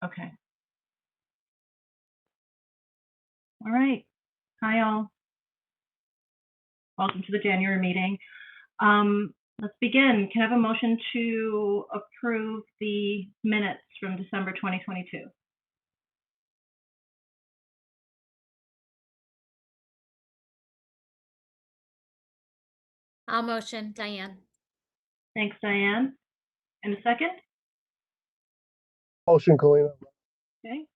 Okay. All right. Hi, all. Welcome to the January meeting. Let's begin. Can I have a motion to approve the minutes from December 2022? I'll motion, Diane. Thanks, Diane. And a second? Motion, Kalina. Okay.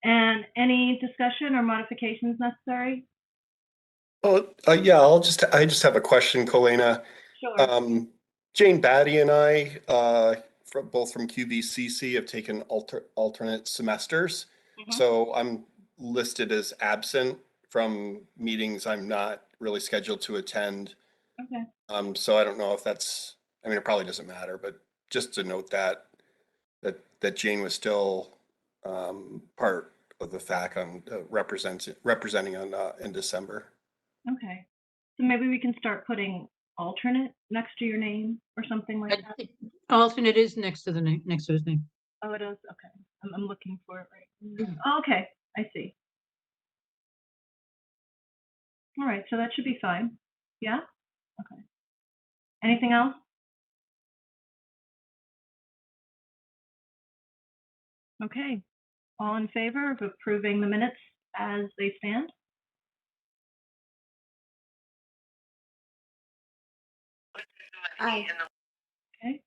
And any discussion or modifications necessary? Oh, yeah, I just have a question, Colena. Sure. Jane Batty and I, both from QVCC, have taken alternate semesters. Mhm. So I'm listed as absent from meetings I'm not really scheduled to attend. Okay. So I don't know if that's, I mean, it probably doesn't matter, but just to note that Jane was still part of the FAC on representing on in December. Okay. So maybe we can start putting alternate next to your name or something like that. Alternate is next to the name, next to his name. Oh, it is? Okay. I'm looking for it right now. Oh, okay. I see. All right. So that should be fine. Yeah? Okay. Anything else? Okay. All in favor of approving the minutes as they stand? Aye. Okay.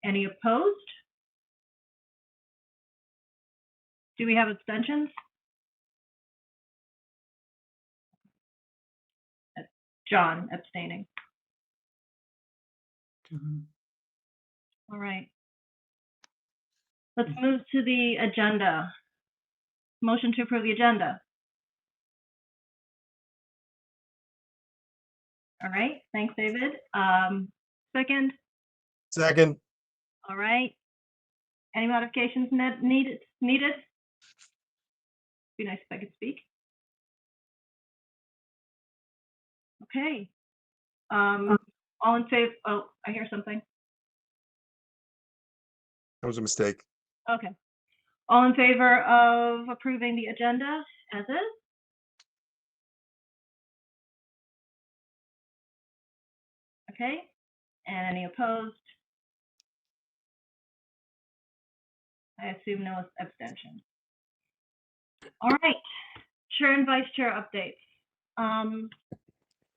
Any opposed? Do we have abstentions? John abstaining. All right. Let's move to the agenda. Motion to approve the agenda. All right. Thanks, David. Second. Second. All right. Any modifications needed? Be nice if I could speak. Okay. All in favor? Oh, I hear something. That was a mistake. Okay. All in favor of approving the agenda as is? Okay. And any opposed? I assume no abstention. All right. Chair and vice chair updates.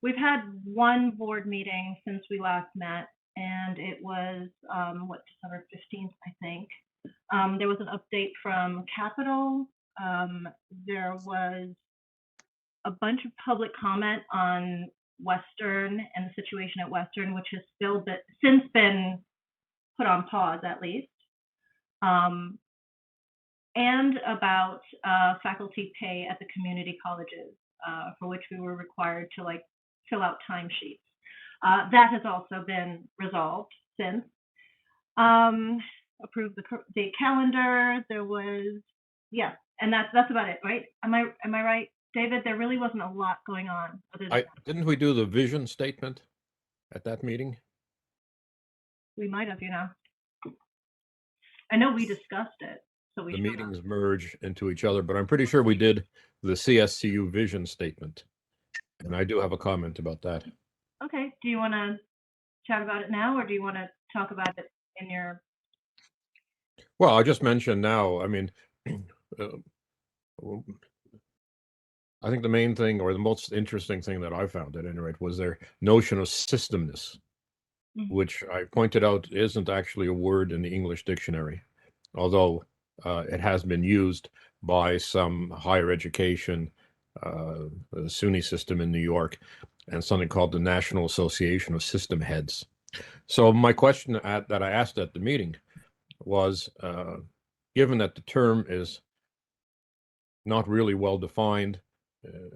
We've had one board meeting since we last met, and it was December 15th, I think. There was an update from Capitol. There was a bunch of public comment on Western and the situation at Western, which has since been put on pause at least. And about faculty pay at the community colleges, for which we were required to fill out timesheets. That has also been resolved since. Approved the calendar. There was, yeah, and that's about it, right? Am I right, David? There really wasn't a lot going on. Didn't we do the vision statement at that meeting? We might have, I know we discussed it. So the meetings merge into each other, but I'm pretty sure we did the CSCU vision statement. And I do have a comment about that. Okay. Do you want to chat about it now, or do you want to talk about it in your... Well, I just mentioned now, I mean, I think the main thing, or the most interesting thing that I found at any rate, was their notion of systemness, which I pointed out isn't actually a word in the English dictionary, although it has been used by some higher education, the SUNY system in New York, and something called the National Association of System Heads. So my question that I asked at the meeting was, given that the term is not really well defined, if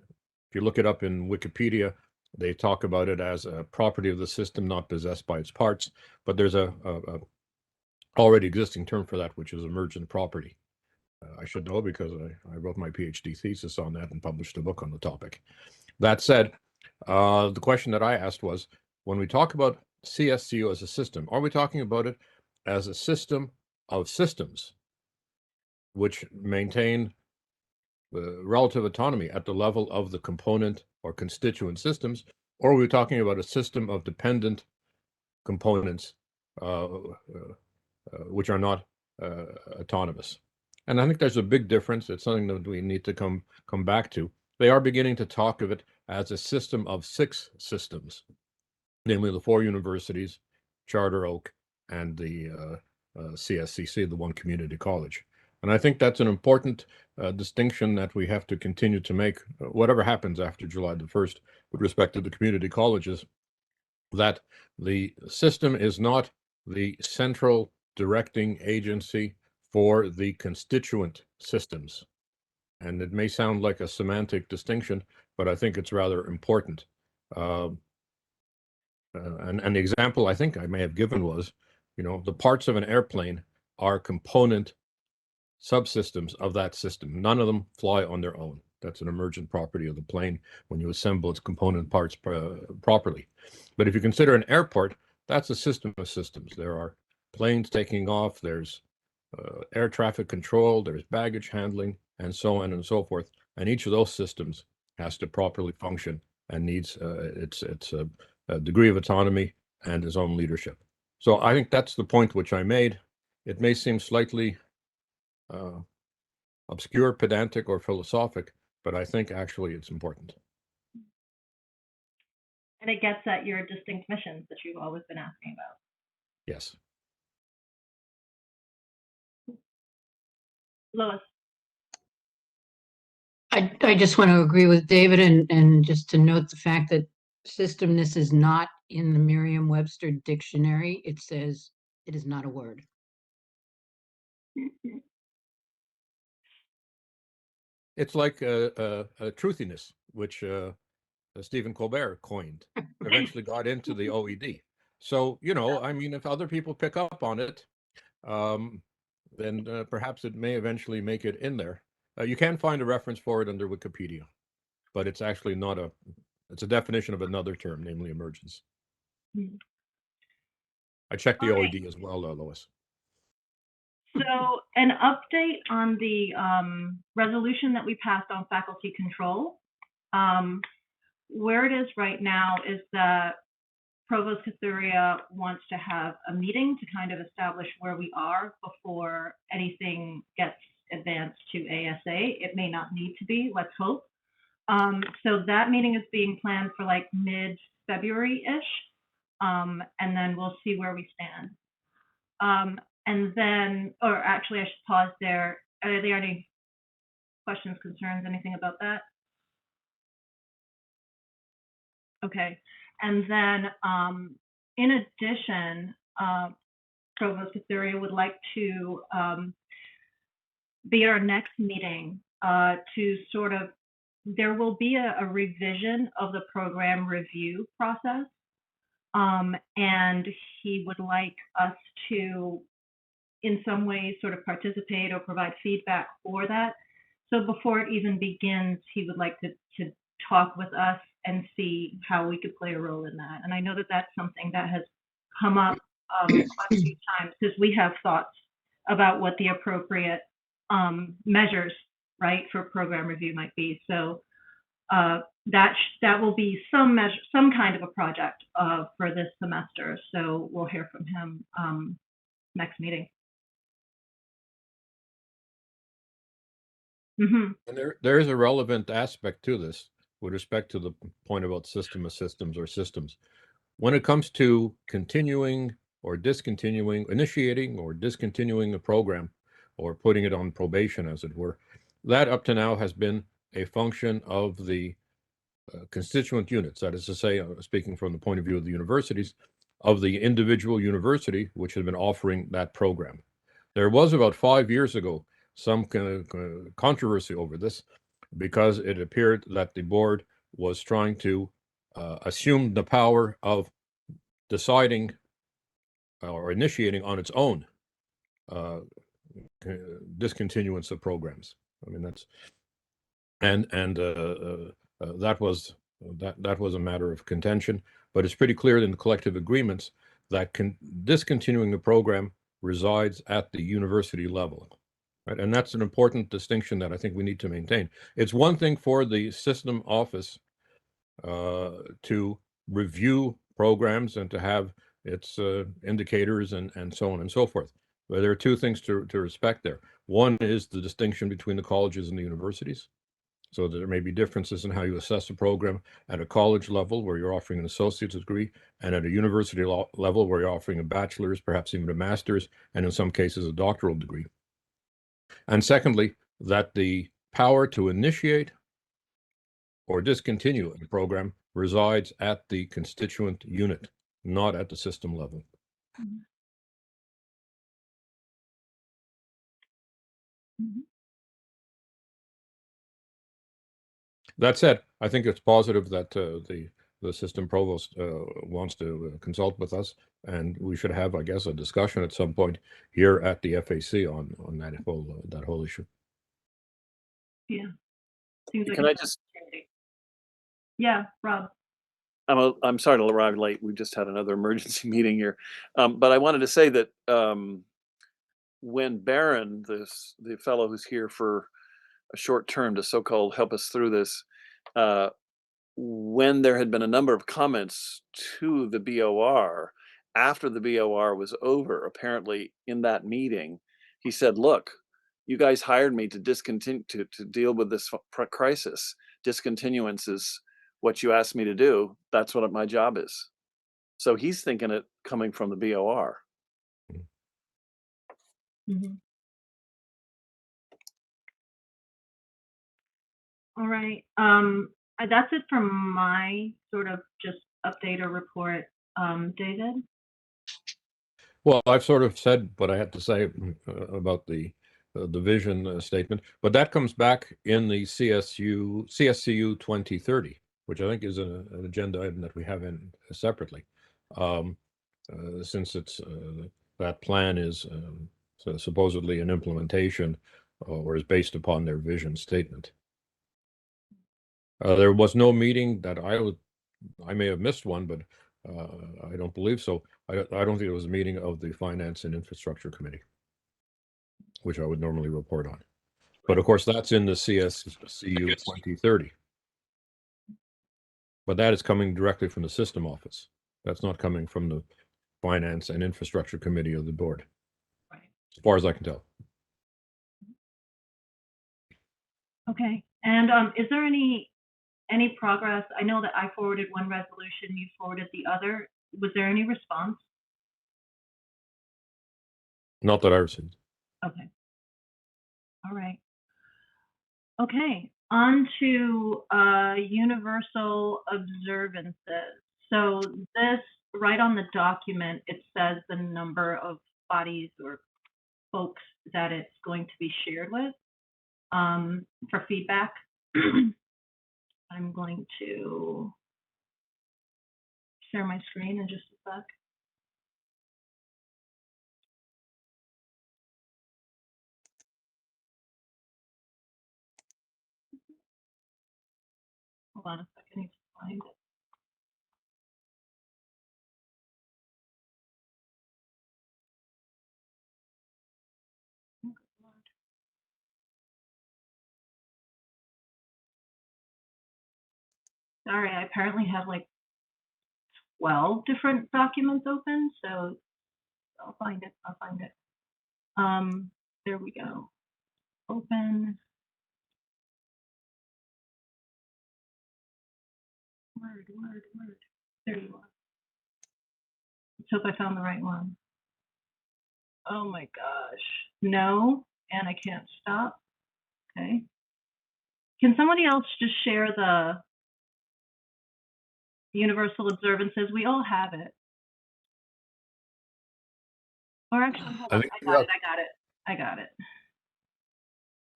you look it up in Wikipedia, they talk about it as a property of the system not possessed by its parts, but there's a already existing term for that, which is emergent property. I should know because I wrote my PhD thesis on that and published a book on the topic. That said, the question that I asked was, when we talk about CSCU as a system, are we talking about it as a system of systems which maintain relative autonomy at the level of the component or constituent systems, or we're talking about a system of dependent components which are not autonomous. And I think there's a big difference. It's something that we need to come back to. They are beginning to talk of it as a system of 6 systems, namely the 4 universities, Charter Oak, and the CSCC, the one community college. And I think that's an important distinction that we have to continue to make, whatever happens after July the 1st, with respect to the community colleges, that the system is not the central directing agency for the constituent systems. And it may sound like a semantic distinction, but I think it's rather important. And the example I think I may have given was, the parts of an airplane are component subsystems of that system. None of them fly on their own. That's an emergent property of the plane when you assemble its component parts properly. But if you consider an airport, that's a system of systems. There are planes taking off, there's air traffic control, there's baggage handling, and so on and so forth. And each of those systems has to properly function and needs its degree of autonomy and its own leadership. So I think that's the point which I made. It may seem slightly obscure, pedantic, or philosophic, but I think actually it's important. And it gets at your distinct missions that you've always been asking about. Yes. Lois. I just want to agree with David and just to note the fact that systemness is not in the Merriam-Webster dictionary. It says it is not a word. It's like a truthiness, which Stephen Colbert coined, eventually got into the OED. So, I mean, if other people pick up on it, then perhaps it may eventually make it in there. You can find a reference for it under Wikipedia, but it's actually not it's a definition of another term, namely emergence. I checked the OED as well, Lois. So an update on the resolution that we passed on faculty control. Where it is right now is that Provost Cathuria wants to have a meeting to kind of establish where we are before anything gets advanced to ASA. It may not need to be, let's hope. So that meeting is being planned for like mid-February-ish, and then we'll see where we stand. And then, or actually I should pause there. Are there any questions, concerns, anything about that? Okay. And then in addition, Provost Cathuria would like to be at our next meeting to sort of, there will be a revision of the program review process. And he would like us to, in some ways, sort of participate or provide feedback for that. So before it even begins, he would like to talk with us and see how we could play a role in that. And I know that that's something that has come up quite a few times because we have thoughts about what the appropriate measures, right, for program review might be. So that will be some kind of a project for this semester. So we'll hear from him next meeting. Mm-hmm. And there is a relevant aspect to this with respect to the point about system of systems or systems. When it comes to continuing or discontinuing, initiating or discontinuing a program or putting it on probation, as it were, that up to now has been a function of the constituent units, that is to say, speaking from the point of view of the universities, of the individual university which had been offering that program. There was about 5 years ago some controversy over this because it appeared that the board was trying to assume the power of deciding or initiating on its own discontinuance of programs. I mean, that's that was a matter of contention, but it's pretty clear in the collective agreements that discontinuing the program resides at the university level. Right? And that's an important distinction that I think we need to maintain. It's one thing for the system office to review programs and to have its indicators and so on and so forth. But there are two things to respect there. One is the distinction between the colleges and the universities. So there may be differences in how you assess a program at a college level where you're offering an associate's degree and at a university level where you're offering a bachelor's, perhaps even a master's, and in some cases a doctoral degree. And secondly, that the power to initiate or discontinue a program resides at the constituent unit, not at the system level. Mhm. Mhm. That said, I think it's positive that the system provost wants to consult with us, and we should have, I guess, a discussion at some point here at the FAC on that whole issue. Yeah. Seems like Can a I good just, opportunity. Yeah, Rob. I'm sorry to arrive late. We just had another emergency meeting here. But I wanted to say that when Barron, the fellow who's here for a short term to so-called help us through this, uh, when there had been a number of comments to the BOR after the BOR was over, apparently in that meeting, he said, "Look, you guys hired me to discontinue to deal with this crisis. Discontinuance is what you asked me to do. That's what my job is." So he's thinking it coming from the BOR. Mhm. All right. That's it from my sort of just update or report. David? Well, I've sort of said what I had to say about the vision statement, but that comes back in the CSCU 2030, which I think is an agenda item that we have in separately, since it's that plan is supposedly an implementation or is based upon their vision statement. There was no meeting that I may have missed one, but I don't believe so. I don't think it was a meeting of the Finance and Infrastructure Committee, which I would normally report on. But of course, that's in the CSCU 2030. But that is coming directly from the system office. That's not coming from the Finance and Infrastructure Committee of the board, Right. as far as I can tell. Okay. And is there any progress? I know that I forwarded one resolution, you forwarded the other. Was there any response? Not that I received. Okay. All right. Okay. On to universal observances. So this, right on the document, it says the number of bodies or folks that it's going to be shared with for feedback. I'm going to share my screen in just a sec. Hold on a second, I need to find it. Oh, good Lord. Sorry, I apparently have like 12 different documents open, so I'll find it. I'll find it. There we go. Open. Word. There you are. Let's hope I found the right one. Oh my gosh. No, and I can't stop. Okay. Can somebody else just share the universal observances? We all have it. Or actually, hold on. think I got it.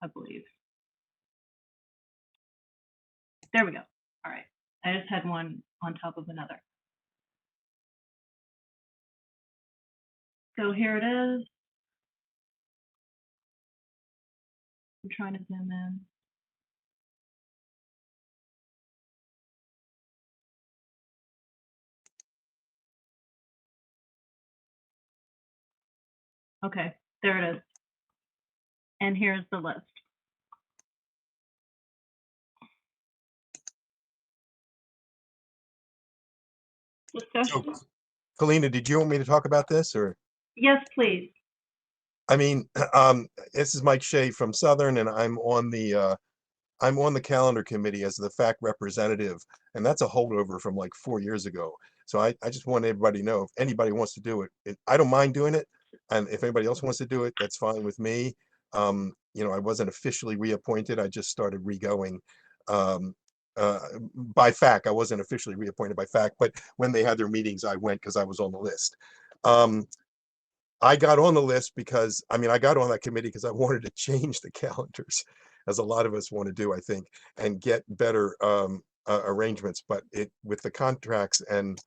I believe. There we go. All right. I just had one on top of another. So here it is. I'm trying to zoom in. Okay, there it is. And here's the list. Discussion? Kalina, did you want me to talk about this or? Yes, please. I mean, this is Mike Shea from Southern, and I'm on the calendar committee as the FAC representative, and that's a holdover from like 4 years ago. So I just want everybody to know if anybody wants to do it, I don't mind doing it. And if anybody else wants to do it, that's fine with me. I wasn't officially reappointed. I just started re-going by FAC. I wasn't officially reappointed by FAC, but when they had their meetings, I went because I was on the list. I got on the list because, I got on that committee because I wanted to change the calendars, as a lot of us want to do, I think, and get better arrangements. But with the contracts, and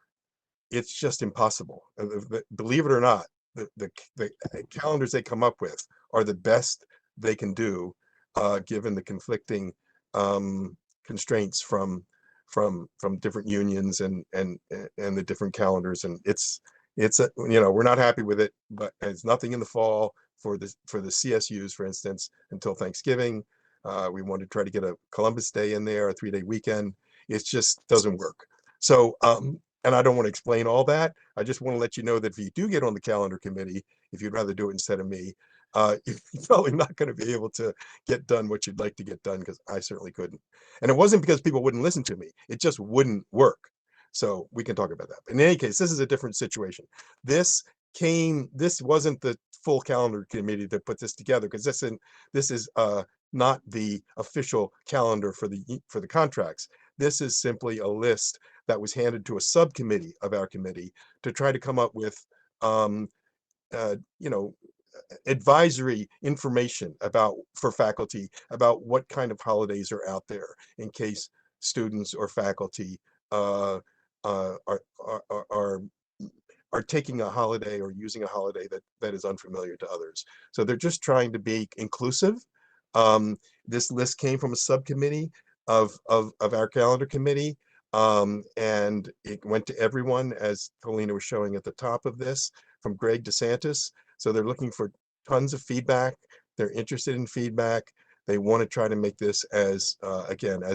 it's just impossible. Believe it or not, the calendars they come up with are the best they can do, given the conflicting constraints from different unions and the different calendars. And we're not happy with it, but it's nothing in the fall for the CSUs, for instance, until Thanksgiving. We want to try to get a Columbus Day in there, a 3-day weekend. It just doesn't work. So, and I don't want to explain all that. I just want to let you know that if you do get on the calendar committee, if you'd rather do it instead of me, you're probably not going to be able to get done what you'd like to get done, because I certainly couldn't. And it wasn't because people wouldn't listen to me. It just wouldn't work. So we can talk about that. In any case, this is a different situation. This wasn't the full calendar committee that put this together, because this is not the official calendar for the contracts. This is simply a list that was handed to a subcommittee of our committee to try to come up with advisory information for faculty about what kind of holidays are out there, in case students or faculty are taking a holiday or using a holiday that is unfamiliar to others. So they're just trying to be inclusive. This list came from a subcommittee of our calendar committee, and it went to everyone, as Paulina was showing at the top of this, from Greg DeSantis. So they're looking for tons of feedback. They're interested in feedback. They want to try to make this as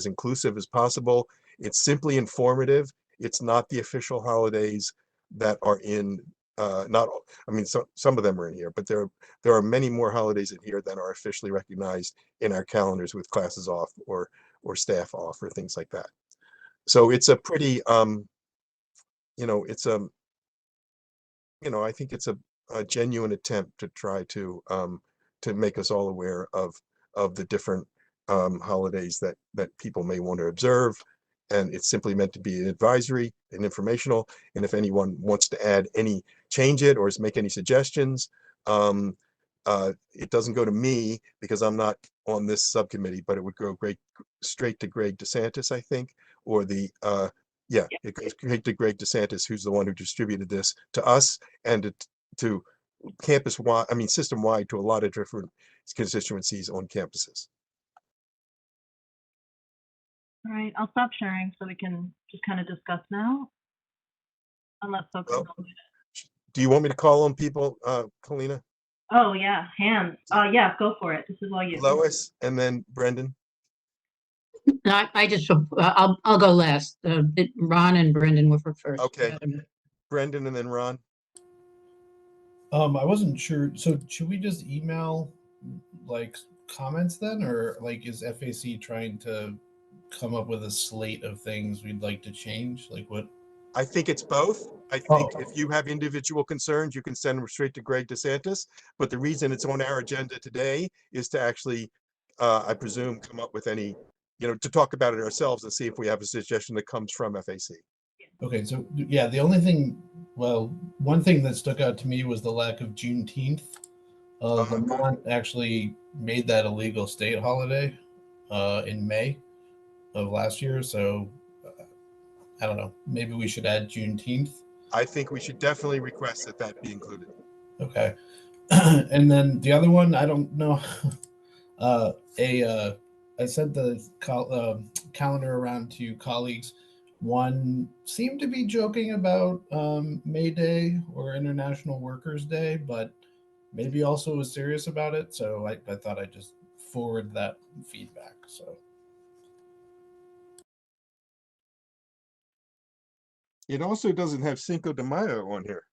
inclusive as possible. It's simply informative. It's not the official holidays that are in, some of them are in here, but there are many more holidays in here than are officially recognized in our calendars, with classes off or staff off or things like that. So it's a pretty, I think it's a genuine attempt to try to make us all aware of the different holidays that people may want to observe. And it's simply meant to be an advisory and informational. And if anyone wants to change it or make any suggestions, it doesn't go to me because I'm not on this subcommittee, but it would go straight to Greg DeSantis, I think, or it goes straight to Greg DeSantis, who's the one who distributed this to us and to campus-wide, system-wide, to a lot of different constituencies on campuses. All right, I'll stop sharing so we can just kind of discuss now. Unless folks are going to. Do you want me to call on people, Kalina? Oh yeah, hands. Yeah, go for it. This is all you. Lois and then Brendan. No, I'll go last. Ron and Brendan were for first. Okay. Brendan and then Ron. I wasn't sure. So should we just email like comments then, or like is FAC trying to come up with a slate of things we'd like to change? Like what? I think it's both. I think if you have individual concerns, you can send them straight to Greg DeSantis. But the reason it's on our agenda today is to actually, I presume, come up with any, to talk about it ourselves and see if we have a suggestion that comes from FAC. Okay, so yeah, the only thing, one thing that stuck out to me was the lack of Juneteenth. Vermont actually made that a legal state holiday in May of last year. So I don't know, maybe we should add Juneteenth. I think we should definitely request that be included. Okay. And then the other one, I don't know. I sent the calendar around to colleagues. One seemed to be joking about May Day or International Workers' Day, but maybe also was serious about it. So I thought I'd just forward that feedback. So It also doesn't have Cinco de Mayo on here.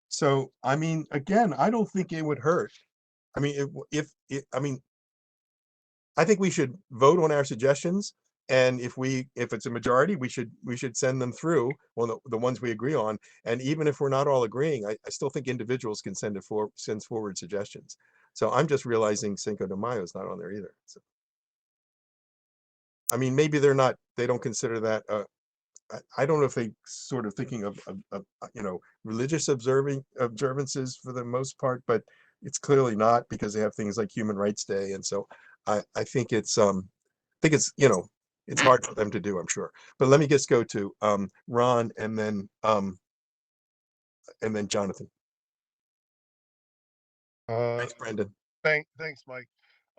So, I mean, again, I don't think it would hurt. I mean, I mean, I think we should vote on our suggestions. And if it's a majority, we should send them through, well, the ones we agree on. And even if we're not all agreeing, I still think individuals can send forward suggestions. So I'm just realizing Cinco de Mayo is not on there either. So, I mean, maybe they don't consider that, I don't know if they sort of thinking of religious observances for the most part, but it's clearly not, because they have things like Human Rights Day. And so I think it's it's hard for them to do, I'm sure. But let me just go to Ron and then Jonathan. Thanks, Brendan. Thanks, Mike.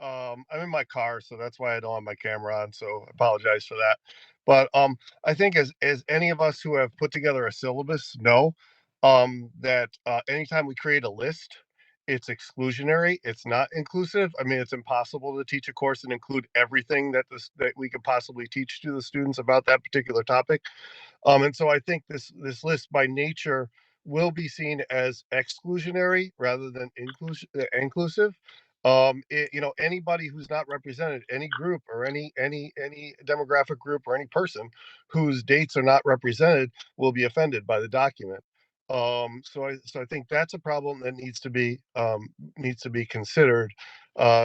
I'm in my car, so that's why I don't have my camera on. So I apologize for that. But I think as any of us who have put together a syllabus know, that anytime we create a list, it's exclusionary. It's not inclusive. I mean, it's impossible to teach a course and include everything that we could possibly teach to the students about that particular topic. And so I think this list by nature will be seen as exclusionary rather than inclusive. Anybody who's not represented, any group or any demographic group or any person whose dates are not represented will be offended by the document. So I think that's a problem that needs to be considered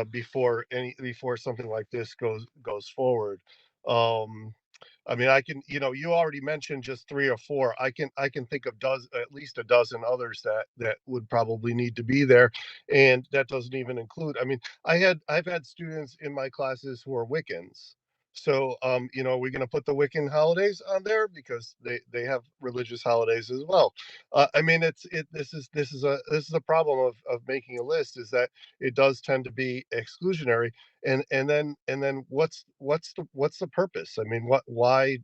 before something like this goes forward. Um, I mean, you already mentioned just 3 or 4. I can think of at least a dozen others that would probably need to be there, and that doesn't even include. I mean, I've had students in my classes who are Wiccans. So, we're going to put the Wiccan holidays on there because they have religious holidays as well. I mean, this is a problem of making a list, is that it does tend to be exclusionary. And then what's the purpose? I mean, why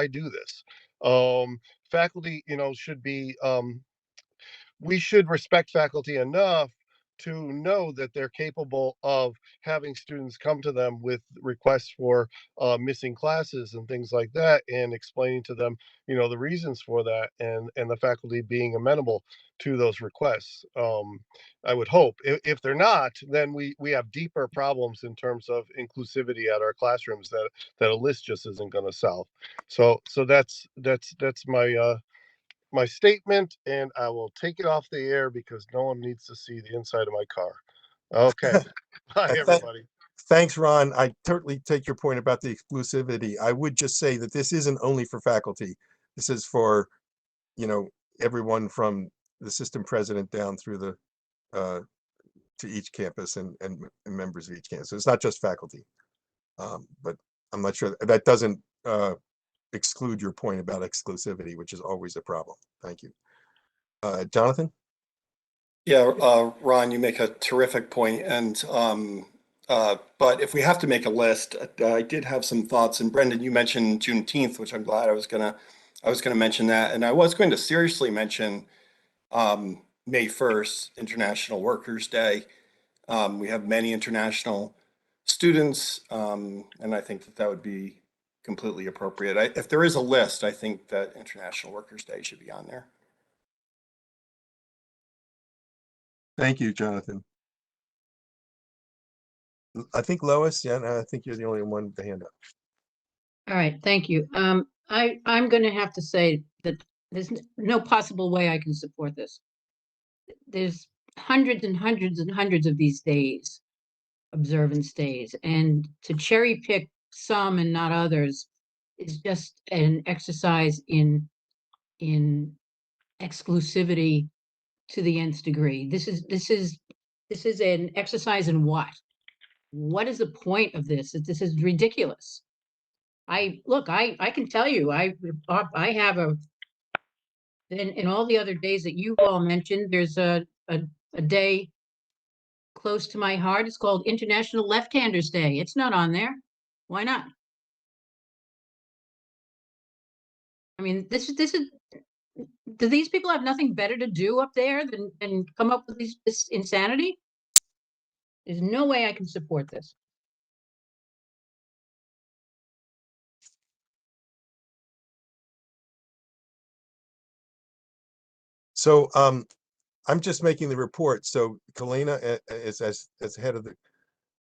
do this? Faculty, should be we should respect faculty enough to know that they're capable of having students come to them with requests for missing classes and things like that, and explaining to them, the reasons for that, and the faculty being amenable to those requests. I would hope. If they're not, then we have deeper problems in terms of inclusivity at our classrooms that a list just isn't going to solve. So that's my statement, and I will take it off the air because no one needs to see the inside of my car. Okay. Bye, everybody. Thanks, Ron. I totally take your point about the exclusivity. I would just say that this isn't only for faculty. This is for, everyone from the system president down through to each campus and members of each campus. So it's not just faculty. But I'm not sure that doesn't exclude your point about exclusivity, which is always a problem. Thank you. Jonathan? Yeah, Ron, you make a terrific point. And but if we have to make a list, I did have some thoughts. And Brendan, you mentioned Juneteenth, which I'm glad I was gonna mention that. And I was going to seriously mention May 1st, International Workers' Day. We have many international students, and I think that would be completely appropriate. If there is a list, I think that International Workers' Day should be on there. Thank you, Jonathan. I think Lois, yeah, I think you're the only one with the hand up. All right, thank you. I'm going to have to say that there's no possible way I can support this. There's hundreds and hundreds and hundreds of these days, observance days, and to cherry pick some and not others is just an exercise in exclusivity to the nth degree. This is an exercise in what? What is the point of this? This is ridiculous. I can tell you, I have in all the other days that you all mentioned, there's a day close to my heart. It's called International Left-Handers Day. It's not on there. Why not? I mean, this is Do these people have nothing better to do up there than come up with this insanity? There's no way I can support this. So I'm just making the report. So Kalina, as head of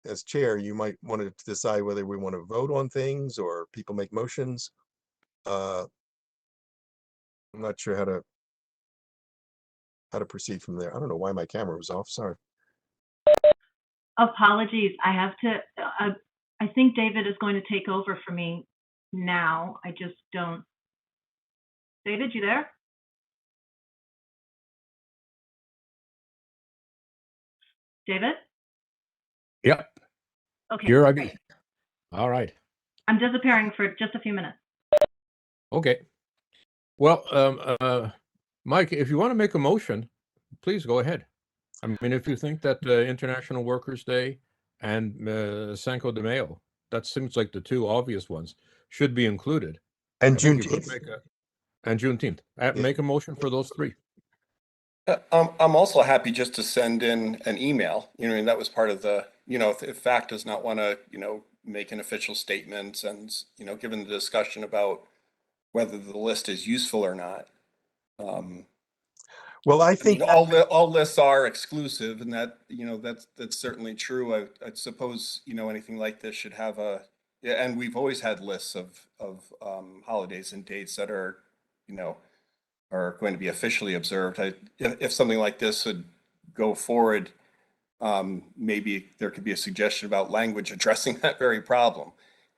as chair, you might want to decide whether we want to vote on things or people make motions. I'm not sure how to proceed from there. I don't know why my camera was off. Sorry. Apologies. I have to, I think David is going to take over for me now. I just don't. David, you there? David? Yep. Okay. Here I great. be. All right. I'm disappearing for just a few minutes. Okay. Well, Mike, if you want to make a motion, please go ahead. I mean, if you think that International Workers' Day and Cinco de Mayo, that seems like the two obvious ones, should be included. And I think you could Juneteenth. and Juneteenth. Make a motion for those three. I'm also happy just to send in an email, you know, and that was part of the, you know, if FAC does not want to, you know, make an official statement and, you know, given the discussion about whether the list is useful or not. Well, I I think mean, all lists are exclusive, and that, you know, that's certainly true. I suppose, you know, anything like this should have a, yeah, and we've always had lists of holidays and dates that are, you know, are going to be officially observed. If something like this would go forward, maybe there could be a suggestion about language addressing that very problem.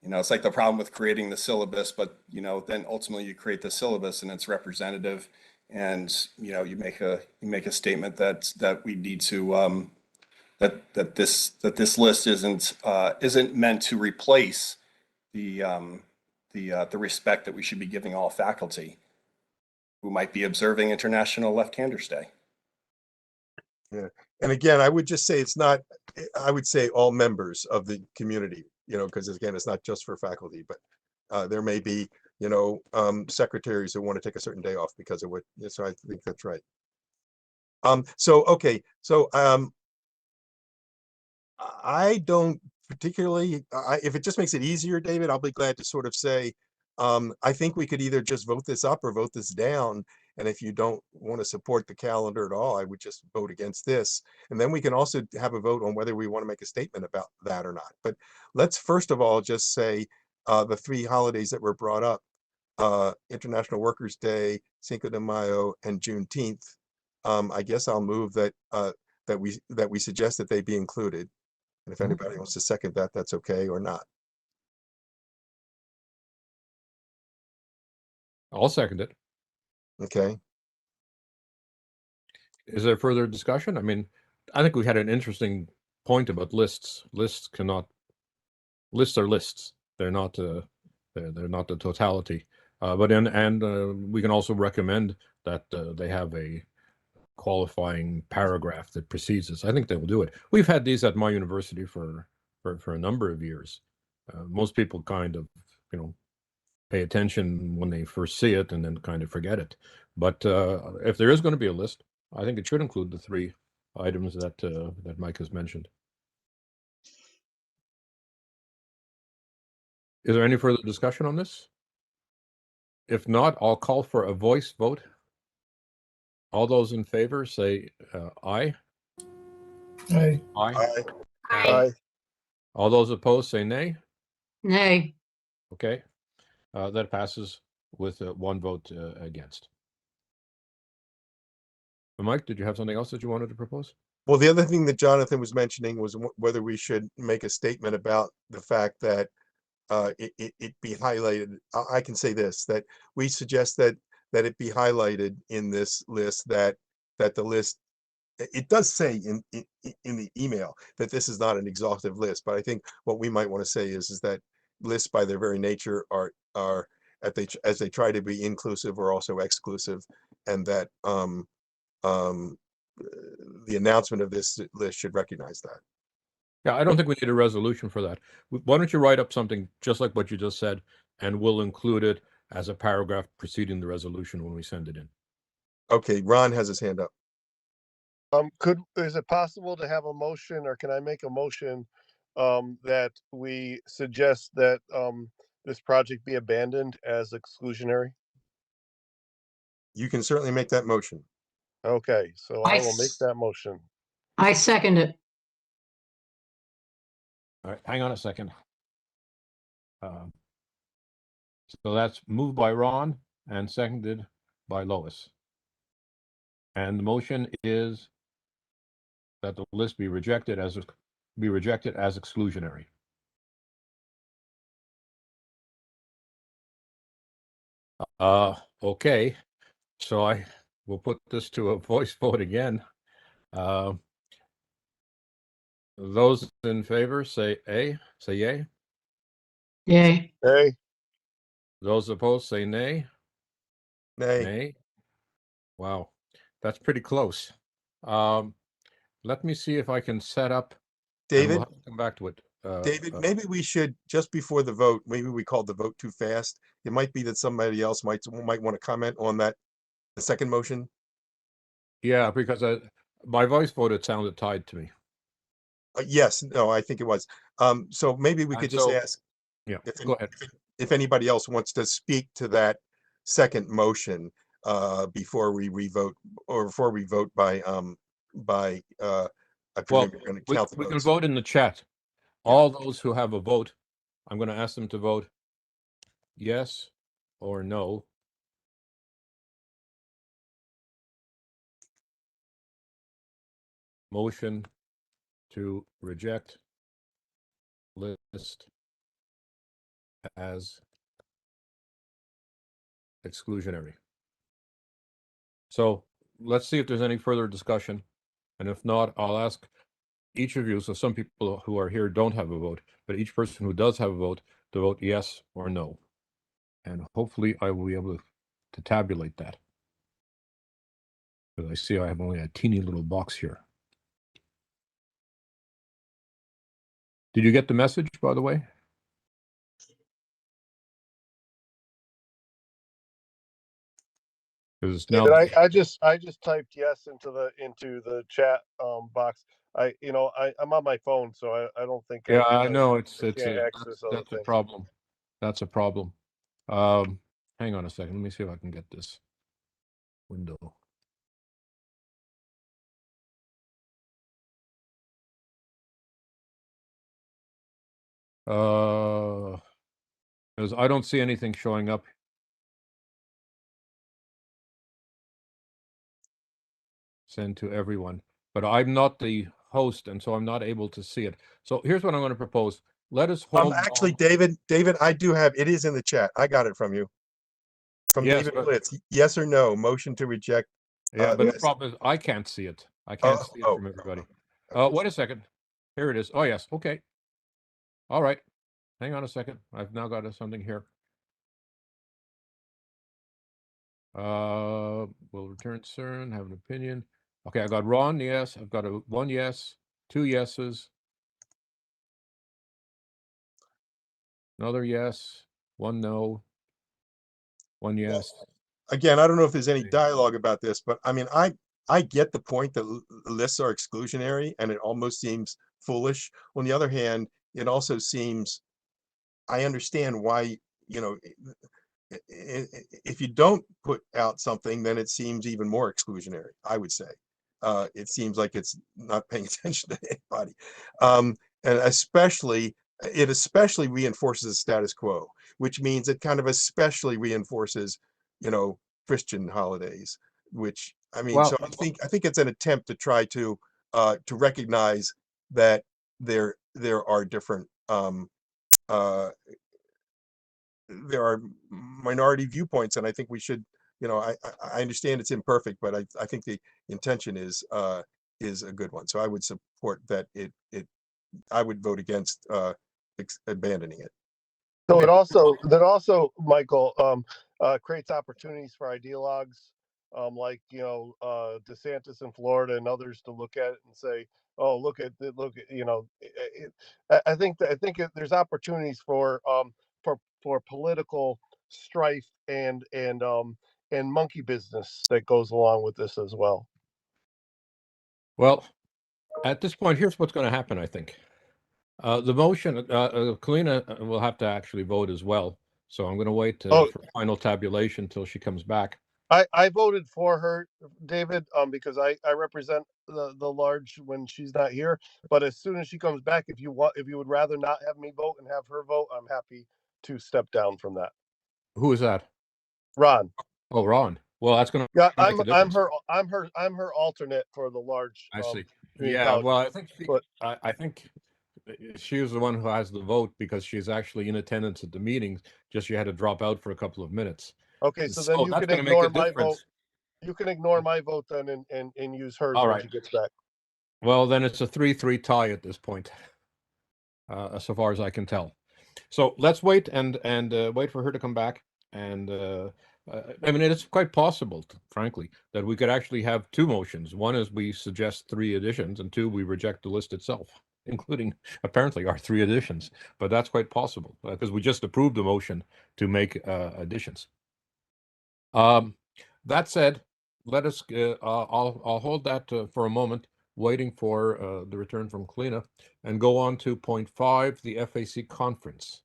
You know, it's like the problem with creating the syllabus, but, you know, then ultimately you create the syllabus and it's representative. And, you know, you make a statement that we need to, that this list isn't meant to replace the respect that we should be giving all faculty who might be observing International Left-Handers Day. Yeah. And again, I would just say it's not, I would say all members of the community, you know, because again, it's not just for faculty, but there may be, you know, secretaries who want to take a certain day off because of what, so I think that's right. So, okay. So, I don't particularly, if it just makes it easier, David, I'll be glad to sort of say, I think we could either just vote this up or vote this down. And if you don't want to support the calendar at all, I would just vote against this. And then we can also have a vote on whether we want to make a statement about that or not. But let's first of all just say the three holidays that were brought up, International Workers' Day, Cinco de Mayo, and Juneteenth. I guess I'll move that that we suggest that they be included. And if anybody wants to second that, that's okay or not. I'll second it. Okay. Is there further discussion? I mean, I think we had an interesting point about lists. Lists are lists. They're not they're not the totality. But we can also recommend that they have a qualifying paragraph that precedes this. I think they will do it. We've had these at my university for a number of years. Most people kind of, you know, pay attention when they first see it and then kind of forget it. But if there is going to be a list, I think it should include the three items that that Mike has mentioned. Is there any further discussion on this? If not, I'll call for a voice vote. All those in favor say aye. Aye. Aye. Aye. All those opposed say nay. Nay. Okay. That passes with one vote against. Mike, did you have something else that you wanted to propose? Well, the other thing that Jonathan was mentioning was whether we should make a statement about the fact that it be highlighted. I can say this, that we suggest that it be highlighted in this list, that the list, it does say in the email that this is not an exhaustive list, but I think what we might want to say is that lists by their very nature are as they try to be inclusive or also exclusive, and that the announcement of this list should recognize that. Yeah, I don't think we need a resolution for that. Why don't you write up something just like what you just said, and we'll include it as a paragraph preceding the resolution when we send it in. Okay, Ron has his hand up. Is it possible to have a motion, or can I make a motion that we suggest that this project be abandoned as exclusionary? You can certainly make that motion. Okay, so I will make that motion. I second it. All right, hang on a second. So that's moved by Ron and seconded by Lois. And the motion is that the list be rejected as exclusionary. Okay, so I will put this to a voice vote again. Those in favor say yay. Yay. Hey, Those opposed say nay. Nay. Nay. Wow, that's pretty close. Let me see if I can set up. And David, we'll have to come back to it. David, maybe we should, just before the vote, maybe we called the vote too fast. It might be that somebody else might want to comment on that, the second motion. Yeah, because my voice vote, it sounded tied to me. Yes, no, I think it was. So maybe we And could just so- ask Yeah, if, go ahead. if anybody else wants to speak to that second motion before we revote, or before we vote by I Well, presume you're going to we count the can votes. vote in the chat. Yeah. All those who have a vote, I'm going to ask them to vote yes or no. Motion to reject list as exclusionary. So let's see if there's any further discussion. And if not, I'll ask each of you. So some people who are here don't have a vote, but each person who does have a vote to vote yes or no. And hopefully I will be able to tabulate that. Because I see I have only a teeny little box here. Did you get the message, by the way? Because now and I just typed yes into the chat box. I'm on my phone, so I don't think yeah, I know I can't access other that's a things. problem. That's a problem. Hang on a second. Let me see if I can get this window. Because I don't see anything showing up. Send to everyone, but I'm not the host, and so I'm not able to see it. So here's what I'm going to propose. Let us hold. Actually, David, I do have, it is in the chat. I got it from you. From Yes, David but- Blitz. Yes or no? Motion to reject. Yeah, but the this. problem is I can't see it. I can't see it oh, from everybody. okay. Wait a second. Here it is. Oh, yes. Okay. All right. Hang on a second. I've now got something here. Will return CERN, have an opinion. Okay, I got Ron, yes. I've got one yes, two yeses. Another yes, one no, one yes. Again, I don't know if there's any dialogue about this, but I mean, I get the point that lists are exclusionary, and it almost seems foolish. On the other hand, it also seems, I understand why, if you don't put out something, then it seems even more exclusionary, I would say. It seems like it's not paying attention to anybody. And it especially reinforces the status quo, which means it kind of especially reinforces, Christian holidays, which, I mean, so I think it's an attempt to try to recognize that there are different there are minority viewpoints, and I think we should, I understand it's imperfect, but I think the intention is a good one. So I would support that. I would vote against abandoning it. So that also, Michael, creates opportunities for ideologues, like DeSantis in Florida and others to look at it and say, "Oh, look at I think there's opportunities for political strife and and monkey business that goes along with this as well. Well, at this point, here's what's going to happen, I think. The motion, Kalina will have to actually vote as well. So I'm going to wait Oh. for final tabulation till she comes back. I voted for her, David, because I represent the large when she's not here. But as soon as she comes back, if you would rather not have me vote and have her vote, I'm happy to step down from that. Who is that? Ron. Oh, Ron. Well, that's going to Yeah, make a difference. I'm her alternate for the large. I see. community Yeah, college. well, I think But I think she was the one who has the vote because she's actually in attendance at the meetings. Just she had to drop out for a couple of minutes. okay, so then you that's can going to make ignore a my difference. vote. You can ignore my vote then and use hers All when right. she gets back. Well, then it's a 3-3 tie at this point, so far as I can tell. So let's wait and wait for her to come back. And I mean, it's quite possible, frankly, that we could actually have two motions. One is we suggest 3 additions, and 2, we reject the list itself, including apparently our 3 additions. But that's quite possible because we just approved the motion to make additions. That said, let us. I'll hold that for a moment, waiting for the return from Kalina, and go on to point 5, the FAC conference.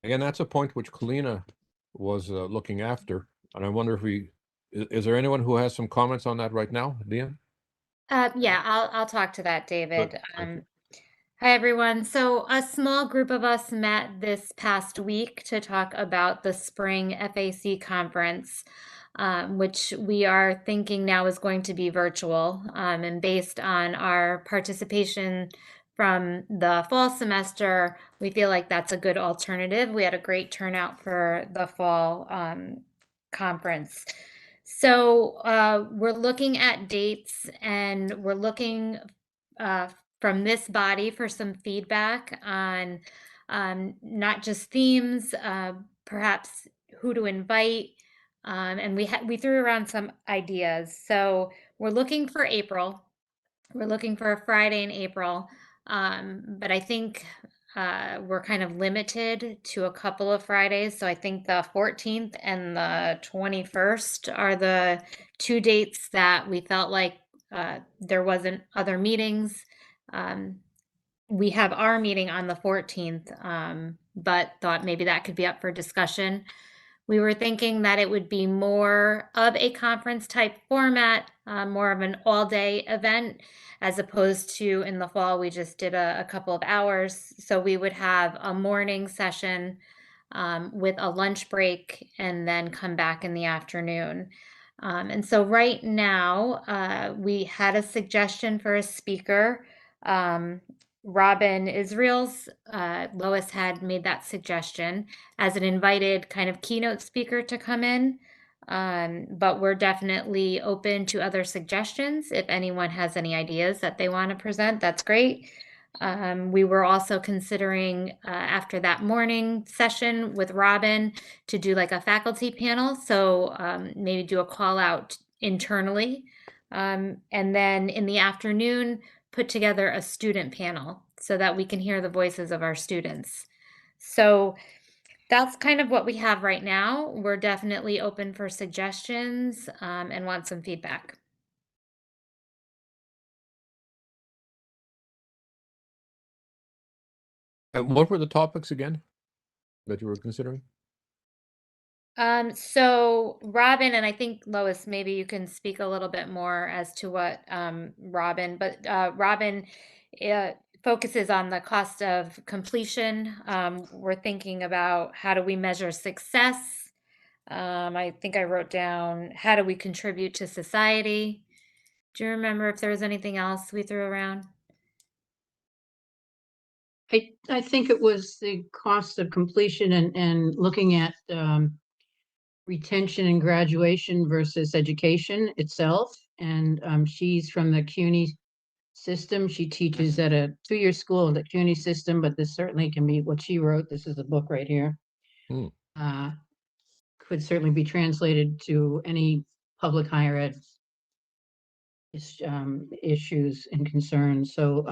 Again, that's a point which Kalina was looking after, and I wonder if is there anyone who has some comments on that right now, Deanne? Yeah, I'll talk to that, David. Good, thank you. Hi, everyone. So a small group of us met this past week to talk about the spring FAC conference, which we are thinking now is going to be virtual. And based on our participation from the fall semester, we feel like that's a good alternative. We had a great turnout for the fall conference. So we're looking at dates, and we're looking from this body for some feedback on not just themes, perhaps who to invite, and we threw around some ideas. So we're looking for April. We're looking for a Friday in April, but I think we're kind of limited to a couple of Fridays. So I think the 14th and the 21st are the 2 dates that we felt like there wasn't other meetings. We have our meeting on the 14th, but thought maybe that could be up for discussion. We were thinking that it would be more of a conference type format, more of an all day event, as opposed to in the fall, we just did a couple of hours. So we would have a morning session with a lunch break and then come back in the afternoon. And so right now, we had a suggestion for a speaker. Robin Israel's, Lois had made that suggestion as an invited kind of keynote speaker to come in. But we're definitely open to other suggestions. If anyone has any ideas that they want to present, that's great. We were also considering after that morning session with Robin to do like a faculty panel. So maybe do a call out internally. And then in the afternoon, put together a student panel so that we can hear the voices of our students. So that's kind of what we have right now. We're definitely open for suggestions and want some feedback. And what were the topics again that you were considering? So Robin, and I think Lois, maybe you can speak a little bit more as to what Robin, but Robin focuses on the cost of completion. We're thinking about how do we measure success. I think I wrote down how do we contribute to society. Do you remember if there was anything else we threw around? I think it was the cost of completion and looking at retention and graduation versus education itself. And she's from the CUNY system. She teaches at a 2-year school in the CUNY system, but this certainly can be what she wrote. This is a book right here. Could certainly be translated to any public higher ed issues and concerns. So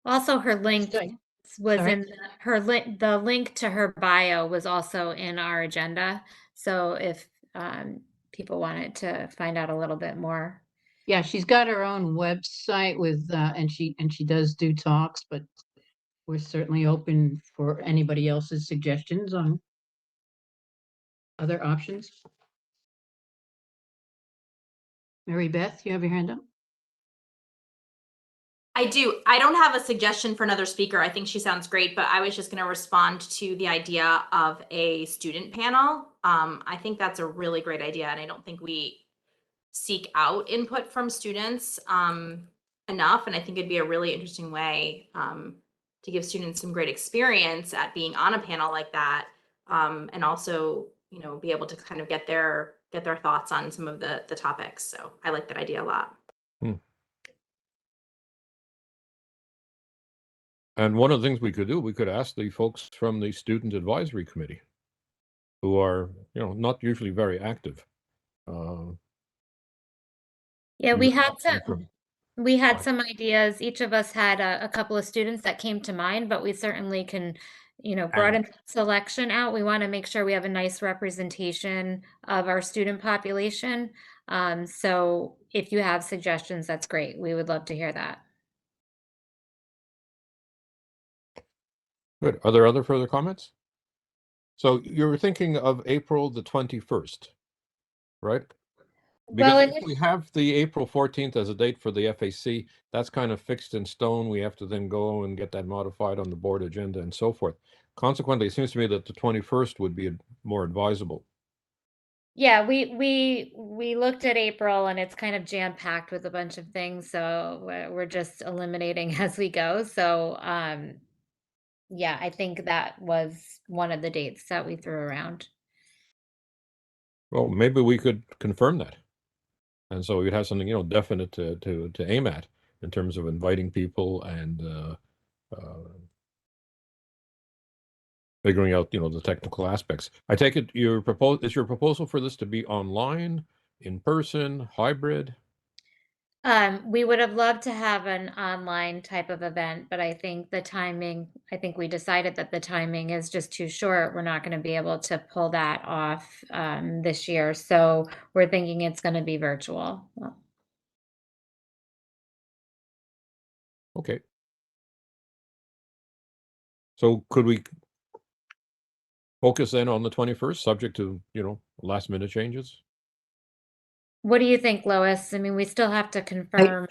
Also, her link was Sorry? in the link to her bio was also in our agenda. So if people wanted to find out a little bit more. Yeah, she's got her own website with, and she does do talks, but we're certainly open for anybody else's suggestions on other options. Mary Beth, you have your hand up? I do. I don't have a suggestion for another speaker. I think she sounds great, but I was just going to respond to the idea of a student panel. I think that's a really great idea, and I don't think we seek out input from students enough. And I think it'd be a really interesting way to give students some great experience at being on a panel like that, and also, you know, be able to kind of get their thoughts on some of the topics. So I like that idea a lot. And one of the things we could do, we could ask the folks from the Student Advisory Committee, who are, you know, not usually very active. Yeah, we had Right. some ideas. Each of us had a couple of students that came to mind, but we certainly can, you know, broaden selection out. We want to make sure we have a nice representation of our student population. So if you have suggestions, that's great. We would love to hear that. Good. Are there other further comments? So you're thinking of April the 21st, right? Because Well, if we have the April 14th as a date for the FAC, that's kind of fixed in stone. We have to then go and get that modified on the board agenda and so forth. Consequently, it seems to me that the 21st would be more advisable. yeah, we looked at April and it's kind of jam-packed with a bunch of things, so we're just eliminating as we go. So yeah, I think that was one of the dates that we threw around. Well, maybe we could confirm that. And so we'd have something, you know, definite to aim at in terms of inviting people and figuring out, you know, the technical aspects. I take it is your proposal for this to be online, in person, hybrid? We would have loved to have an online type of event, but I think we decided that the timing is just too short. We're not going to be able to pull that off this year. So we're thinking it's going to be virtual. Okay. So could we focus then on the 21st, subject to, you know, last minute changes? What do you think, Lois? I mean, we still have to confirm.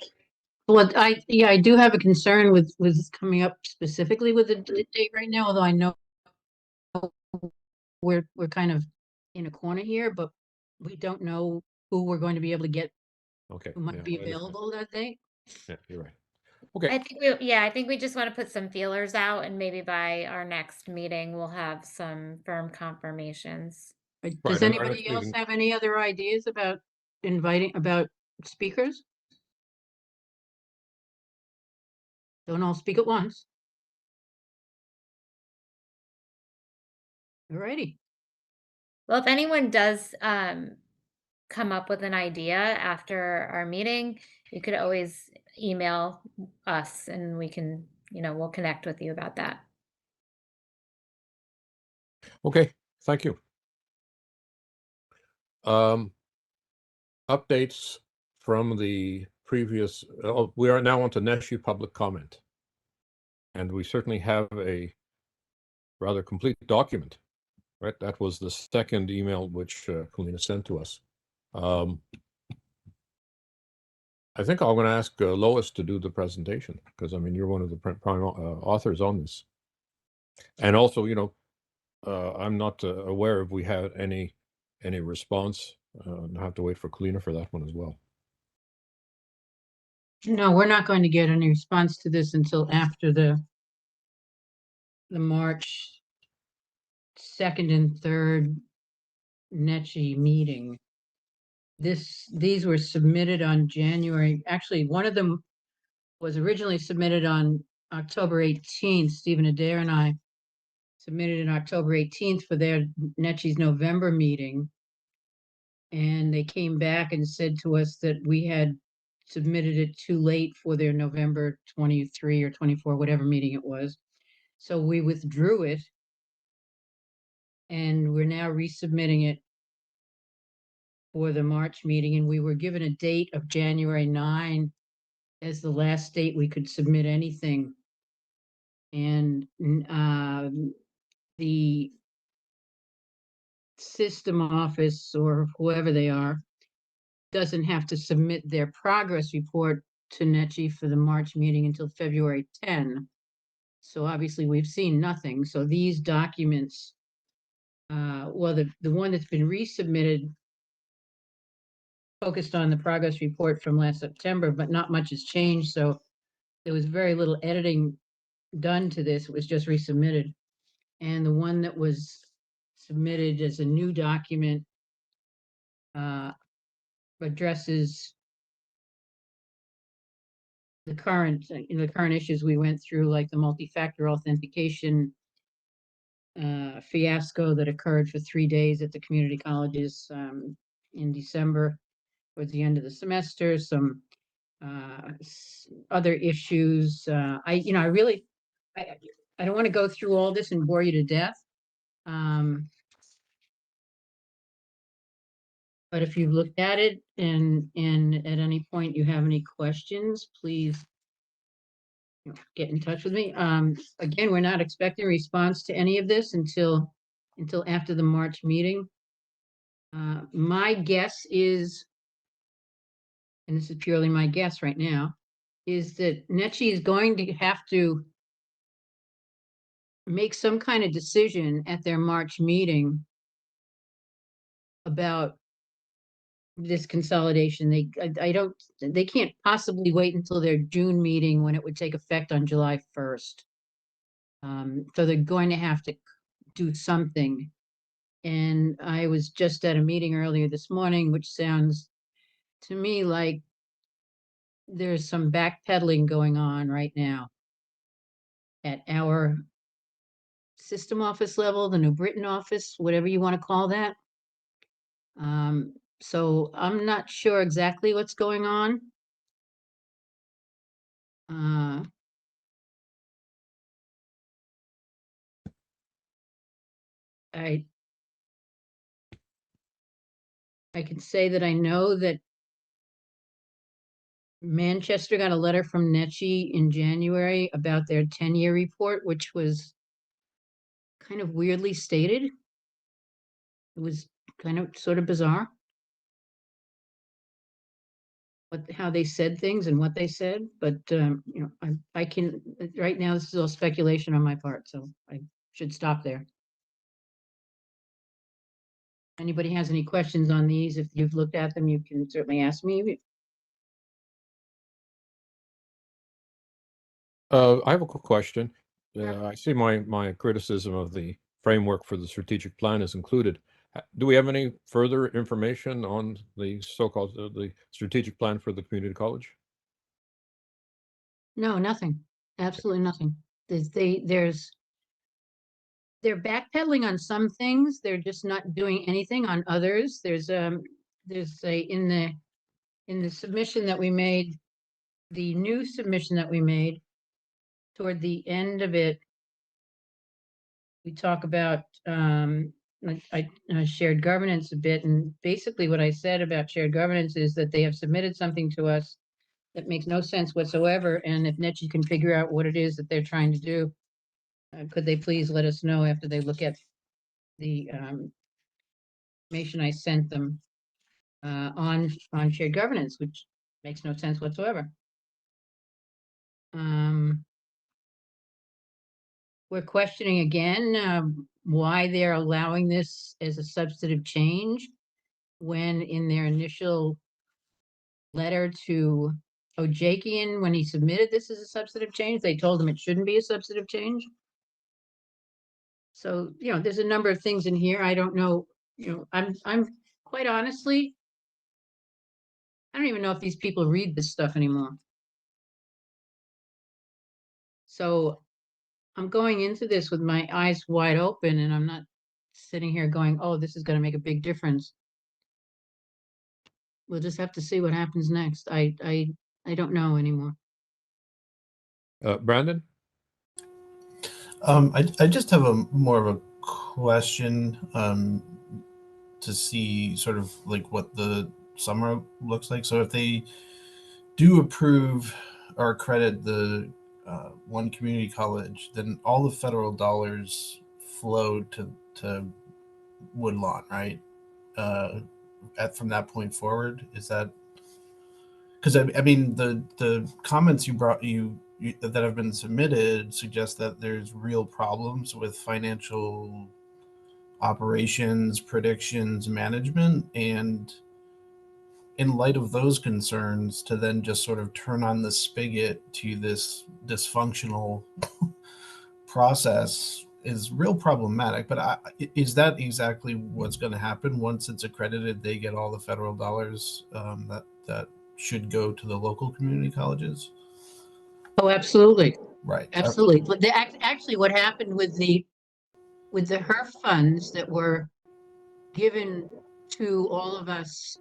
Well, I do have a concern with coming up specifically with the date right now, although I know we're kind of in a corner here, but we don't know who we're going to be able to get, Okay. who might yeah, be I understand. available that day. Yeah, you're right. Okay. I think we just want to put some feelers out, and maybe by our next meeting, we'll have some firm confirmations. Does Right, and our anybody next else meeting- have any other ideas about about speakers? Don't all speak at once. Alrighty. Well, if anyone does come up with an idea after our meeting, you could always email us and we can, you know, we'll connect with you about that. Okay, thank you. Updates from the previous, we are now on to NESHU public comment. And we certainly have a rather complete document, right? That was the second email which Kalina sent to us. I think I'm going to ask Lois to do the presentation because, I mean, you're one of the prime authors on this. And also, you know, I'm not aware if we had any response. I have to wait for Kalina for that one as well. No, we're not going to get any response to this until after the March 2nd and 3rd NECHI meeting. These were submitted on January. Actually, one of them was originally submitted on October 18th. Stephen Adair and I submitted on October 18th for their NECHI's November meeting. And they came back and said to us that we had submitted it too late for their November 23 or 24, whatever meeting it was. So we withdrew it. And we're now resubmitting it for the March meeting, and we were given a date of January 9 as the last date we could submit anything. And the system office, or whoever they are, doesn't have to submit their progress report to NETCHI for the March meeting until February 10. So obviously we've seen nothing. So these documents, well, the one that's been resubmitted focused on the progress report from last September, but not much has changed. So there was very little editing done to this. It was just resubmitted. And the one that was submitted as a new document addresses the current issues we went through, like the multi-factor authentication fiasco that occurred for 3 days at the community colleges in December towards the end of the semester. Some other issues. I don't want to go through all this and bore you to death. But if you've looked at it and at any point you have any questions, please get in touch with me. Again, we're not expecting a response to any of this until after the March meeting. My guess is, and this is purely my guess right now, is that NETCHI is going to have to make some kind of decision at their March meeting about this consolidation. They can't possibly wait until their June meeting when it would take effect on July 1st. So they're going to have to do something. And I was just at a meeting earlier this morning, which sounds to me like there's some backpedaling going on right now at our system office level, the New Britain office, whatever you want to call that. So I'm not sure exactly what's going on. I can say that I know that Manchester got a letter from NETCHI in January about their 10-year report, which was kind of weirdly stated. It was kind of sort of bizarre how they said things and what they said, but I can, right now this is all speculation on my part, so I should stop there. Anybody has any questions on these, if you've looked at them, you can certainly ask me. I have a quick question. I see my criticism of the framework for the strategic plan is included. Do we have any further information on the so-called the strategic plan for the community college? No, nothing. Absolutely nothing. They're backpedaling on some things. They're just not doing anything on others. There's in the submission that we made, the new submission that we made, toward the end of it, we talk about shared governance a bit, and basically what I said about shared governance is that they have submitted something to us that makes no sense whatsoever, and if NETCHI can figure out what it is that they're trying to do, could they please let us know after they look at the information I sent them on shared governance, which makes no sense whatsoever. We're questioning again why they're allowing this as a substantive change when in their initial letter to Ojakian, when he submitted this as a substantive change, they told him it shouldn't be a substantive change. So, there's a number of things in here. I don't know, I'm quite honestly, I don't even know if these people read this stuff anymore. So I'm going into this with my eyes wide open, and I'm not sitting here going, oh, this is going to make a big difference. We'll just have to see what happens next. I don't know anymore. Brandon? I just have more of a question. to see sort of like what the summer looks like. So if they do approve or credit the one community college, then all the federal dollars flow to Woodlawn, right? From that point forward, is that because I mean the comments you that have been submitted suggest that there's real problems with financial operations, predictions, management, and in light of those concerns, to then just sort of turn on the spigot to this dysfunctional process is real problematic. But is that exactly what's going to happen once it's accredited? They get all the federal dollars that should go to the local community colleges. Oh, absolutely. Right. Absolutely. But actually what happened with the HERF funds that were given to all of us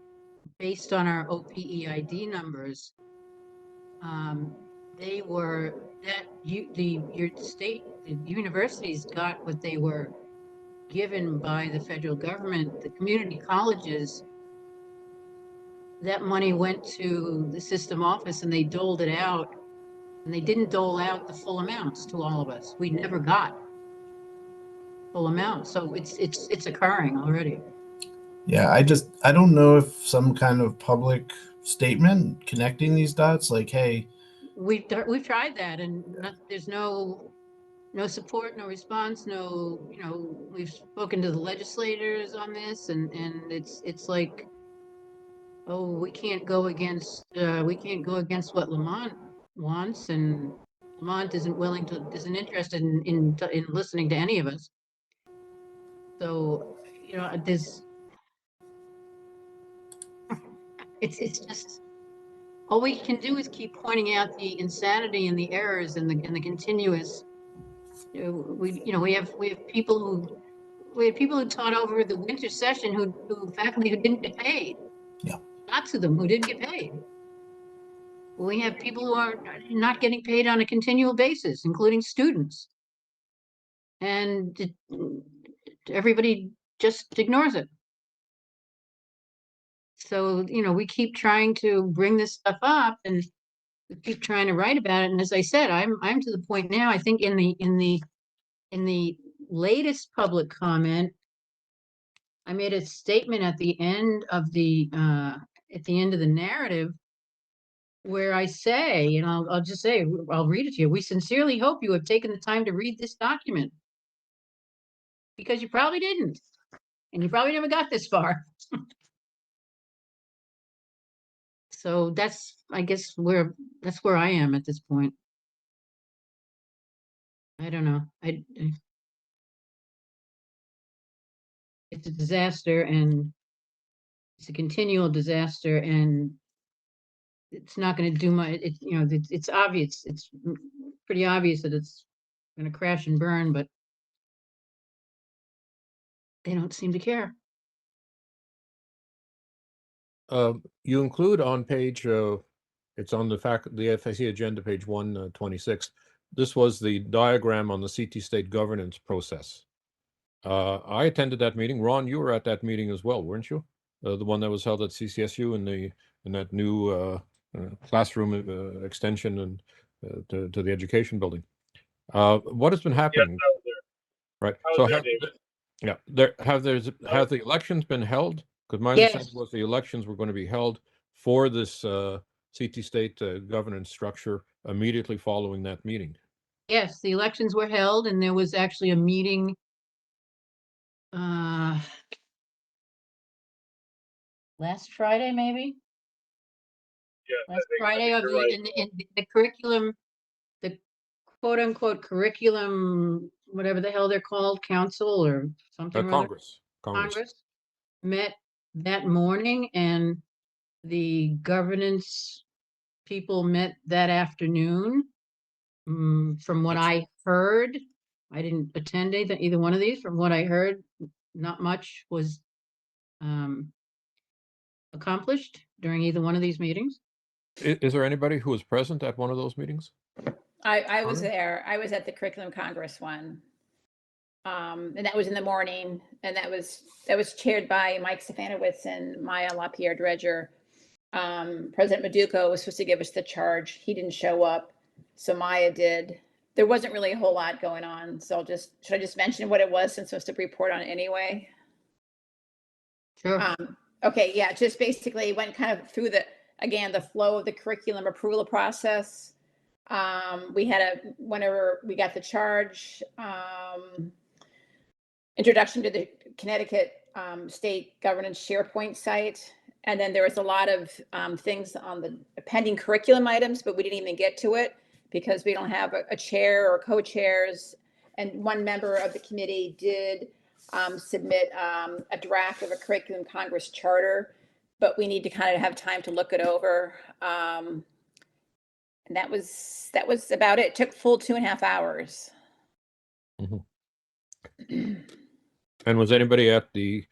based on our OPEID numbers, they were your state, the universities got what they were given by the federal government. The community colleges, that money went to the system office and they doled it out, and they didn't dole out the full amounts to all of us. We never got full amounts, so it's occurring already. Yeah, I don't know if some kind of public statement connecting these dots, like, hey, we've tried that, and there's no support, no response, no, we've spoken to the legislators on this, and it's like, oh, we can't go against what Lamont wants, and Lamont isn't interested in listening to any of us. So, it's just, all we can do is keep pointing out the insanity and the errors and the continuous. We have people who taught over the winter session who faculty who didn't get paid. Yeah. Lots of them who didn't get paid. We have people who are not getting paid on a continual basis, including students. And everybody just ignores it. So, we keep trying to bring this stuff up, and we keep trying to write about it. And as I said, I'm to the point now, I think in the latest public comment, I made a statement at the end of the narrative where I say, and I'll just say, I'll read it to you. We sincerely hope you have taken the time to read this document, because you probably didn't, and you probably never got this far. So I guess that's where I am at this point. I don't know. It's a disaster, and it's a continual disaster, and it's not going to do much. It's obvious. It's pretty obvious that it's going to crash and burn, but they don't seem to care. You include on page, it's on the FAC agenda, page 126. This was the diagram on the CT state governance process. I attended that meeting. Ron, you were at that meeting as well, weren't you? The one that was held at CCSU in that new classroom extension and to the education building. What has been happening? Right. So have the elections been held? Because my understanding was the elections were going to be held for this CT state governance structure immediately following that meeting. Yes, the elections were held, and there was actually a meeting last Friday, maybe? Yeah, Last Friday of the curriculum, the quote unquote curriculum, whatever the hell they're called, council or something. Congress met that morning, and the governance people met that afternoon. From what I heard, I didn't attend either one of these. From what I heard, not much was accomplished during either one of these meetings. Is there anybody who was present at one of those meetings? I was there. I was at the Curriculum Congress one. And that was in the morning, and that was chaired by Mike Stefanowitz and Maya LaPierre Dredger. President Maduco was supposed to give us the charge. He didn't show up, so Maya did. There wasn't really a whole lot going on, so should I just mention what it was since I'm supposed to report on it anyway? Sure. Okay, yeah, just basically went kind of through the flow of the curriculum approval process. We had whenever we got the charge, introduction to the Connecticut state governance SharePoint site. And then there was a lot of things on the pending curriculum items, but we didn't even get to it because we don't have a chair or co-chairs. And one member of the committee did submit a draft of a curriculum Congress charter, but we need to kind of have time to look it over. And that was about it. It took full 2.5 hours. And was anybody at the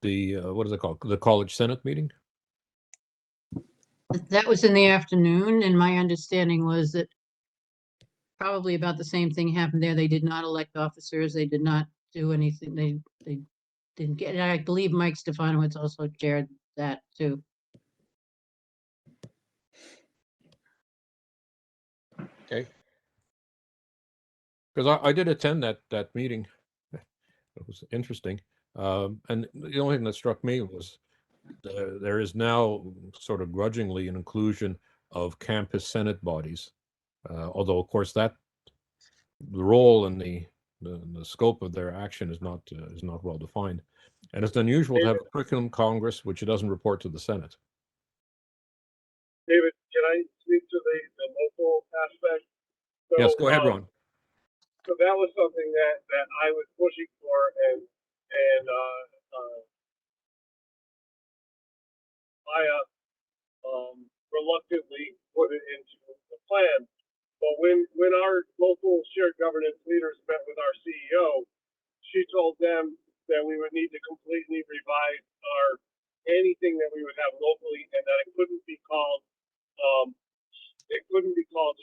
what is it called? The College Senate meeting? That was in the afternoon, and my understanding was that probably about the same thing happened there. They did not elect officers. They did not do anything. They didn't get it. I believe Mike Stefanowitz also chaired that too. Okay. Because I did attend that meeting. It was interesting. And the only thing that struck me was there is now sort of grudgingly an inclusion of campus Senate bodies. Although, of course, the role and the scope of their action is not well defined. And it's unusual to have a curriculum Congress which doesn't report to the Senate. David, can I speak to the local aspect? So, yes, go ahead, Ron. So that was something that I was pushing for, and Maya reluctantly put it into the plan. But when our local shared governance leaders met with our CEO, she told them that we would need to completely revise anything that we would have locally, and that it couldn't be called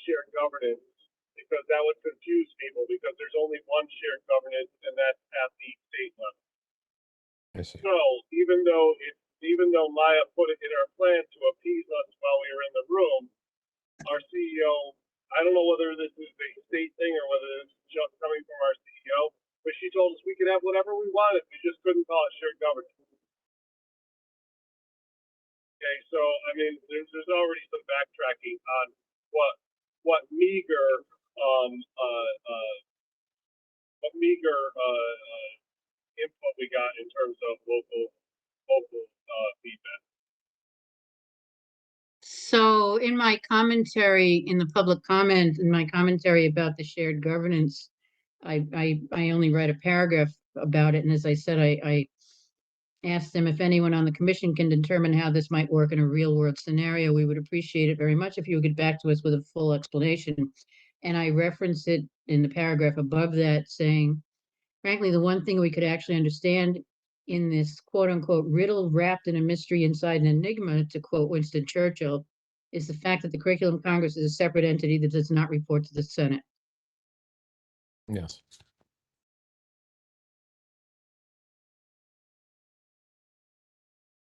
shared governance, because that would confuse people, because there's only one shared governance, and that's at the state level. I see. So even though Maya put it in our plan to appease us while we were in the room, our CEO, I don't know whether this is a state thing or whether it's just coming from our CEO, but she told us we could have whatever we wanted. We just couldn't call it shared governance. Okay, so I mean, there's already some backtracking on what meager input we got in terms of local feedback. So in my commentary, in the public comment, in my commentary about the shared governance, I only read a paragraph about it. And as I said, I asked them if anyone on the commission can determine how this might work in a real world scenario. We would appreciate it very much if you would get back to us with a full explanation. And I referenced it in the paragraph above that, saying, frankly, the one thing we could actually understand in this quote unquote riddle wrapped in a mystery inside an enigma, to quote Winston Churchill, is the fact that the Curriculum Congress is a separate entity that does not report to the Senate. Yes.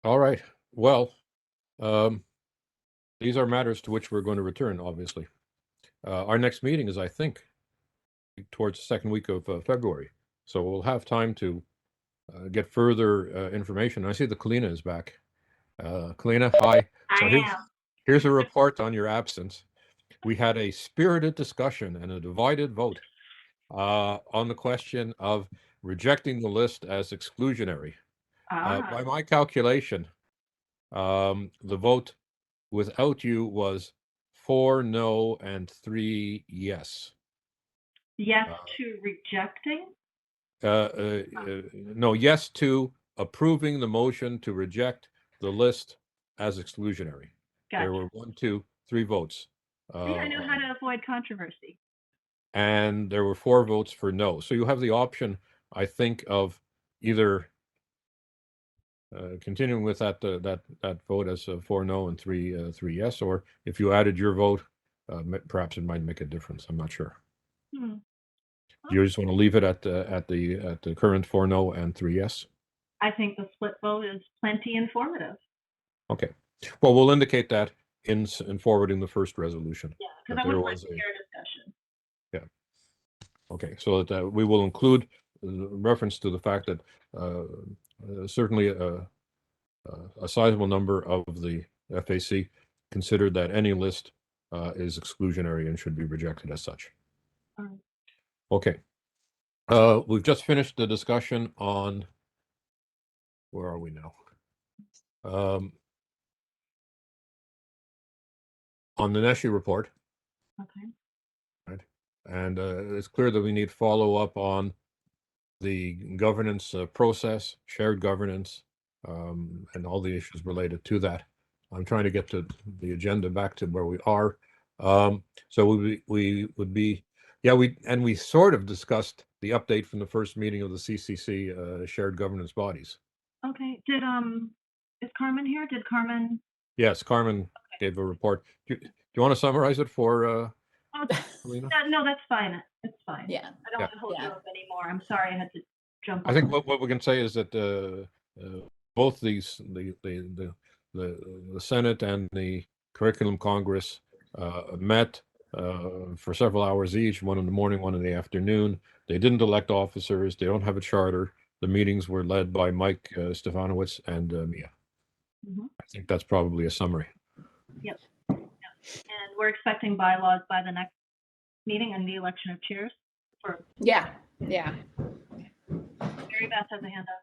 All right. Well, these are matters to which we're going to return, obviously. Our next meeting is, I think, towards the second week of February. So we'll have time to get further information. I see that Kalina is back. Kalina, hi. So here's a report on your absence. We had a spirited discussion and a divided vote on the question of rejecting the list as exclusionary. By my calculation, the vote without you was 4 no and 3 yes. Yes to rejecting? No, yes to approving the motion to reject the list as exclusionary. Gotcha. There were 1, 2, 3 votes. See, I know how to avoid controversy. And there were 4 votes for no. So you have the option, I think, of either continuing with that vote as 4 no and 3 yes, or if you added your vote, perhaps it might make a difference. I'm not sure. Do you just want to leave it at the current 4 no and 3 yes? I think the split vote is plenty informative. Okay. Well, we'll indicate that in forwarding the first resolution. Yeah, that because I there would like was to hear a discussion. Okay, so that we will include reference to the fact that certainly a sizable number of the FAC considered that any list is exclusionary and should be rejected as such. All right. Okay. We've just finished the discussion on, where are we now? On the Neshi report. Okay. Right. And it's clear that we need follow-up on the governance process, shared governance, and all the issues related to that. I'm trying to get to the agenda back to where we are. So we would be, yeah, we sort of discussed the update from the first meeting of the CCC shared governance bodies. Okay. Is Carmen here? Did Carmen? Yes, Carmen gave a report. Do you want to summarize it for Helena? No, that's fine. It's fine. Yeah. I don't want to hold you up anymore. I'm sorry I had to jump. I think on. what we can say is that both these the Senate and the Curriculum Congress met for several hours each, one in the morning, one in the afternoon. They didn't elect officers. They don't have a charter. The meetings were led by Mike Stefanowicz and Mia. I think that's probably a summary. Yep. And we're expecting bylaws by the next meeting and the election of chairs. Yeah. Mary Beth has a hand up.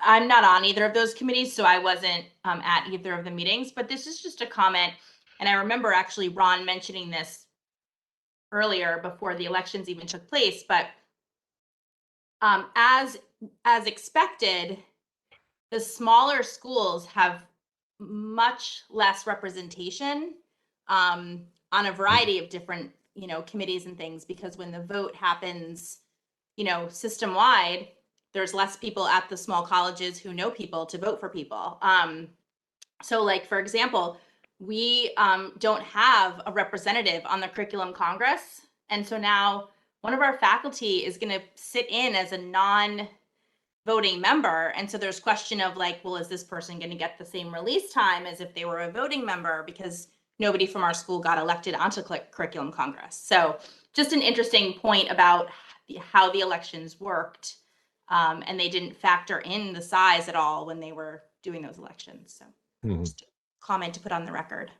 I'm not on either of those committees, so I wasn't at either of the meetings, but this is just a comment. And I remember actually Ron mentioning this earlier before the elections even took place, but as expected, the smaller schools have much less representation on a variety of different, committees and things, because when the vote happens, system wide, there's less people at the small colleges who know people to vote for people. So like, for example, we don't have a representative on the Curriculum Congress. And so now one of our faculty is going to sit in as a non-voting member. And so there's question of like, well, is this person going to get the same release time as if they were a voting member, because nobody from our school got elected onto Curriculum Congress. So just an interesting point about how the elections worked. And they didn't factor in the size at all when they were doing those elections. So just a comment to put on the record.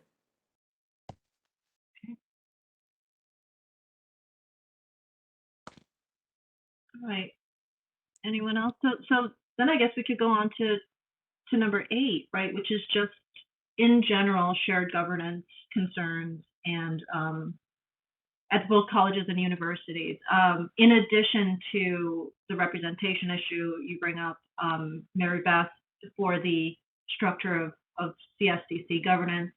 All right. Anyone else? So then I guess we could go on to number 8, right, which is just in general shared governance concerns and at both colleges and universities. In addition to the representation issue you bring up, Mary Beth, for the structure of CSCC governance,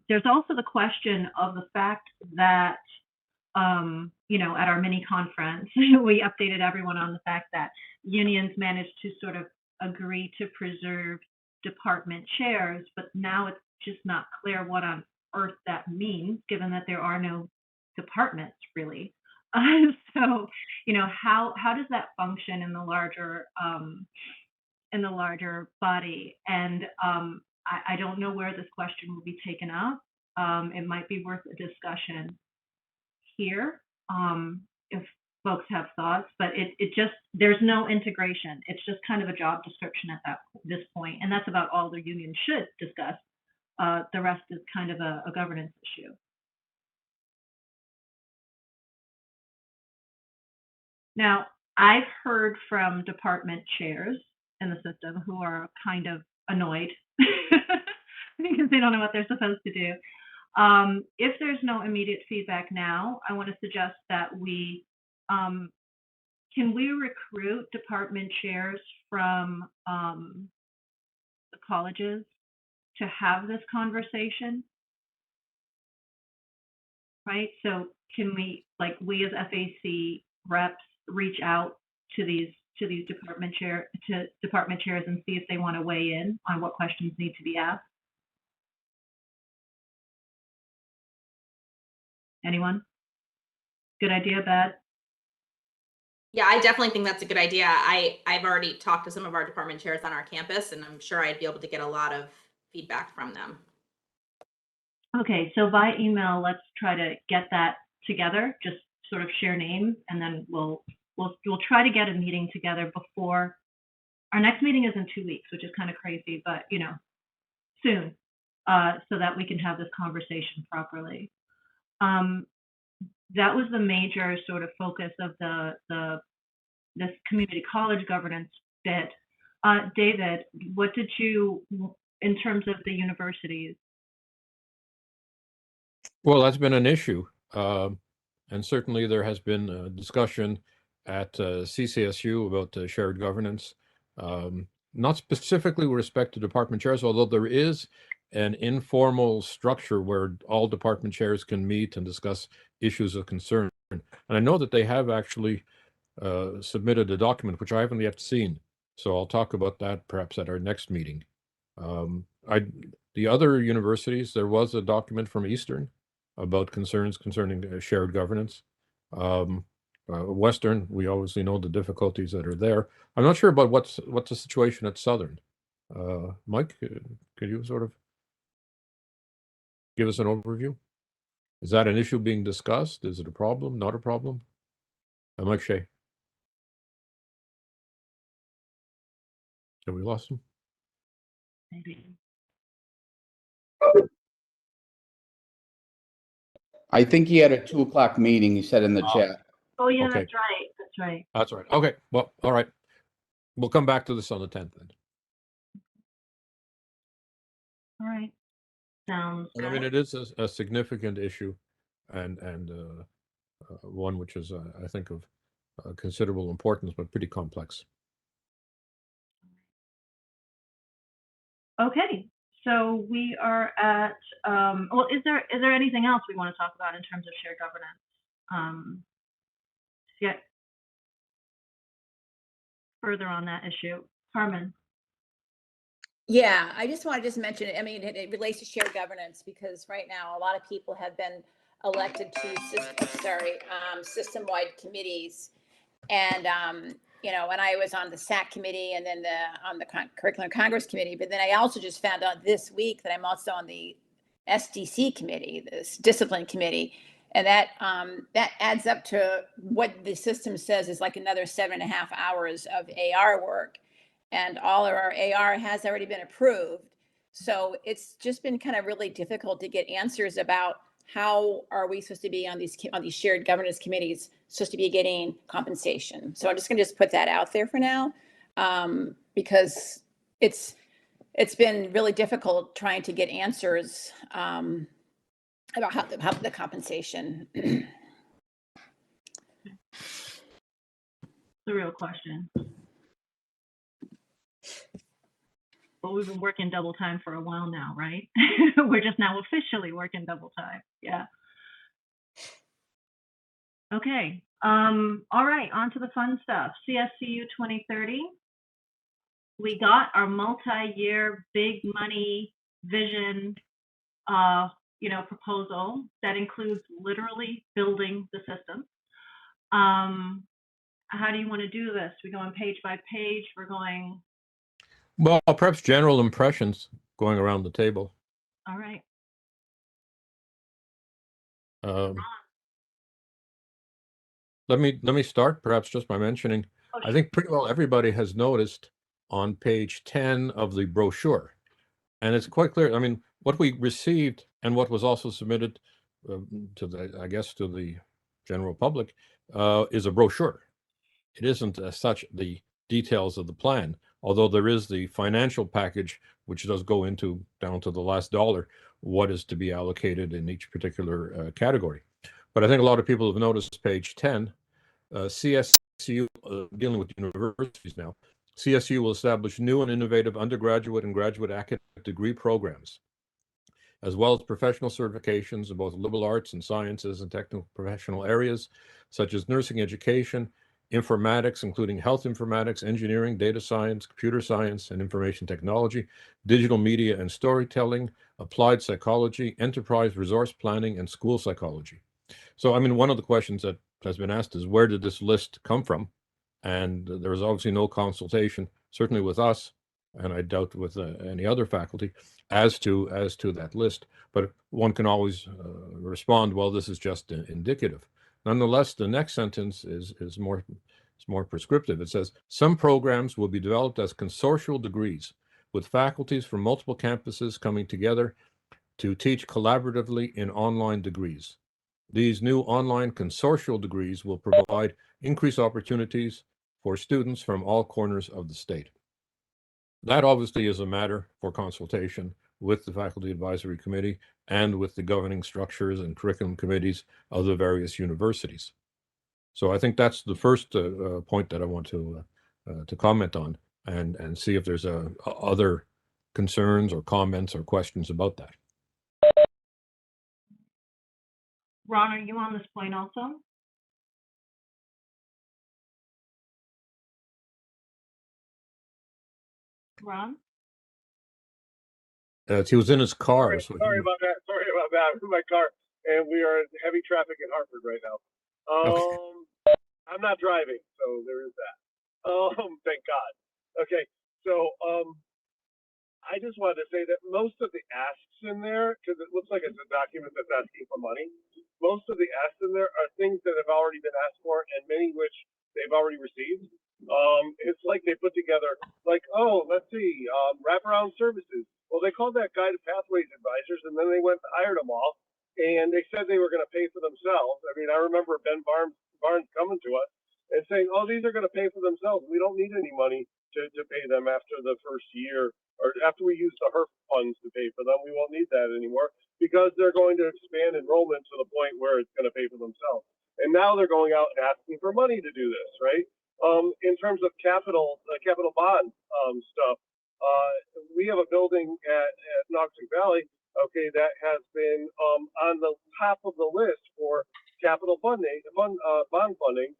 there's also the question of the fact that at our mini conference, we updated everyone on the fact that unions managed to sort of agree to preserve department chairs, but now it's just not clear what on earth that means, given that there are no departments really. So, how does that function in the larger body? And I don't know where this question will be taken up. It might be worth a discussion here if folks have thoughts, but it just, there's no integration. It's just kind of a job description at this point, and that's about all the union should discuss. The rest is kind of a governance issue. Now, I've heard from department chairs in the system who are kind of annoyed because they don't know what they're supposed to do. If there's no immediate feedback now, I want to suggest that can we recruit department chairs from the colleges to have this conversation? Right? So can we, like we as FAC reps, reach out to these department chairs and see if they want to weigh in on what questions need to be asked? Anyone? Good idea, bad? Yeah, I definitely think that's a good idea. I've already talked to some of our department chairs on our campus, and I'm sure I'd be able to get a lot of feedback from them. Okay, so by email, let's try to get that together, just sort of share names, and then we'll try to get a meeting together before our next meeting is in 2 weeks, which is kind of crazy, but you know, soon, so that we can have this conversation properly. That was the major sort of focus of this community college governance bit. David, what did you, in terms of the universities? Well, that's been an issue. And certainly there has been a discussion at CCSU about shared governance, not specifically with respect to department chairs, although there is an informal structure where all department chairs can meet and discuss issues of concern. And I know that they have actually submitted a document, which I haven't yet seen. So I'll talk about that perhaps at our next meeting. The other universities, there was a document from Eastern about concerns concerning shared governance. Western, we obviously know the difficulties that are there. I'm not sure about what's the situation at Southern. Mike, could you sort of give us an overview? Is that an issue being discussed? Is it a problem? Not a problem? Mike Shea. Have we lost him? Maybe. I think he had a 2 o'clock meeting, he said in the chat. Oh yeah, Okay. that's right. That's right. That's right. Okay. Well, all right. We'll come back to this on the 10th then. All right. Sounds I mean, good. it is a significant issue, and one which is, I think, of considerable importance, but pretty complex. Okay, so we are at. Well, is there anything else we want to talk about in terms of shared governance? To get further on that issue, Carmen. Yeah, I just want to just mention it. I mean, it relates to shared governance because right now a lot of people have been elected to system-wide committees. And, you know, and I was on the SAC committee and then on the Curriculum Congress committee, but then I also just found out this week that I'm also on the SDC committee, this discipline committee. And that adds up to what the system says is like another 7.5 hours of AR work. And all of our AR has already been approved. So it's just been kind of really difficult to get answers about how are we supposed to be on these shared governance committees supposed to be getting compensation. So I'm just going to just put that out there for now, because it's been really difficult trying to get answers about how the compensation. The real question. Well, we've been working double time for a while now, right? We're just now officially working double time. Yeah. Okay. All right, on to the fun stuff. CSCU 2030. We got our multi-year big money vision, proposal that includes literally building the system. How do you want to do this? We going page by page? We're going. Well, perhaps general impressions going around the table. All right. Let me start perhaps just by mentioning, I think pretty well everybody has noticed on page 10 of the brochure, and it's quite clear. I mean, what we received and what was also submitted to the general public is a brochure. It isn't as such the details of the plan, although there is the financial package, which does go into down to the last dollar, what is to be allocated in each particular category. But I think a lot of people have noticed page 10, CSCU, dealing with universities now, CSU will establish new and innovative undergraduate and graduate academic degree programs, as well as professional certifications in both liberal arts and sciences and technical professional areas, such as nursing education, informatics, including health informatics, engineering, data science, computer science, and information technology, digital media and storytelling, applied psychology, enterprise resource planning, and school psychology. So, I mean, one of the questions that has been asked is, where did this list come from? And there was obviously no consultation, certainly with us, and I doubt with any other faculty, as to that list. But one can always respond, well, this is just indicative. Nonetheless, the next sentence is more prescriptive. It says, some programs will be developed as consortial degrees, with faculties from multiple campuses coming together to teach collaboratively in online degrees. These new online consortial degrees will provide increased opportunities for students from all corners of the state. That obviously is a matter for consultation with the Faculty Advisory Committee and with the governing structures and curriculum committees of the various universities. So I think that's the first point that I want to comment on, and see if there's other concerns or comments or questions about that. Ron, are you on this point also? Ron? He was in his car. So Sorry about that. I'm in my car, and we are in heavy traffic in Hartford right now. I'm not driving, so there is that. Thank God. Okay, so I just wanted to say that most of the asks in there, because it looks like it's a document that's asking for money, most of the asks in there are things that have already been asked for, and many which they've already received. It's like they put together, like, oh, let's see, wraparound services. Well, they called that guided pathways advisors, and then they went and hired them all, and they said they were going to pay for themselves. I mean, I remember Ben Barnes coming to us and saying, oh, these are going to pay for themselves. We don't need any money to pay them after the first year, or after we use the HERF funds to pay for them. We won't need that anymore because they're going to expand enrollment to the point where it's going to pay for themselves. And now they're going out and asking for money to do this, right? In terms of capital bond stuff, we have a building at Noxic Valley, okay, that has been on the top of the list for capital bond funding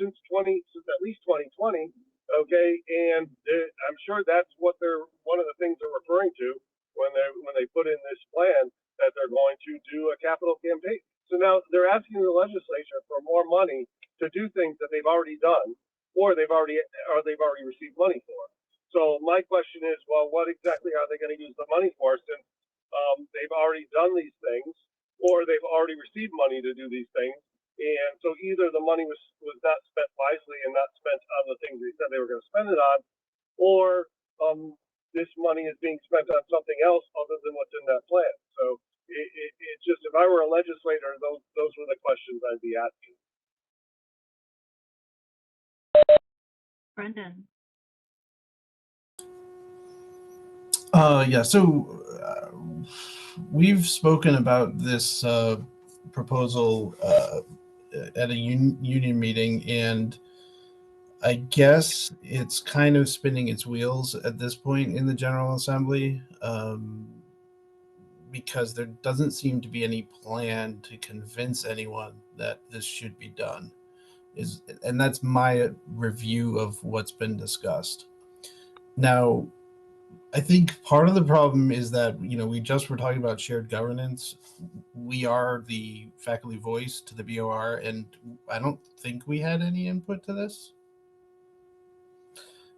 since at least 2020, okay, and I'm sure that's what one of the things they're referring to when they put in this plan, that they're going to do a capital campaign. So now they're asking the legislature for more money to do things that they've already done, or they've already received money for. So my question is, well, what exactly are they going to use the money for, since they've already done these things, or they've already received money to do these things? And so either the money was not spent wisely and not spent on the things they said they were going to spend it on, or this money is being spent on something else other than what's in that plan. So it's just, if I were a legislator, those were the questions I'd be asking. Brendan? Yeah, so we've spoken about this proposal at a union meeting, and I guess it's kind of spinning its wheels at this point in the General Assembly, because there doesn't seem to be any plan to convince anyone that this should be done. And that's my review of what's been discussed. Now, I think part of the problem is that, we just were talking about shared governance. We are the faculty voice to the BOR, and I don't think we had any input to this.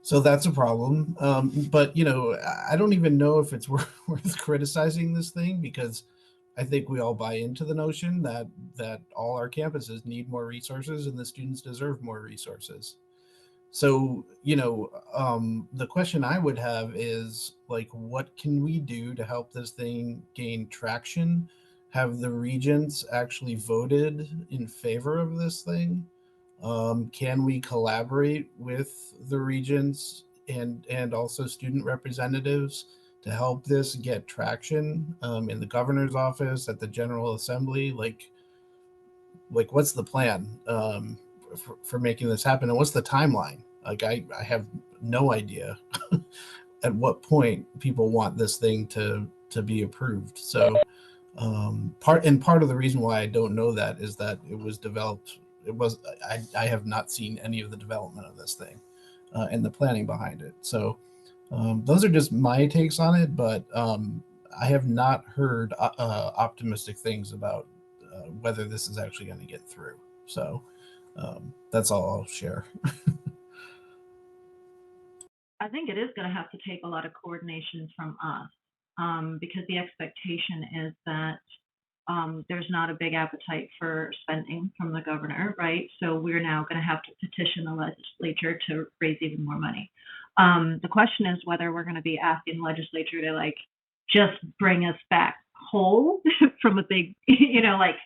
So that's a problem. But, I don't even know if it's worth criticizing this thing, because I think we all buy into the notion that all our campuses need more resources and the students deserve more resources. So, the question I would have is, like, what can we do to help this thing gain traction? Have the regents actually voted in favor of this thing? Can we collaborate with the regents and also student representatives to help this get traction in the governor's office, at the General Assembly? Like what's the plan for making this happen, and what's the timeline? Like, I have no idea at what point people want this thing to be approved. So part of the reason why I don't know that is that it was developed. I have not seen any of the development of this thing and the planning behind it. So those are just my takes on it, but I have not heard optimistic things about whether this is actually going to get through. So that's all I'll share. I think it is going to have to take a lot of coordination from us, because the expectation is that there's not a big appetite for spending from the governor, right? So we're now going to have to petition the legislature to raise even more money. The question is whether we're going to be asking the legislature to like just bring us back whole from a big, like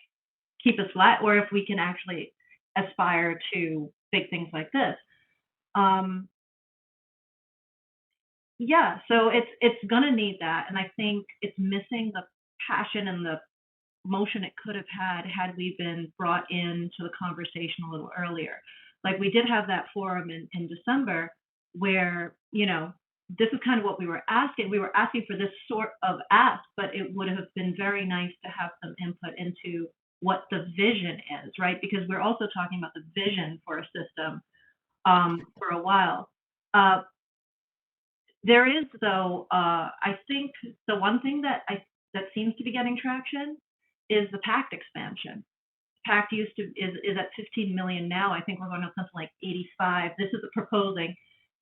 keep us flat, or if we can actually aspire to big things like this. Yeah, so it's gonna need that, and I think it's missing the passion and the motion it could have had we been brought into the conversation a little earlier. Like we did have that forum in December where, this is kind of what we were asking. We were asking for this sort of ask, but it would have been very nice to have some input into what the vision is, right? Because we're also talking about the vision for a system for a while. There is, though, I think the one thing that seems to be getting traction is the PACT expansion. PACT is at 15 million now. I think we're going to something like 85. This is proposing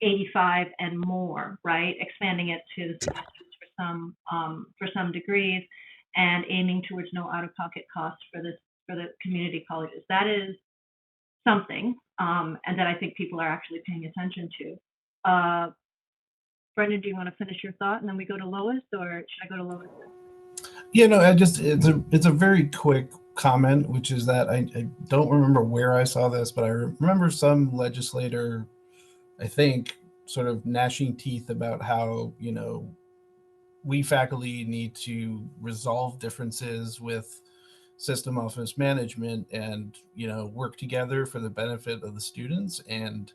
85 and more, right? Expanding it to the for some degrees, and aiming towards no out-of-pocket costs for the community colleges. That is something, and that I think people are actually paying attention to. Brendan, do you want to finish your thought and then we go to Lois, or should I go to Lois? Yeah, no, it's a very quick comment, which is that I don't remember where I saw this, but I remember some legislator, I think, sort of gnashing teeth about how, we faculty need to resolve differences with system office management and, work together for the benefit of the students. And,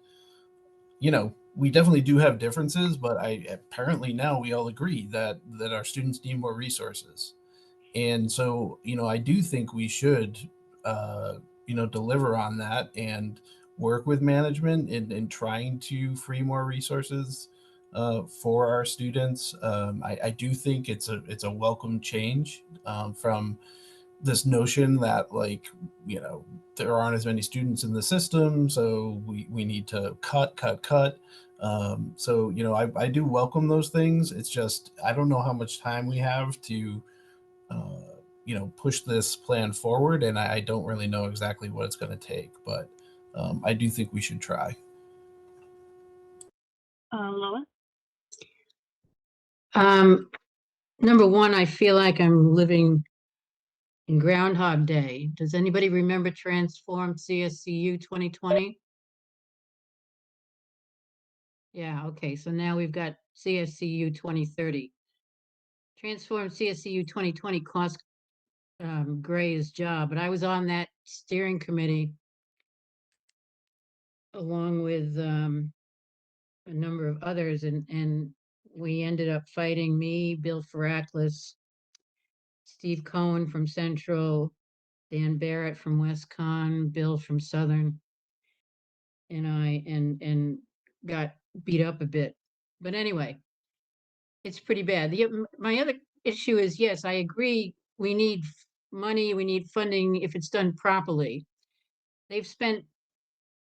we definitely do have differences, but apparently now we all agree that our students need more resources. And so, I do think we should, deliver on that and work with management in trying to free more resources for our students. I do think it's a welcome change from this notion that there aren't as many students in the system, so we need to cut. So I do welcome those things. It's just I don't know how much time we have to push this plan forward, and I don't really know exactly what it's going to take, but I do think we should try. Lois? Number one, I feel like I'm living in Groundhog Day. Does anybody remember Transform CSCU 2020? Yeah, okay, so now we've got CSCU 2030. Transform CSCU 2020 cost Gray his job, but I was on that steering committee along with a number of others, and we ended up fighting, me, Bill Faraklis, Steve Cohen from Central, Dan Barrett from WestCon, Bill from Southern, and I and got beat up a bit. But anyway, it's pretty bad. My other issue is, yes, I agree, we need money, we need funding if it's done properly. They've spent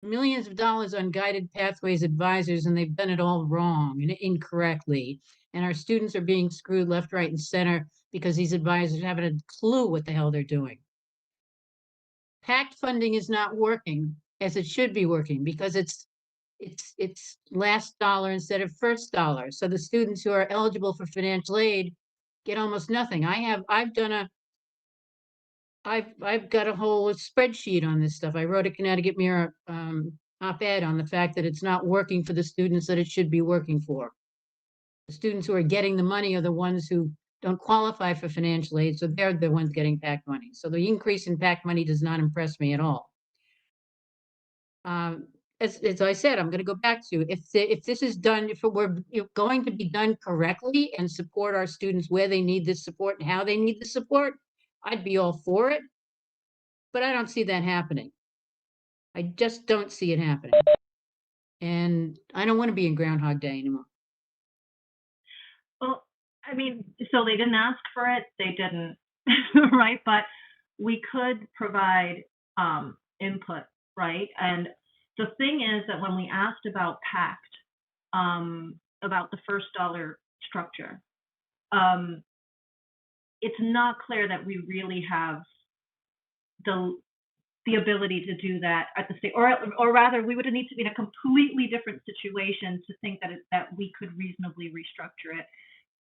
millions of dollars on guided pathways advisors, and they've done it all wrong and incorrectly. And our students are being screwed left, right, and center because these advisors haven't a clue what the hell they're doing. PACT funding is not working as it should be working because it's last dollar instead of first dollar. So the students who are eligible for financial aid get almost nothing. I've got a whole spreadsheet on this stuff. I wrote a Connecticut Mirror op-ed on the fact that it's not working for the students that it should be working for. The students who are getting the money are the ones who don't qualify for financial aid, so they're the ones getting PACT money. So the increase in PACT money does not impress me at all. As I said, I'm going to go back to if this is done, if we're going to be done correctly and support our students where they need this support and how they need the support, I'd be all for it. But I don't see that happening. I just don't see it happening. And I don't want to be in Groundhog Day anymore. Well, I mean, so they didn't ask for it, they didn't, right? But we could provide input, right? And the thing is that when we asked about PACT, about the first dollar structure, it's not clear that we really have the ability to do that at the state, or rather, we would need to be in a completely different situation to think that we could reasonably restructure it,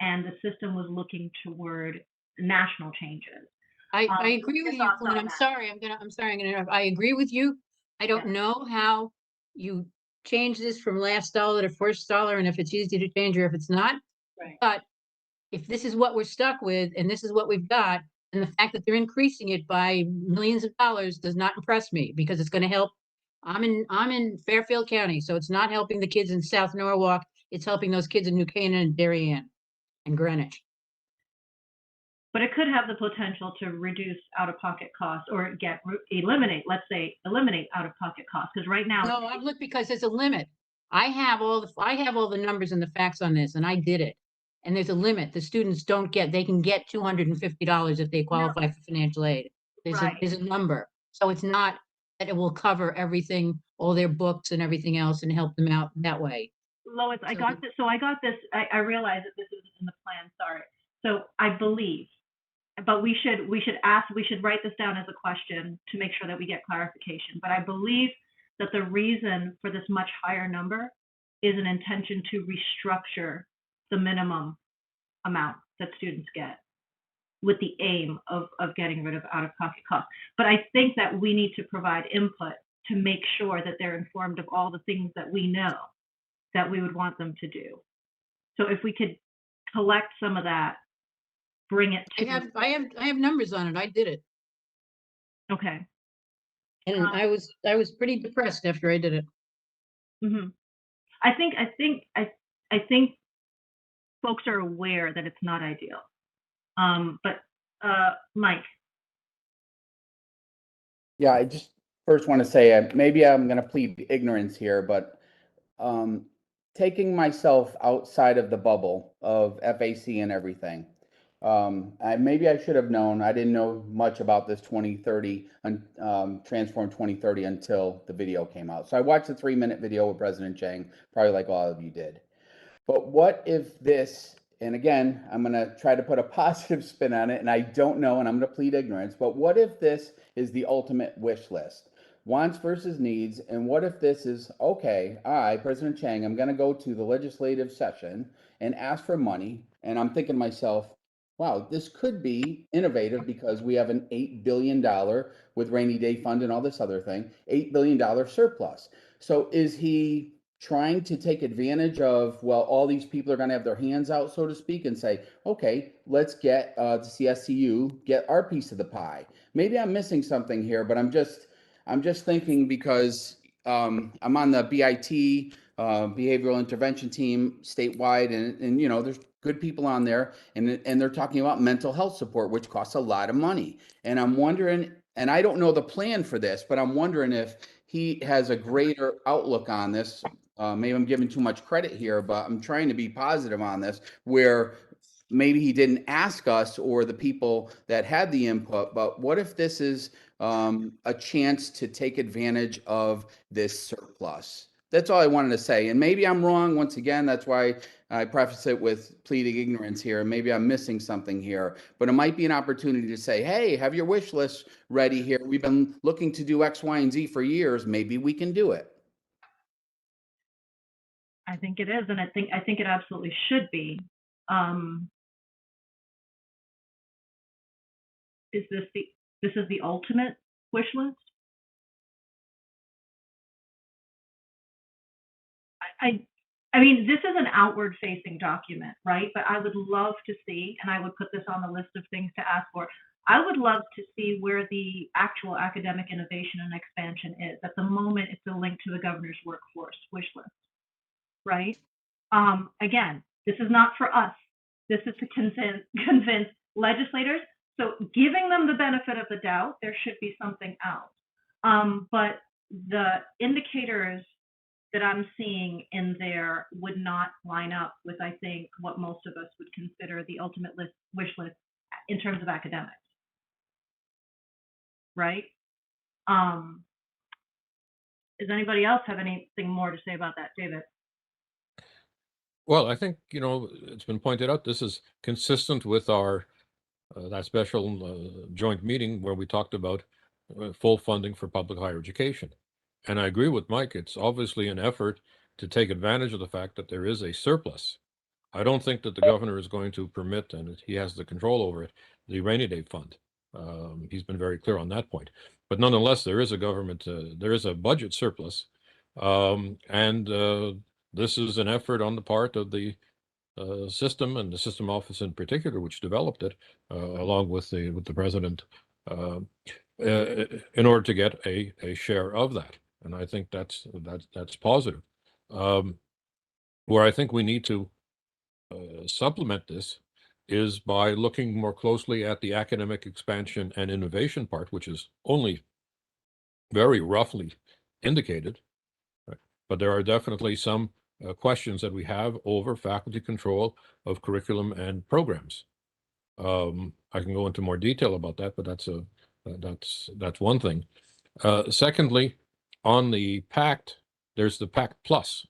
and the system was looking toward national changes. I agree Your with you, thoughts Flynn. on I'm that? sorry, I'm gonna interrupt. I agree with you. I don't Yeah. know how you change this from last dollar to first dollar, and if it's easy to change or if it's not. Right. But if this is what we're stuck with and this is what we've got, and the fact that they're increasing it by millions of dollars does not impress me because it's gonna help. I'm in Fairfield County, so it's not helping the kids in South Norwalk. It's helping those kids in New Canaan and Darien and Greenwich. But it could have the potential to reduce out-of-pocket costs or eliminate out-of-pocket costs, because right now. No, I've looked because there's a limit. I have all the numbers and the facts on this, and I did it. And there's a limit. The students don't get, they can get $250 if they qualify for financial aid. Right. There's a number. So it's not that it will cover everything, all their books and everything else and help them out that way. Lois, I So- got this. So I got this. I realize that this isn't in the plan. Sorry. So I believe, but we should write this down as a question to make sure that we get clarification. But I believe that the reason for this much higher number is an intention to restructure the minimum amount that students get, with the aim of getting rid of out-of-pocket costs. But I think that we need to provide input to make sure that they're informed of all the things that we know that we would want them to do. So if we could collect some of that, bring it to. I have numbers on it. I did it. Okay. And I was pretty depressed after I did it. Mm-hmm. I think folks are aware that it's not ideal. But Mike. Yeah, I just first want to say, maybe I'm going to plead ignorance here, but taking myself outside of the bubble of FAC and everything, maybe I should have known. I didn't know much about this 2030 Transform 2030 until the video came out. So I watched the 3-minute video with President Chang, probably like all of you did. But what if this, and again, I'm going to try to put a positive spin on it, and I don't know, and I'm going to plead ignorance, but what if this is the ultimate wish list? Wants versus needs, and what if this is, okay, President Chang, I'm going to go to the legislative session and ask for money, and I'm thinking to myself, wow, this could be innovative because we have an $8 billion with rainy day fund and all this other thing, $8 billion surplus. So is he trying to take advantage of, well, all these people are going to have their hands out, so to speak, and say, okay, let's get the CSCU, get our piece of the pie. Maybe I'm missing something here, but I'm just thinking because I'm on the BIT, behavioral intervention team statewide, and you know, there's good people on there, and they're talking about mental health support, which costs a lot of money. And I'm wondering, and I don't know the plan for this, but I'm wondering if he has a greater outlook on this. Maybe I'm giving too much credit here, but I'm trying to be positive on this, where maybe he didn't ask us or the people that had the input, but what if this is a chance to take advantage of this surplus? That's all I wanted to say. And maybe I'm wrong. Once again, that's why I preface it with pleading ignorance here. Maybe I'm missing something here, but it might be an opportunity to say, hey, have your wish list ready here. We've been looking to do X, Y, and Z for years. Maybe we can do it. I think it is, and I think it absolutely should be. Is this the ultimate wish list? I mean, this is an outward facing document, right? But I would love to see, and I would put this on the list of things to ask for. I would love to see where the actual academic innovation and expansion is. At the moment, it's a link to the governor's workforce wish list, right? Again, this is not for us. This is to convince legislators. So giving them the benefit of the doubt, there should be something else. But the indicators that I'm seeing in there would not line up with, I think, what most of us would consider the ultimate wish list in terms of academics. right? Does anybody else have anything more to say about that, David? Well, I think, it's been pointed out, this is consistent with our that special joint meeting where we talked about full funding for public higher education. And I agree with Mike. It's obviously an effort to take advantage of the fact that there is a surplus. I don't think that the governor is going to permit, and he has the control over it, the rainy day fund. He's been very clear on that point. But nonetheless, there is a there is a budget surplus. And this is an effort on the part of the system and the system office in particular, which developed it, along with the president, in order to get a share of that. And I think that's positive. Where I think we need to supplement this is by looking more closely at the academic expansion and innovation part, which is only very roughly indicated. Right? But there are definitely some questions that we have over faculty control of curriculum and programs. I can go into more detail about that, but that's one thing. Secondly, on the PACT, there's the PACT Plus,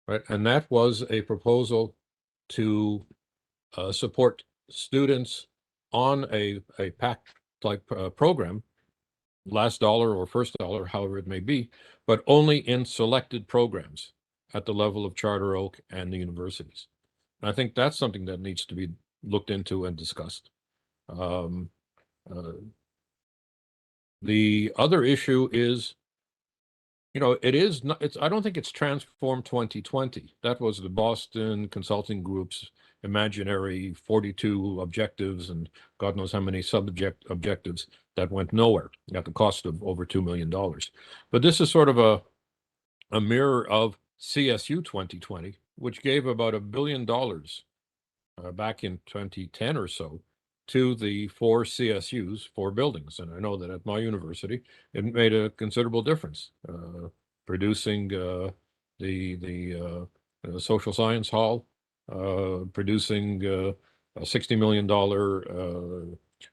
right? And that was a proposal to support students on a PACT type program, last dollar or first dollar, however it may be, but only in selected programs at the level of Charter Oak and the universities. And I think that's something that needs to be looked into and discussed. The other issue is, it is not, I don't think it's Transform 2020. That was the Boston Consulting Group's imaginary 42 objectives and God knows how many objectives that went nowhere at the cost of over $2 million. But this is sort of a mirror of CSU 2020, which gave about $1 billion back in 2010 or so to the 4 CSUs, 4 buildings. And I know that at my university, it made a considerable difference, producing the social science hall, producing a $60 million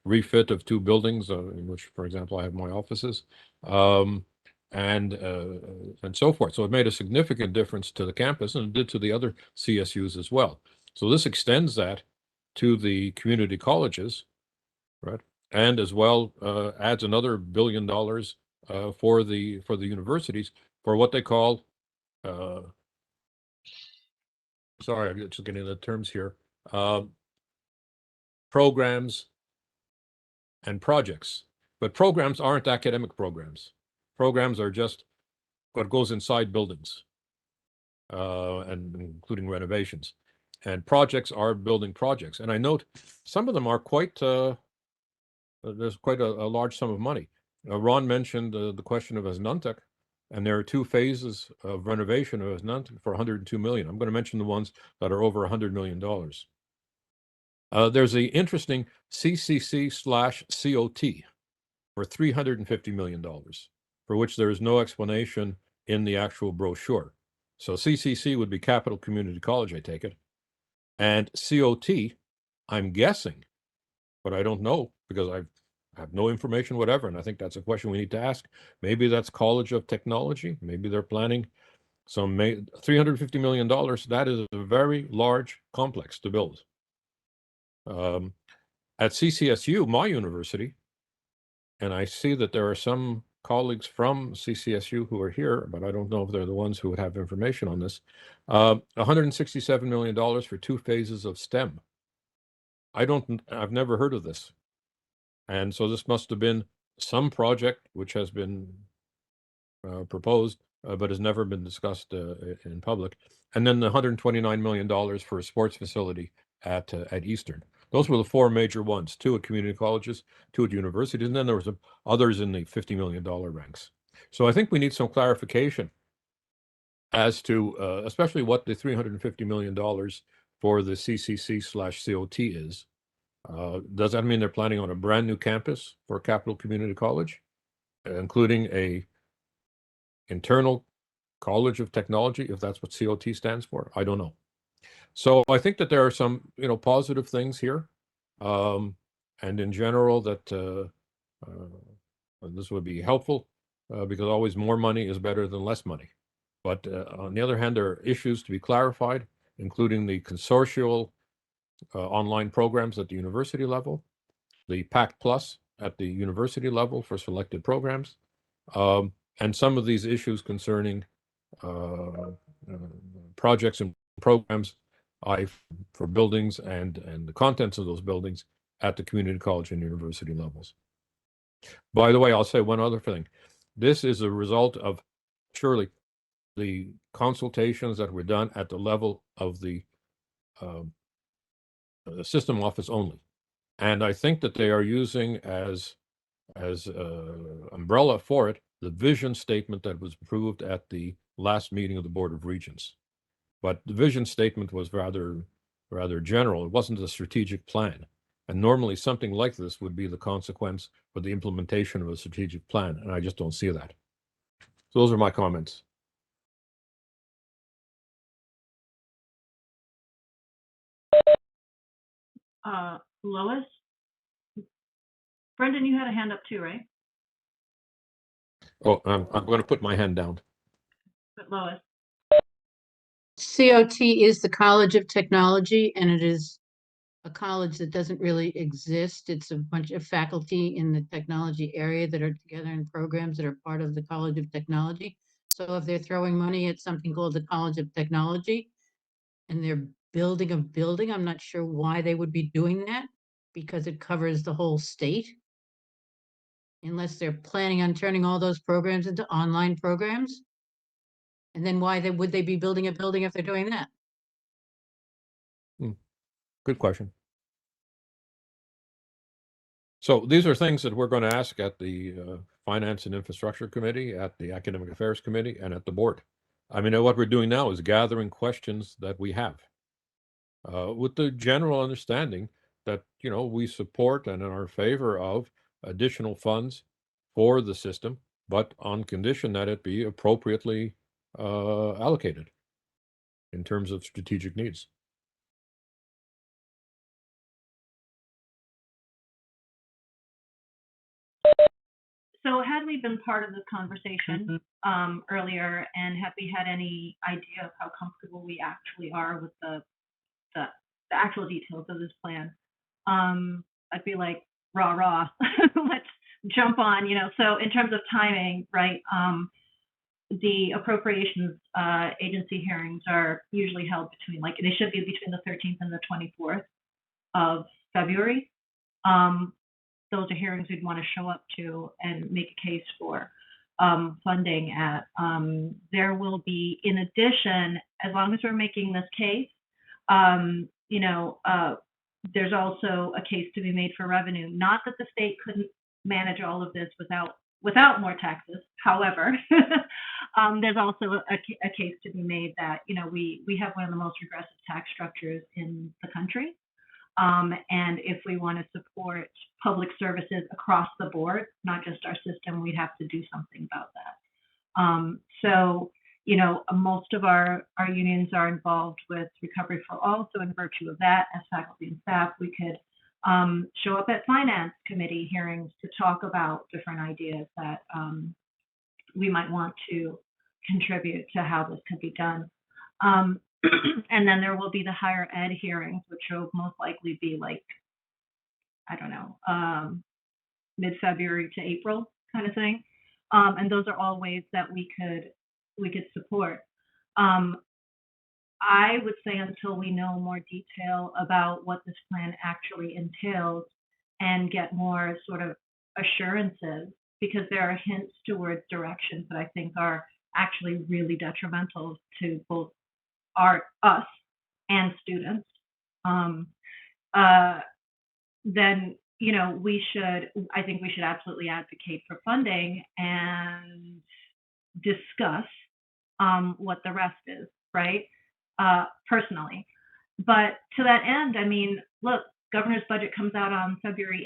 refit of 2 buildings, in which, for example, I have my offices, and so forth. So it made a significant difference to the campus, and it did to the other CSUs as well. So this extends that to the community colleges, right? And as well adds another $1 billion for the universities for what they call, sorry, I'm just getting the terms here, programs and projects. But programs aren't academic programs. Programs are just what goes inside buildings, and including renovations. And projects are building projects. And I note some of them are quite, there's quite a large sum of money. Ron mentioned the question of Asnuntuck, and there are 2 phases of renovation of Asnuntuck for $102 million. I'm going to mention the ones that are over $100 million. There's the interesting CCC/COT for $350 million, for which there is no explanation in the actual brochure. So CCC would be Capital Community College, I take it. And COT, I'm guessing, but I don't know because I have no information whatever. And I think that's a question we need to ask. Maybe that's College of Technology. Maybe they're planning some $350 million. That is a very large complex to build. At CCSU, my university, and I see that there are some colleagues from CCSU who are here, but I don't know if they're the ones who would have information on this. $167 million for 2 phases of STEM. I've never heard of this. And so this must have been some project which has been proposed, but has never been discussed in public. And then the $129 million for a sports facility at Eastern. Those were the 4 major ones, 2 at community colleges, 2 at universities, and then there was others in the $50 million ranks. So I think we need some clarification as to especially what the $350 million for the CCC/COT is. Does that mean they're planning on a brand new campus for Capital Community College, including a internal College of Technology, if that's what COT stands for? I don't know. So I think that there are some, positive things here, and in general that This would be helpful because always more money is better than less money. But on the other hand, there are issues to be clarified, including the consortial online programs at the university level, the PAC Plus at the university level for selected programs, and some of these issues concerning projects and programs for buildings and the contents of those buildings at the community college and university levels. By the way, I'll say one other thing. This is a result of surely the consultations that were done at the level of the system office only. And I think that they are using as umbrella for it the vision statement that was approved at the last meeting of the Board of Regents. But the vision statement was rather general. It wasn't a strategic plan. And normally something like this would be the consequence for the implementation of a strategic plan. And I just don't see that. So those are my comments. Lois? Brendan, you had a hand up too, right? Oh, I'm going to put my hand down. But Lois. COT is the College of Technology, and it is a college that doesn't really exist. It's a bunch of faculty in the technology area that are together in programs that are part of the College of Technology. So if they're throwing money at something called the College of Technology and they're building a building, I'm not sure why they would be doing that because it covers the whole state. Unless they're planning on turning all those programs into online programs. And then why would they be building a building if they're doing that? Good question. So these are things that we're going to ask at the Finance and Infrastructure Committee, at the Academic Affairs Committee, and at the board. I mean, what we're doing now is gathering questions that we have with the general understanding that, you know, we support and are in favor of additional funds for the system, but on condition that it be appropriately allocated in terms of strategic needs. So had we been part of this conversation earlier, and have we had any idea of how comfortable we actually are with the actual details of this plan, I'd be like, rah, let's jump on, you know. So in terms of timing, right, the appropriations agency hearings are usually held between, like, they should be between the 13th and the 24th of February. Those are hearings we'd want to show up to and make a case for funding at. There will be, in addition, as long as we're making this case, you know, there's also a case to be made for revenue. Not that the state couldn't manage all of this without more taxes. However, there's also a case to be made that, you know, we have one of the most regressive tax structures in the country. And if we want to support public services across the board, not just our system, we'd have to do something about that. So, you know, most of our unions are involved with Recovery for All. So in virtue of that, as faculty and staff, we could show up at Finance Committee hearings to talk about different ideas that we might want to contribute to how this could be done. And then there will be the higher ed hearings, which will most likely be like, I don't know, mid-February to April kind of thing. And those are all ways that we could support. I would say until we know more detail about what this plan actually entails and get more sort of assurances, because there are hints towards directions that I think are actually really detrimental to both us and students, then, you know, I think we should absolutely advocate for funding and discuss what the rest is, right? Personally. But to that end, I mean, look, governor's budget comes out on February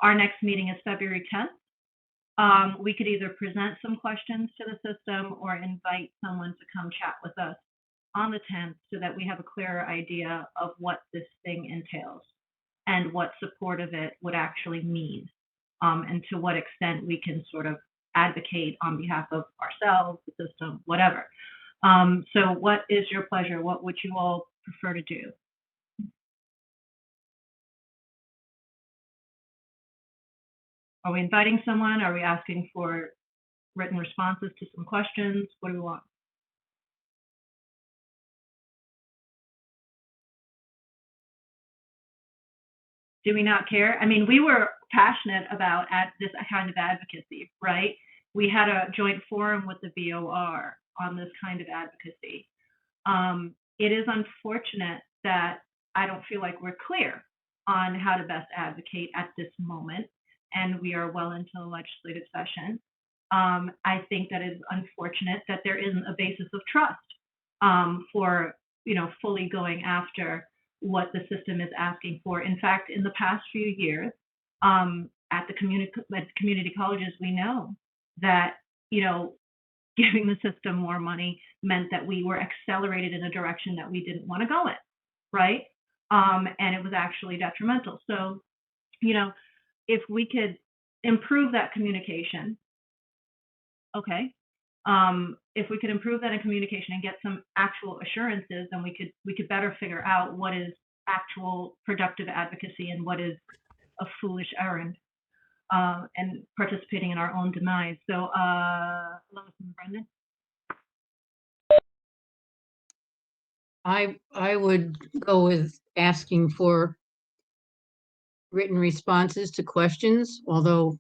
8th. Our next meeting is February 10th. We could either present some questions to the system or invite someone to come chat with us on the 10th so that we have a clearer idea of what this thing entails and what support of it would actually mean. and to what extent we can sort of advocate on behalf of ourselves, the system, whatever. So what is your pleasure? What would you all prefer to do? Are we inviting someone? Are we asking for written responses to some questions? What do we want? Do we not care? I mean, we were passionate about this kind of advocacy, right? We had a joint forum with the BOR on this kind of advocacy. It is unfortunate that I don't feel like we're clear on how to best advocate at this moment, and we are well into the legislative session. I think that it's unfortunate that there isn't a basis of trust for, fully going after what the system is asking for. In fact, in the past few years, at the community colleges, we know that, giving the system more money meant that we were accelerated in a direction that we didn't want to go in, right? And it was actually detrimental. So, if we could improve that communication, okay. If we could improve that in communication and get some actual assurances, then we could better figure out what is actual productive advocacy and what is a foolish errand, and participating in our own demise. So, Lois and Brendan. I would go with asking for written responses to questions, although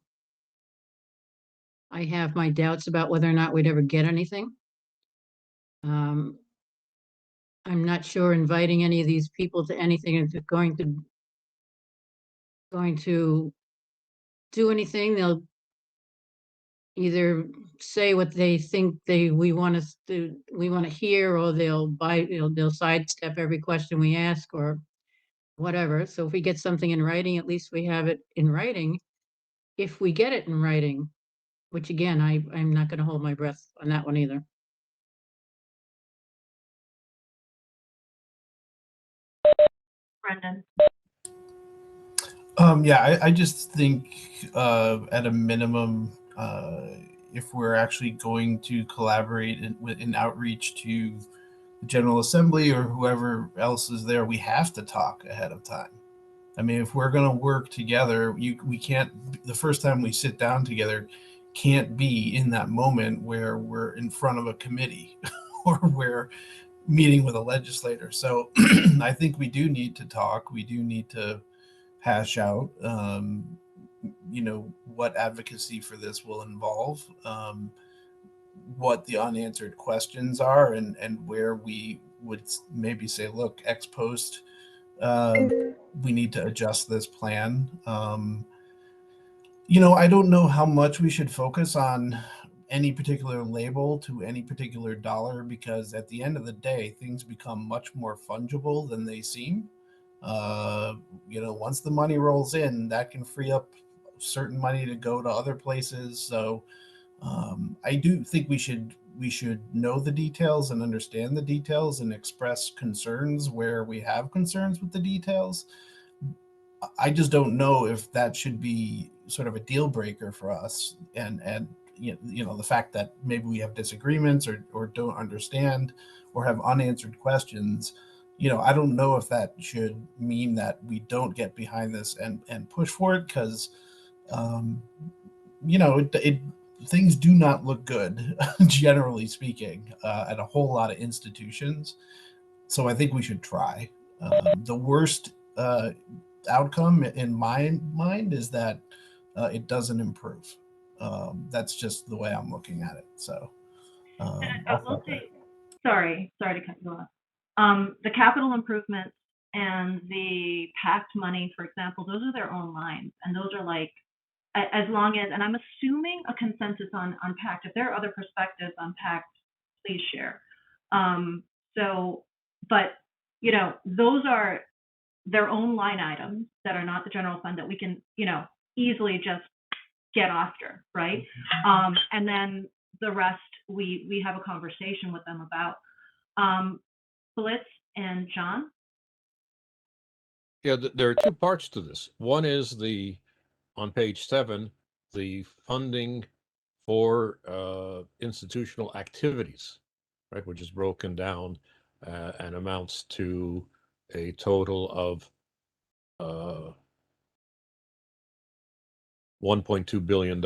I have my doubts about whether or not we'd ever get anything. I'm not sure inviting any of these people to anything is going to do anything. They'll either say what they think we want to hear, or they'll sidestep every question we ask or whatever. So if we get something in writing, at least we have it in writing. If we get it in writing, which again, I'm not going to hold my breath on that one either. Brendan. Yeah, I just think at a minimum, if we're actually going to collaborate in outreach to the General Assembly or whoever else is there, we have to talk ahead of time. I mean, if we're going to work together, we can't, the first time we sit down together can't be in that moment where we're in front of a committee or we're meeting with a legislator. So I think we do need to talk. We do need to hash out, what advocacy for this will involve, what the unanswered questions are, and where we would maybe say, look, ex post, we need to adjust this plan. I don't know how much we should focus on any particular label to any particular dollar, because at the end of the day, things become much more fungible than they seem. Once the money rolls in, that can free up certain money to go to other places. So I do think we should know the details and understand the details and express concerns where we have concerns with the details. I just don't know if that should be sort of a deal breaker for us, and the fact that maybe we have disagreements or don't understand or have unanswered questions. I don't know if that should mean that we don't get behind this and push for it, because things do not look good, generally speaking, at a whole lot of institutions. So I think we should try. The worst outcome in my mind is that it doesn't improve. That's just the way I'm looking at it. So I will say, sorry to cut you off. The capital improvements and the PACT money, for example, those are their own lines, and those are like, as long as, and I'm assuming a consensus on PACT. If there are other perspectives on PACT, please share. But those are their own line items that are not the general fund that we can, easily just get after, right? And then the rest we have a conversation with them about. Blitz and John. Yeah, there are two parts to this. One is the on page 7, the funding for institutional activities, right, which is broken down and amounts to a total of $1.2 billion.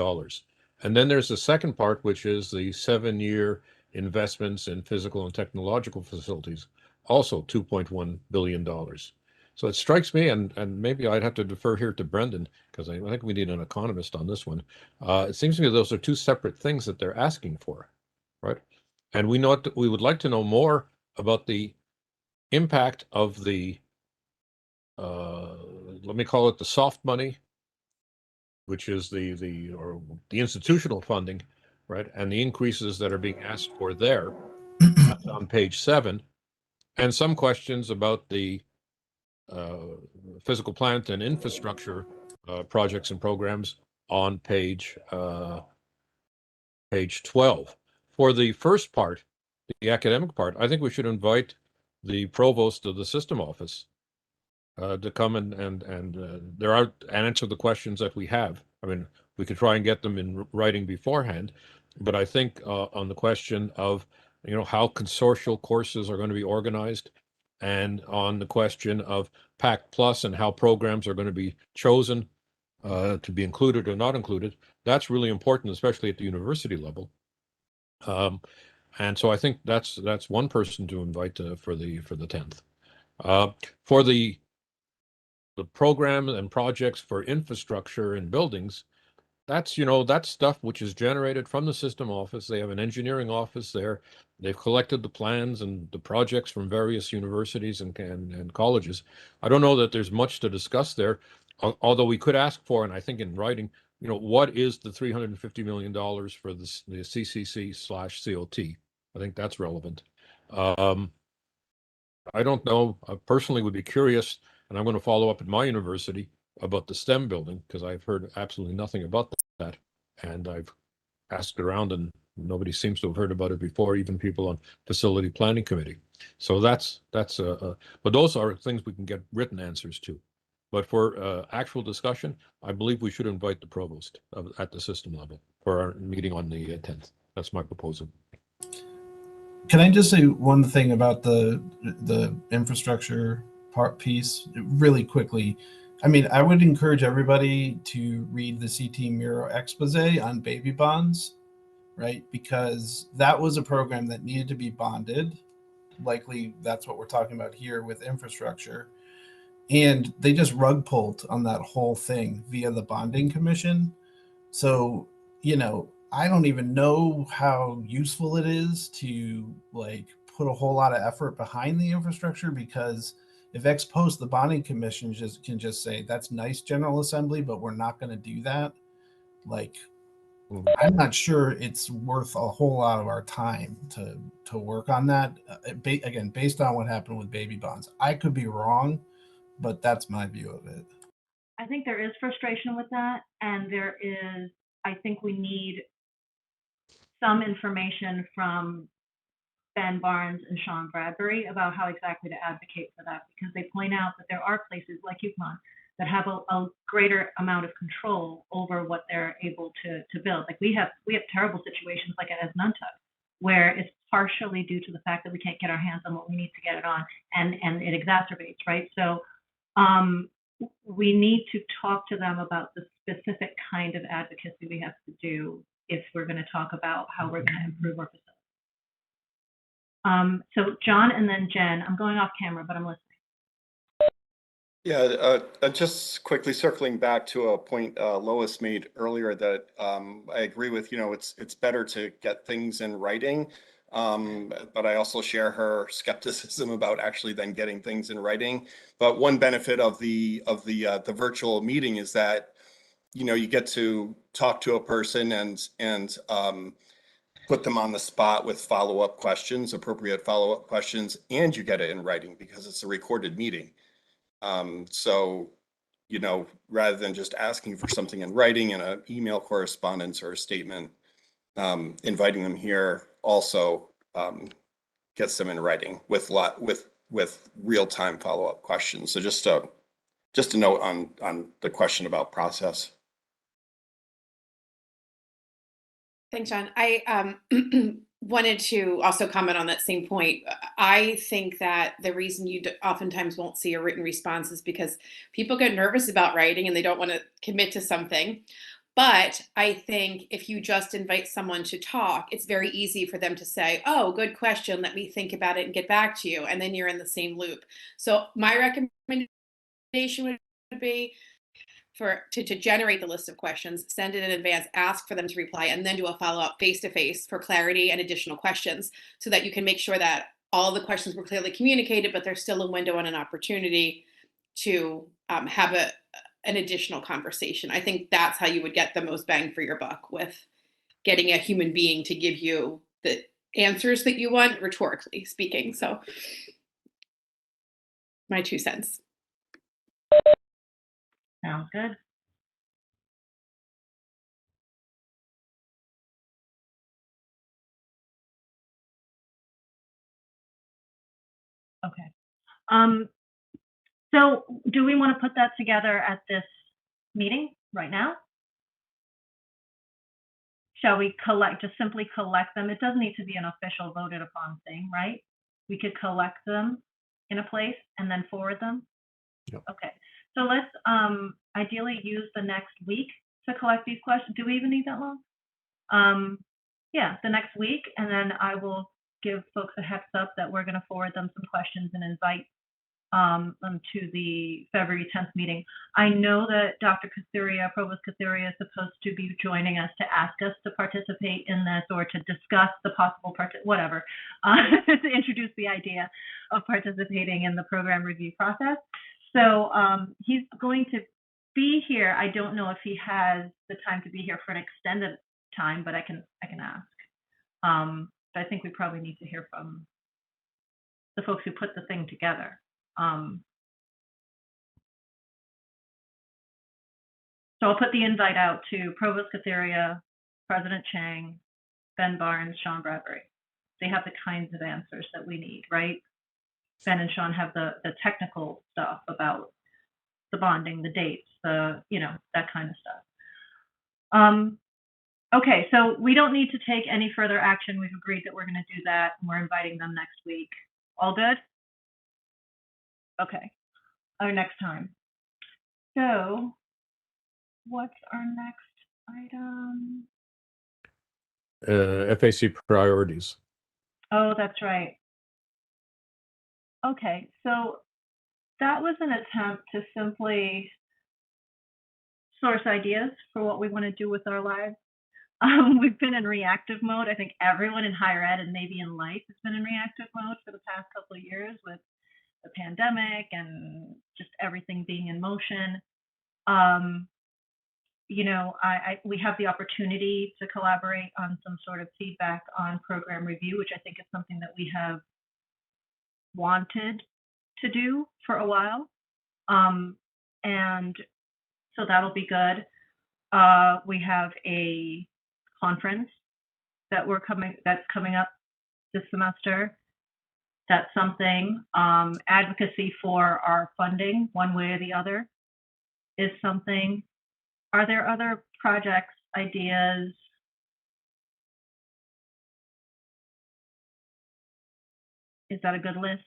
And then there's the second part, which is the 7-year investments in physical and technological facilities, also $2.1 billion. So it strikes me, and maybe I'd have to defer here to Brendan, because I think we need an economist on this one. It seems to me those are two separate things that they're asking for, right? And we would like to know more about the impact of the, let me call it the soft money, which is the institutional funding, right? And the increases that are being asked for there. That's on page 7. And some questions about the physical plant and infrastructure projects and programs on page 12. For the first part, the academic part, I think we should invite the provost of the system office to come and answer the questions that we have. I mean, we could try and get them in writing beforehand, but I think on the question of, how consortial courses are going to be organized, and on the question of PAC Plus and how programs are going to be chosen to be included or not included, that's really important, especially at the university level. And so I think that's one person to invite for the 10th. For the program and projects for infrastructure and buildings, that's stuff which is generated from the system office. They have an engineering office there. They've collected the plans and the projects from various universities and colleges. I don't know that there's much to discuss there, although we could ask for, and I think in writing, what is the $350 million for the CCC/COT? I think that's relevant. I don't know. I personally would be curious, and I'm going to follow up at my university about the STEM building, because I've heard absolutely nothing about that. And I've asked around and nobody seems to have heard about it before, even people on facility planning committee. So but those are things we can get written answers to. But for actual discussion, I believe we should invite the provost at the system level for our meeting on the 10th. That's my proposal. Can I just say one thing about the infrastructure piece really quickly? I mean, I would encourage everybody to read the CT Muro expose on baby bonds, right? Because that was a program that needed to be bonded. Likely that's what we're talking about here with infrastructure. And they just rug pulled on that whole thing via the bonding commission. So, I don't even know how useful it is to put a whole lot of effort behind the infrastructure, because if ex post the bonding commission can just say that's nice, General Assembly, but we're not going to do that. I'm not sure it's worth a whole lot of our time to work on that. Again, based on what happened with baby bonds, I could be wrong, but that's my view of it. I think there is frustration with that, and I think we need some information from Ben Barnes and Sean Bradbury about how exactly to advocate for that, because they point out that there are places like Yukon that have a greater amount of control over what they're able to build. Like we have terrible situations like at Esnuntuck, where it's partially due to the fact that we can't get our hands on what we need to get it on, and it exacerbates, right? So we need to talk to them about the specific kind of advocacy we have to do if we're going to talk about how we're going to improve our facilities. So John and then Jen, I'm going off camera, but I'm listening. Yeah, just quickly circling back to a point Lois made earlier that I agree with. It's better to get things in writing, but I also share her skepticism about actually then getting things in writing. But one benefit of the virtual meeting is that you get to talk to a person and put them on the spot with follow-up questions, appropriate follow-up questions, and you get it in writing because it's a recorded meeting. So, rather than just asking for something in writing in an email correspondence or a statement, inviting them here also gets them in writing with real-time follow-up questions. So just a note on the question about process. Thanks, John. I wanted to also comment on that same point. I think that the reason you oftentimes won't see a written response is because people get nervous about writing and they don't want to commit to something. But I think if you just invite someone to talk, it's very easy for them to say, "Oh, good question. Let me think about it and get back to you." And then you're in the same loop. So my recommendation would be to generate the list of questions, send it in advance, ask for them to reply, and then do a follow-up face-to-face for clarity and additional questions so that you can make sure that all the questions were clearly communicated, but there's still a window and an opportunity to have an additional conversation. I think that's how you would get the most bang for your buck with getting a human being to give you the answers that you want, rhetorically speaking. So my 2 cents. Sounds good. Okay. So do we want to put that together at this meeting right now? Shall we just simply collect them? It doesn't need to be an official voted upon thing, right? We could collect them in a place and then forward them. Yep. Okay. So let's ideally use the next week to collect these questions. Do we even need that long? Yeah, the next week, and then I will give folks a heads up that we're going to forward them some questions and invite them to the February 10th meeting. I know that Dr. Kathuria, Provost Kathuria, is supposed to be joining us to ask us to participate in this or to discuss the possible whatever, to introduce the idea of participating in the program review process. So he's going to be here. I don't know if he has the time to be here for an extended time, but I can ask. But I think we probably need to hear from the folks who put the thing together. So I'll put the invite out to Provost Kathuria, President Chang, Ben Barnes, Sean Bradbury. They have the kinds of answers that we need, right? Ben and Sean have the technical stuff about the bonding, the dates, that kind of stuff. Okay, so we don't need to take any further action. We've agreed that we're going to do that, and we're inviting them next week. All good? Okay, our next time. So what's our next item? FAC priorities. Oh, that's right. Okay, so that was an attempt to simply source ideas for what we want to do with our lives. We've been in reactive mode. I think everyone in higher ed and maybe in life has been in reactive mode for the past couple of years with the pandemic and just everything being in motion. We have the opportunity to collaborate on some sort of feedback on program review, which I think is something that we have wanted to do for a while. And so that'll be good. We have a conference that's coming up this semester. That's something. Advocacy for our funding, one way or the other, is something. Are there other projects, ideas? Is that a good list?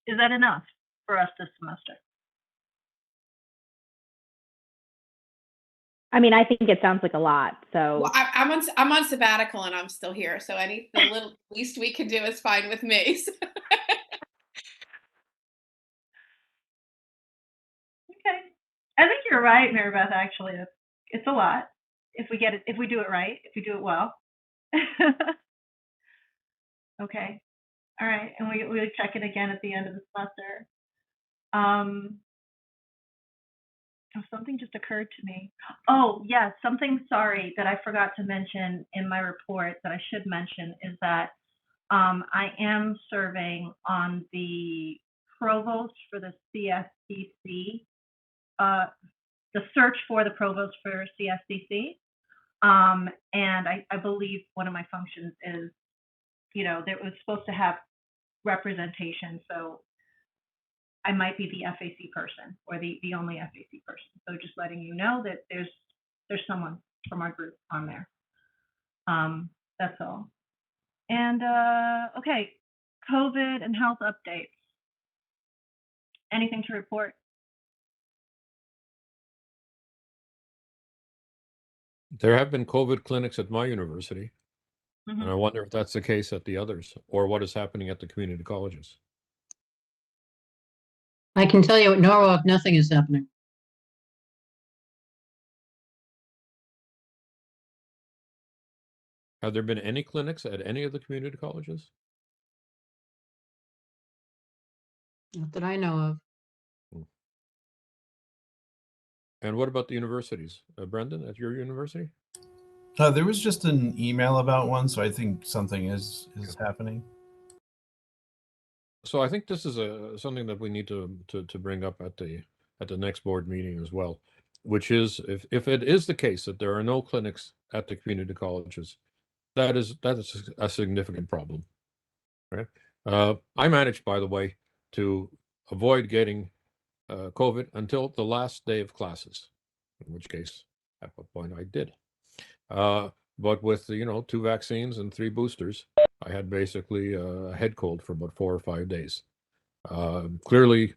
Is that enough for us this semester? I mean, I think it sounds like a lot. So Well, I'm on sabbatical and I'm still here. So the least we can do is fine with me. So. Okay, I think you're right, Mary Beth. Actually, it's a lot if we do it right, if we do it well. Okay, all right, and we'll check it again at the end of the semester. Something just occurred to me. Oh, yes, something, sorry, that I forgot to mention in my report that I should mention is that I am serving on the provost for the CSDC, the search for the provost for CSDC. And I believe one of my functions is, you know, there was supposed to have representation. So I might be the FAC person or the only FAC person. So just letting you know that there's someone from our group on there. That's all. And okay, COVID and health updates. Anything to report? There have been COVID clinics at my university, and I Mhm. wonder if that's the case at the others, or what is happening at the community colleges. I can tell you at Norwalk, nothing is happening. Have there been any clinics at any of the community colleges? Not that I know of. And what about the universities? Brendan, at your university? There was just an email about one, so I think something is happening. So I think this is something that we need to bring up at the next board meeting as well, which is if it is the case that there are no clinics at the community colleges, that is a significant problem, right? I managed, by the way, to avoid getting COVID until the last day of classes, in which case at what point I did. But with, you know, 2 vaccines and 3 boosters, I had basically a head cold for about 4 or 5 days. Clearly,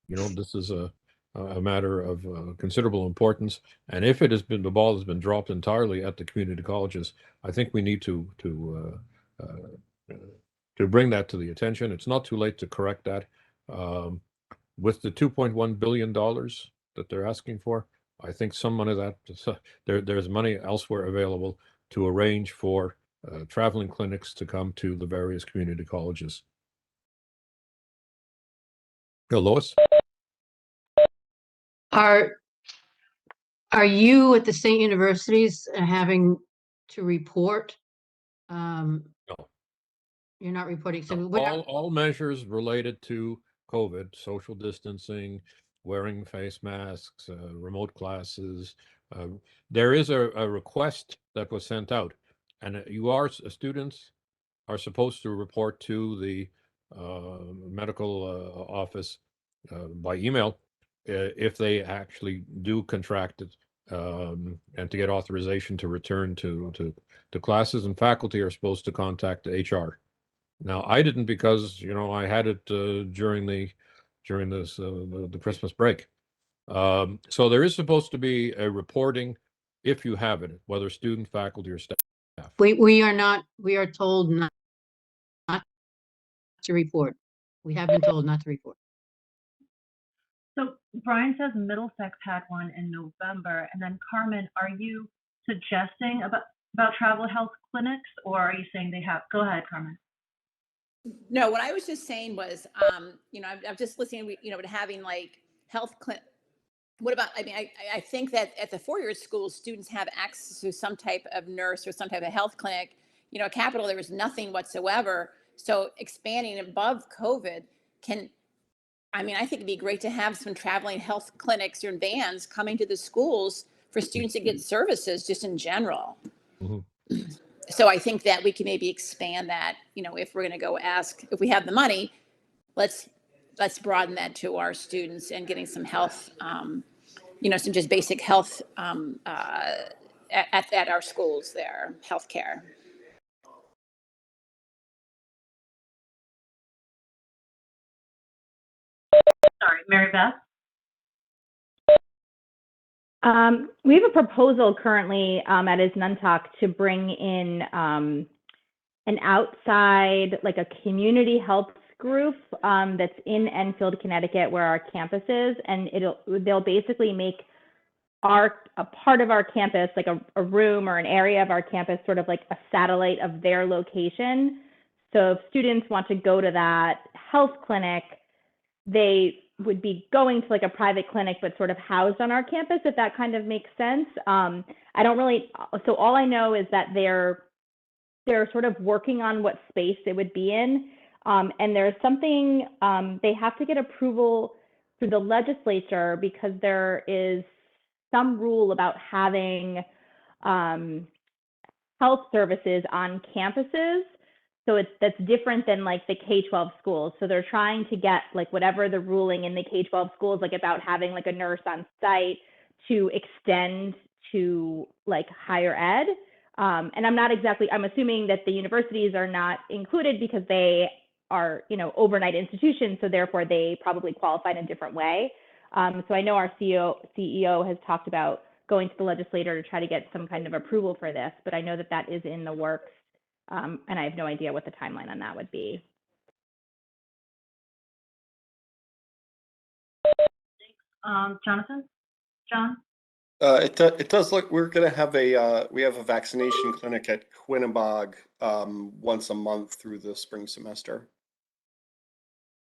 you know, this is a matter of considerable importance. And if it has been, the ball has been dropped entirely at the community colleges, I think we need to bring that to the attention. It's not too late to correct that. With the $2.1 billion that they're asking for, I think some money that there's money elsewhere available to arrange for traveling clinics to come to the various community colleges. Lois? Are you at the state universities having to report? No. You're not reporting. So No. we're not, All measures related to COVID, social distancing, wearing face masks, remote classes. There is a request that was sent out, and students are supposed to report to the medical office by email if they actually do contract it, and to get authorization to return to classes, and faculty are supposed to contact the HR. Now, I didn't because, you know, I had it during the Christmas break. So there is supposed to be a reporting if you have it, whether student, faculty, or staff. we are told not to report. We have been told not to report. So Brian says Middlesex had one in November, and then Carmen, are you suggesting about travel health clinics, or are you saying they have? Go ahead, Carmen. No, what I was just saying was, you know, I'm just listening, you know, to having like health clinic. What about, I mean, I think that at the 4-year schools, students have access to some type of nurse or some type of health clinic. You know, at Capitol, there was nothing whatsoever. So expanding above COVID I mean, I think it'd be great to have some traveling health clinics or vans coming to the schools for students to get services just in general. Mm-hmm. So I think that we can maybe expand that, you know, if we're going to go ask, if we have the money, let's broaden that to our students and getting some health, you know, some just basic health at our schools there, healthcare. Sorry, Mary Beth. We have a proposal currently at Isnuntock to bring in an outside, like a community health group that's in Enfield, Connecticut, where our campus is, and they'll basically make a part of our campus, like a room or an area of our campus, sort of like a satellite of their location. So if students want to go to that health clinic, they would be going to like a private clinic, but sort of housed on our campus, if that kind of makes sense. I don't really, so all I know is that they're sort of working on what space it would be in. And there's something, they have to get approval through the legislature because there is some rule about having health services on campuses. So that's different than like the K-12 schools. So they're trying to get like whatever the ruling in the K-12 schools, like about having like a nurse on site, to extend to like higher ed. And I'm assuming that the universities are not included because they are, overnight institutions. So therefore they probably qualify in a different way. So I know our CEO has talked about going to the legislator to try to get some kind of approval for this, but I know that that is in the works. And I have no idea what the timeline on that would be. Jonathan? John? It does look, we're gonna have we have a vaccination clinic at Quinnebog once a month through the spring semester.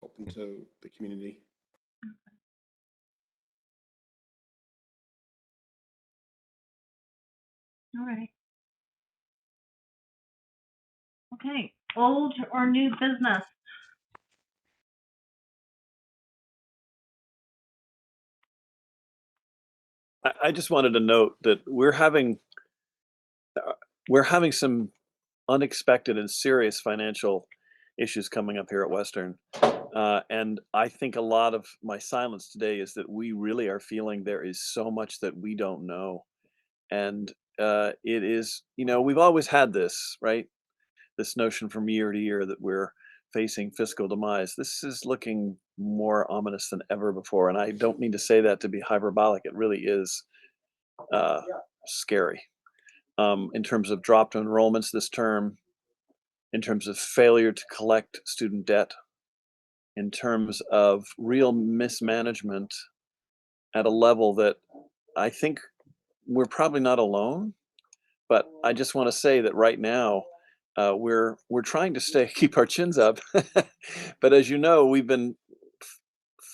Open to the community. All right. Okay, old or new business? I just wanted to note that we're having some unexpected and serious financial issues coming up here at Western. And I think a lot of my silence today is that we really are feeling there is so much that we don't know. And it is, we've always had this, right? This notion from year to year that we're facing fiscal demise. This is looking more ominous than ever before. And I don't mean to say that to be hyperbolic. It really is scary in terms of dropped enrollments this term, in terms of failure to collect student debt, in terms of real mismanagement at a level that I think we're probably not alone. But I just want to say that right now we're trying to keep our chins up. But as you know, we've been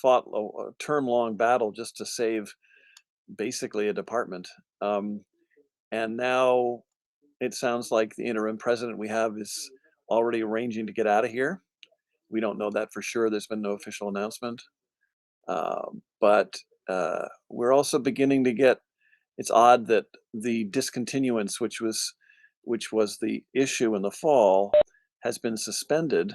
fought a term-long battle just to save basically a department. And now it sounds like the interim president we have is already arranging to get out of here. We don't know that for sure. There's been no official announcement. But we're also beginning to get, it's odd that the discontinuance, which was the issue in the fall, has been suspended,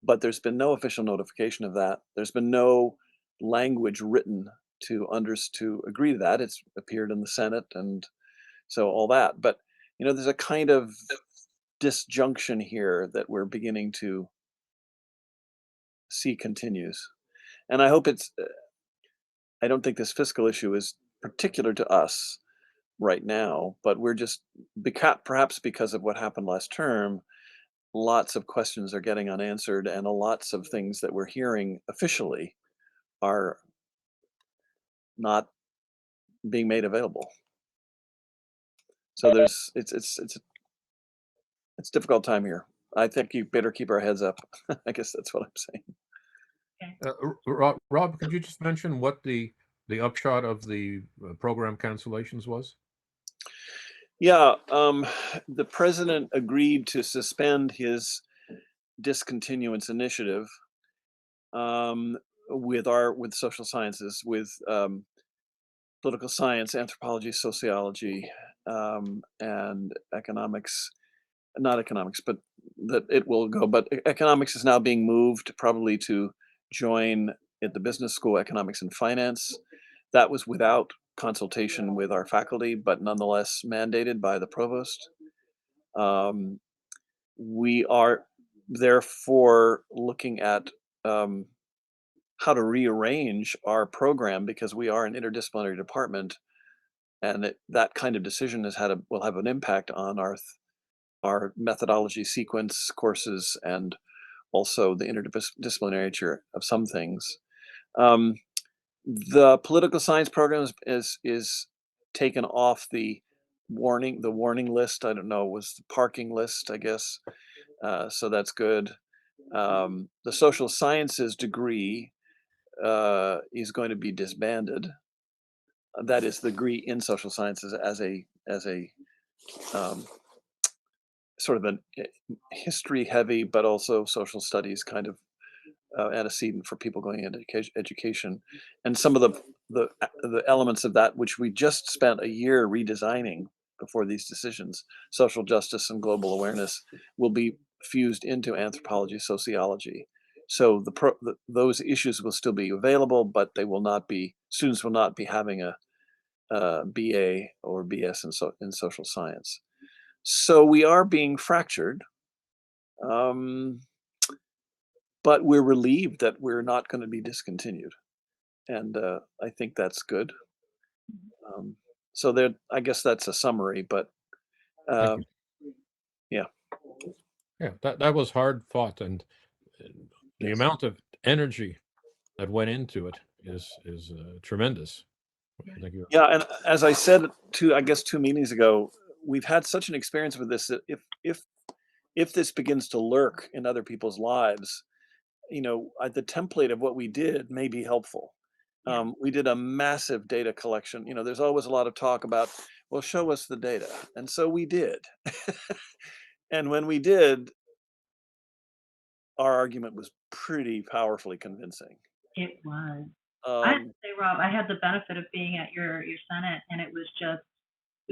but there's been no official notification of that. There's been no language written to agree to that. It's appeared in the Senate, and so all that. But there's a kind of disjunction here that we're beginning to see continues. And I hope I don't think this fiscal issue is particular to us right now, but we're just, perhaps because of what happened last term, lots of questions are getting unanswered, and lots of things that we're hearing officially are not being made available. So it's a difficult time here. I think you better keep our heads up. I guess that's what I'm saying. Rob, could you just mention what the upshot of the program cancellations was? Yeah, the president agreed to suspend his discontinuance initiative with social sciences, with political science, anthropology, sociology, and economics. Not economics, but that it will go. But economics is now being moved probably to join at the business school, economics and finance. That was without consultation with our faculty, but nonetheless mandated by the provost. We are therefore looking at how to rearrange our program, because we are an interdisciplinary department, and that kind of decision will have an impact on our methodology sequence courses, and also the interdisciplinary nature of some things. The political science program is taken off the warning list. I don't know, was the parking list, I guess. So that's good. The social sciences degree is going to be disbanded. That is the degree in social sciences as a sort of a history heavy, but also social studies kind of antecedent for people going into education. And some of the elements of that, which we just spent a year redesigning before these decisions, social justice and global awareness, will be fused into anthropology, sociology. So those issues will still be available, but they will not be, students will not be having a BA or BS in social science. So we are being fractured, but we're relieved that we're not going to be discontinued. And I think that's good. So there, I guess that's a summary, but Thank yeah. Yeah, that was hard fought, and the Yes. amount of energy that went into it is tremendous. Thank you. Yeah, and as I said I guess 2 meetings ago, we've had such an experience with this that if this begins to lurk in other people's lives, the template of what we did may be helpful. We did a massive data collection. There's always a lot of talk about, well, show us the data. And so we did. And when we did, our argument was pretty powerfully convincing. It was. I have to Um, say, Rob, I had the benefit of being at your Senate, and it was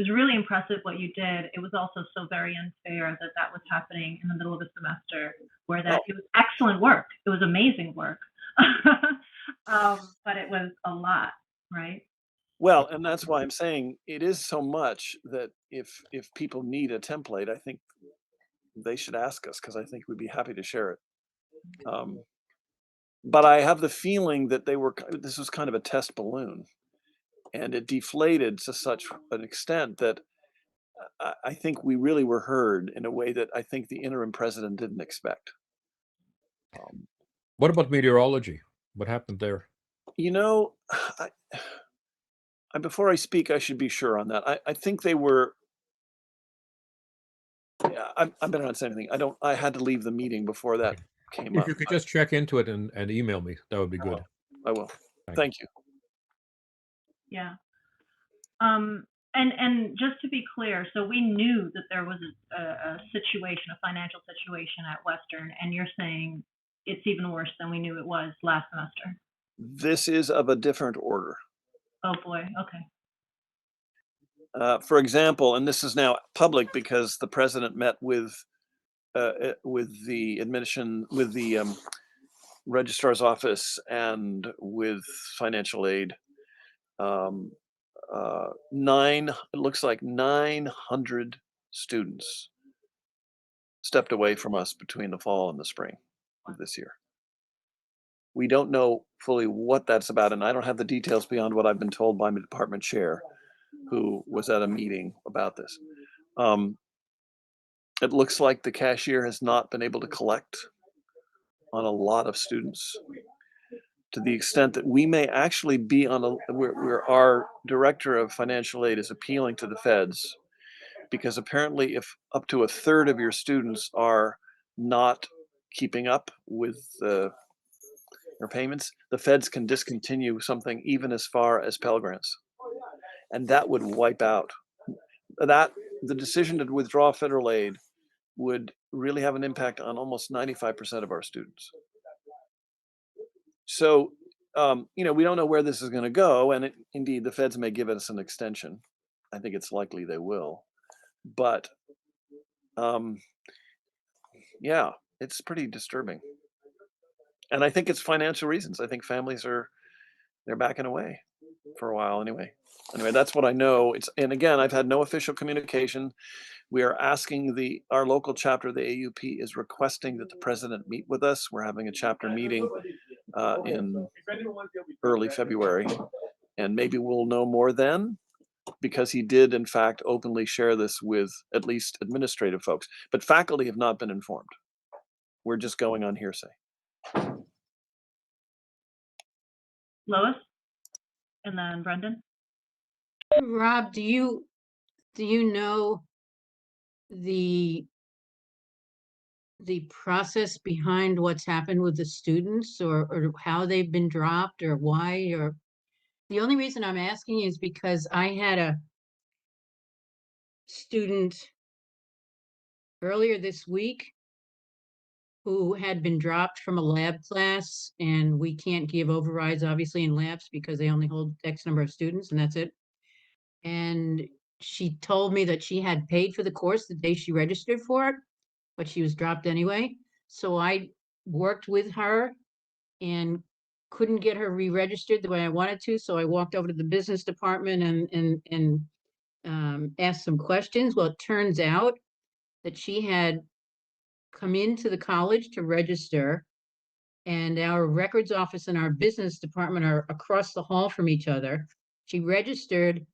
really impressive what you did. It was also so very unfair that was happening in the middle of a semester, where Oh. it was excellent work. It was amazing work. But it was a lot, right? Well, and that's why I'm saying it is so much that if people need a template, I think they should ask us, because I think we'd be happy to share it. But I have the feeling that this was kind of a test balloon, and it deflated to such an extent that I think we really were heard in a way that I think the interim president didn't expect. What about meteorology? What happened there? Before I speak, I should be sure on that. I think they were. Yeah, I'm better not saying anything. I had to leave the meeting before that came If up. you could just check into it and email me, that would be good. I will. Thank Thank you. Yeah. And just to be clear, so we knew that there was a situation, a financial situation at Western, and you're saying it's even worse than we knew it was last semester. This is of a different order. Oh boy. Okay. For example, and this is now public because the president met with the registrar's office and with financial aid. It looks like 900 students stepped away from us between the fall and the spring of this year. We don't know fully what that's about, and I don't have the details beyond what I've been told by my department chair, who was at a meeting about this. It looks like the cashier has not been able to collect on a lot of students, to the extent that we may actually be where our director of financial aid is appealing to the feds, because apparently if up to a third of your students are not keeping up with their payments, the feds can discontinue something even as far as Pell Grants. And that would wipe out the decision to withdraw federal aid would really have an impact on almost 95% of our students. So, we don't know where this is going to go, and indeed the feds may give us an extension. I think it's likely they will, but yeah, it's pretty disturbing. And I think it's financial reasons. I think families they're backing away for a while anyway. Anyway, that's what I know. And again, I've had no official communication. We are asking our local chapter of the AUP is requesting that the president meet with us. We're having a chapter meeting in early February, and maybe we'll know more then, because he did in fact openly share this with at least administrative folks, but faculty have not been informed. We're just going on hearsay. Lois, and then Brendan. Rob, do you know the process behind what's happened with the students, or how they've been dropped, or why? Or the only reason I'm asking is because I had a student earlier this week who had been dropped from a lab class, and we can't give overrides obviously in labs because they only hold X number of students and that's it. And she told me that she had paid for the course the day she registered for it, but she was dropped anyway. So I worked with her and couldn't get her re-registered the way I wanted to. So I walked over to the business department and asked some questions. Well, it turns out that she had come into the college to register, and our records office and our business department are across the hall from each other. She registered,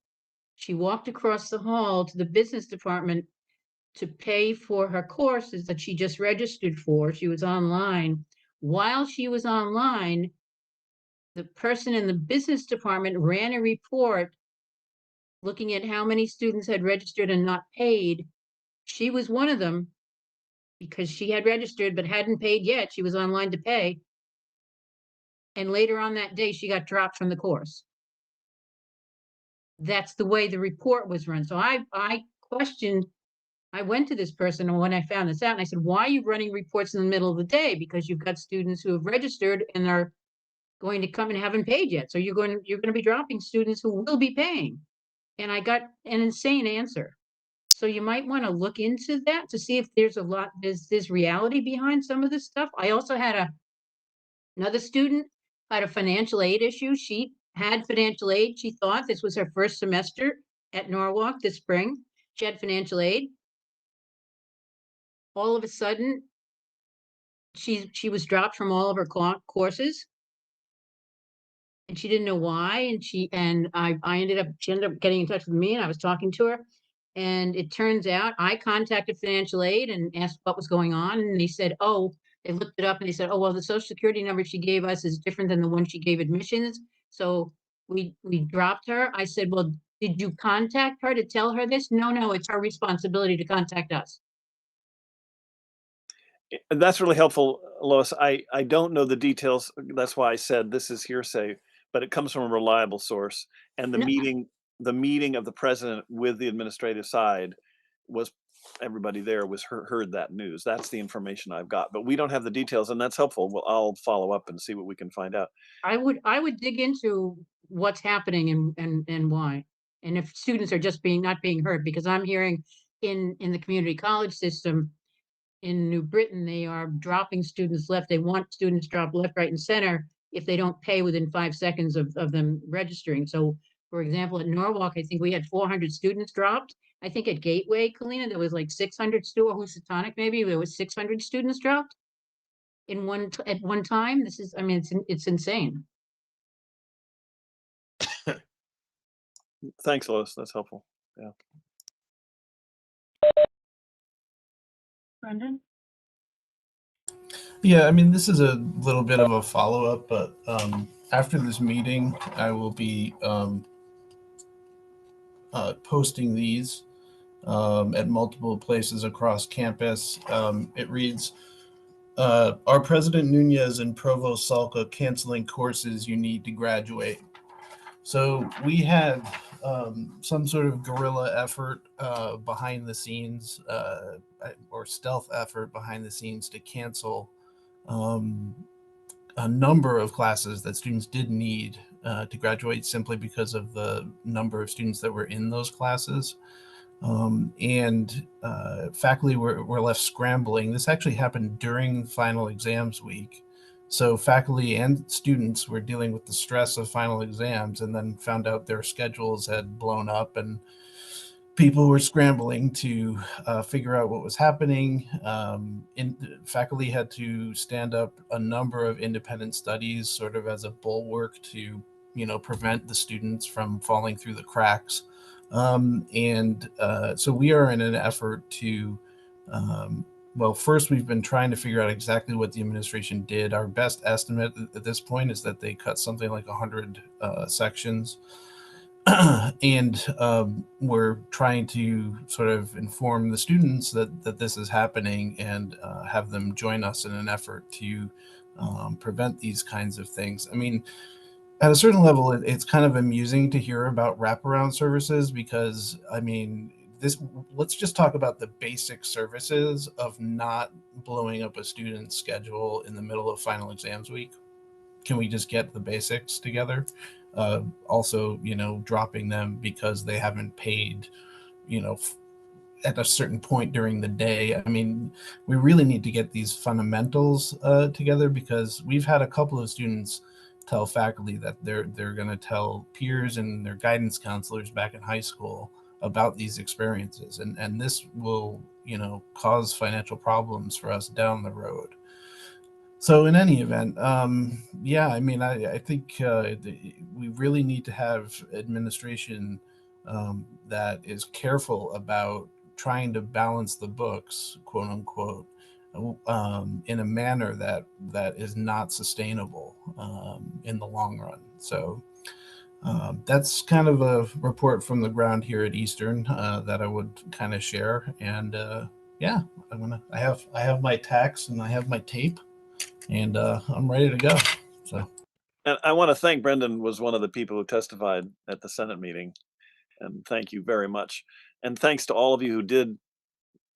she walked across the hall to the business department to pay for her courses that she just registered for. She was online. While she was online, the person in the business department ran a report looking at how many students had registered and not paid. She was one of them because she had registered but hadn't paid yet. She was online to pay. And later on that day, she got dropped from the course. That's the way the report was run. So I questioned, I went to this person when I found this out, and I said, why are you running reports in the middle of the day? Because you've got students who have registered and are going to come and haven't paid yet. So you're going to be dropping students who will be paying. And I got an insane answer. So you might want to look into that to see if there's there's reality behind some of this stuff. I also had another student had a financial aid issue. She had financial aid. She thought this was her first semester at Norwalk this spring. She had financial aid. All of a sudden, she was dropped from all of her courses, and she didn't know why. And she ended up getting in touch with me, and I was talking to her. And it turns out I contacted financial aid and asked what was going on, and they said, oh, they looked it up and they said, oh, well, the social security number she gave us is different than the one she gave admissions. So we dropped her. I said, well, did you contact her to tell her this? No, it's her responsibility to contact us. That's really helpful, Lois. I don't know the details. That's why I said this is hearsay, but it comes from a reliable source. And the No, meeting of the president with the administrative side was, everybody there was heard that news. That's the information I've got, but we don't have the details, and that's helpful. Well, I'll follow up and see what we can find out. I would dig into what's happening and why. And if students are just not being heard, because I'm hearing in the community college system in New Britain, they are dropping students left. They want students dropped left, right, and center if they don't pay within 5 seconds of them registering. So, for example, at Norwalk, I think we had 400 students dropped. I think at Gateway, Kalina, there was like 600 or Housatonic, maybe there was 600 students dropped at one time. This is, I mean, it's insane. Thanks, Lois. That's helpful. Yeah. Brendan? Yeah, I mean, this is a little bit of a follow-up, but after this meeting, I will be posting these at multiple places across campus. It reads, our President Nunez and Provost Salka canceling courses you need to graduate. So we had some sort of guerrilla effort behind the scenes or stealth effort behind the scenes to cancel a number of classes that students did need to graduate simply because of the number of students that were in those classes. And faculty were left scrambling. This actually happened during final exams week. So faculty and students were dealing with the stress of final exams and then found out their schedules had blown up and people were scrambling to figure out what was happening. Faculty had to stand up a number of independent studies sort of as a bulwark to, prevent the students from falling through the cracks. So we are in an effort to, well, first we've been trying to figure out exactly what the administration did. Our best estimate at this point is that they cut something like 100 sections. And we're trying to sort of inform the students that this is happening and have them join us in an effort to prevent these kinds of things. I mean, at a certain level, it's kind of amusing to hear about wraparound services because, I mean, let's just talk about the basic services of not blowing up a student's schedule in the middle of final exams week. Can we just get the basics together? Also, dropping them because they haven't paid at a certain point during the day. I mean, we really need to get these fundamentals together, because we've had a couple of students tell faculty that they're going to tell peers and their guidance counselors back in high school about these experiences, and this will cause financial problems for us down the road. So in any event, yeah, I mean, I think we really need to have administration that is careful about trying to balance the books, quote unquote, in a manner that is not sustainable in the long run. So that's kind of a report from the ground here at Eastern that I would kind of share. And yeah, I have my tax and I have my tape, and I'm ready to go. So. And I want to thank Brendan, was one of the people who testified at the Senate meeting, and thank you very much. And thanks to all of you who did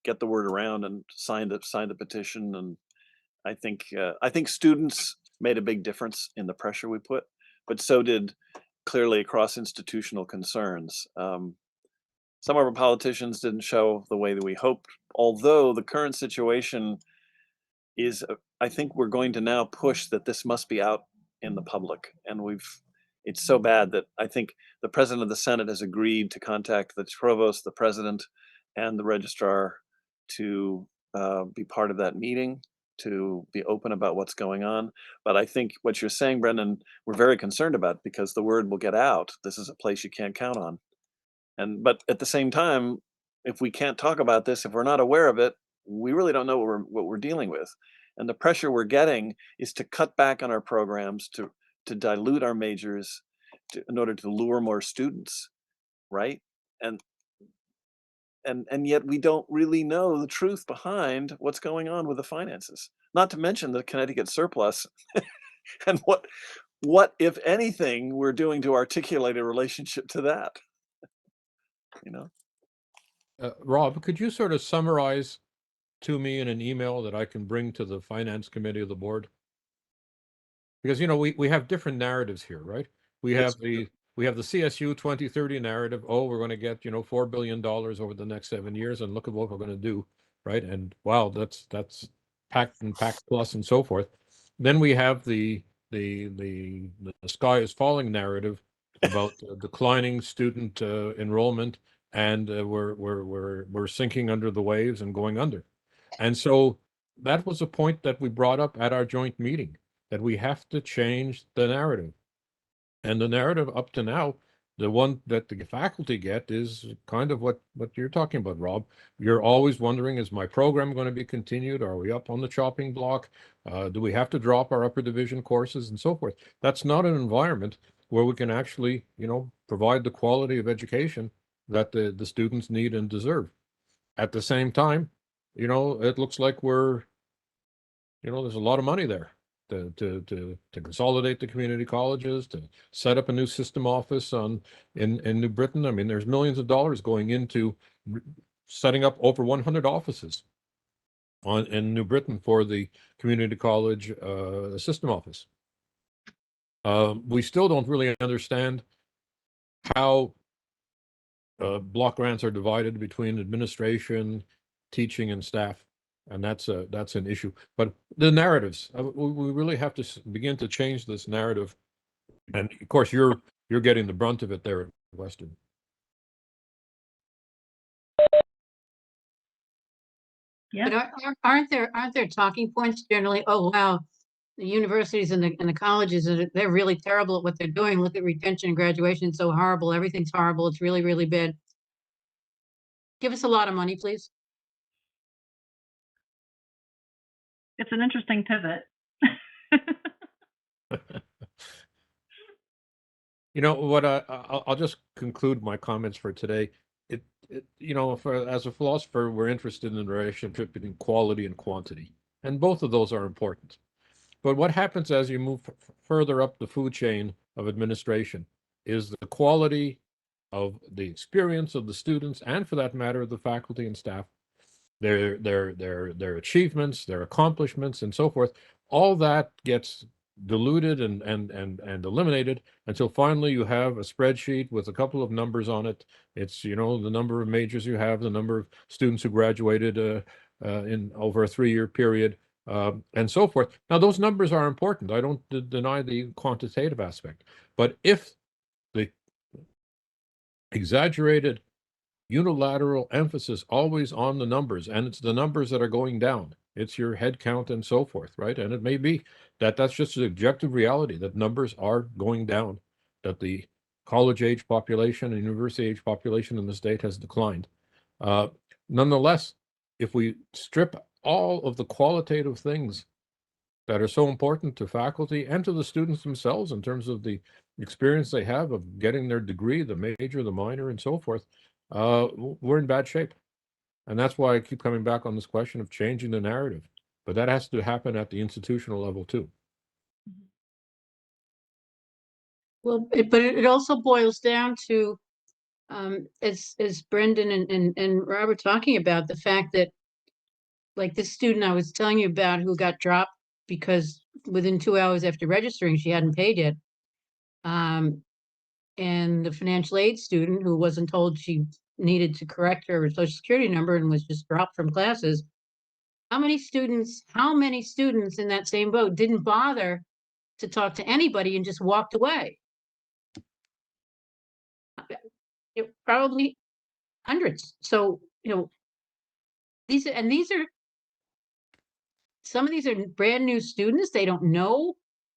get the word around and signed the petition. And I think students made a big difference in the pressure we put, but so did clearly cross-institutional concerns. Some of our politicians didn't show the way that we hoped, although the current situation is, I think we're going to now push that this must be out in the public. And it's so bad that I think the president of the Senate has agreed to contact the provost, the president, and the registrar to be part of that meeting, to be open about what's going on. But I think what you're saying, Brendan, we're very concerned about, because the word will get out. This is a place you can't count on. But at the same time, if we can't talk about this, if we're not aware of it, we really don't know what we're dealing with. And the pressure we're getting is to cut back on our programs, to dilute our majors, in order to lure more students, right? And yet we don't really know the truth behind what's going on with the finances. Not to mention the Connecticut surplus, and what if anything we're doing to articulate a relationship to that. Rob, could you sort of summarize to me in an email that I can bring to the finance committee of the board? Because we have different narratives here, right? We have the CSU 2030 narrative. Oh, we're going to get $4 billion over the next 7 years, and look at what we're going to do, right? And wow, that's packed and packed plus and so forth. Then we have the sky is falling narrative about declining student enrollment, and we're sinking under the waves and going under. And so that was a point that we brought up at our joint meeting, that we have to change the narrative. And the narrative up to now, the one that the faculty get, is kind of what you're talking about, Rob. You're always wondering, is my program going to be continued? Are we up on the chopping block? Do we have to drop our upper division courses and so forth? That's not an environment where we can actually, provide the quality of education that the students need and deserve. At the same time, it looks like there's a lot of money there to consolidate the community colleges, to set up a new system office in New Britain. I mean, there's millions of dollars going into setting up over 100 offices in New Britain for the community college system office. We still don't really understand how block grants are divided between administration, teaching, and staff. And that's an issue. But the narratives, we really have to begin to change this narrative. And of course, you're getting the brunt of it there at Western. Yeah. But aren't there talking points generally? Oh wow, the universities and the colleges, they're really terrible at what they're doing. Look at retention and graduation; it's so horrible. Everything's horrible. It's really, really bad. Give us a lot of money, please. It's an interesting pivot. What I'll just conclude my comments for today. As a philosopher, we're interested in the relationship between quality and quantity, and both of those are important. But what happens as you move further up the food chain of administration is the quality of the experience of the students, and for that matter, the faculty and staff, their achievements, their accomplishments, and so forth. All that gets diluted and eliminated until finally you have a spreadsheet with a couple of numbers on it. It's, you know, the number of majors you have, the number of students who graduated in over a 3-year period, and so forth. Now, those numbers are important. I don't deny the quantitative aspect, but if the exaggerated unilateral emphasis always on the numbers, and it's the numbers that are going down, it's your head count and so forth, right? And it may be that that's just an objective reality, that numbers are going down, that the college age population and university age population in the state has declined. Nonetheless, if we strip all of the qualitative things that are so important to faculty and to the students themselves in terms of the experience they have of getting their degree, the major, the minor, and so forth, we're in bad shape. And that's why I keep coming back on this question of changing the narrative. But that has to happen at the institutional level too. Well, but it also boils down to, as Brendan and Robert talking about, the fact that, like this student I was telling you about who got dropped because within 2 hours after registering, she hadn't paid yet. And the financial aid student who wasn't told she needed to correct her social security number and was just dropped from classes. How many students in that same boat didn't bother to talk to anybody and just walked away? Probably hundreds. So, you know, some of these are brand new students. They don't know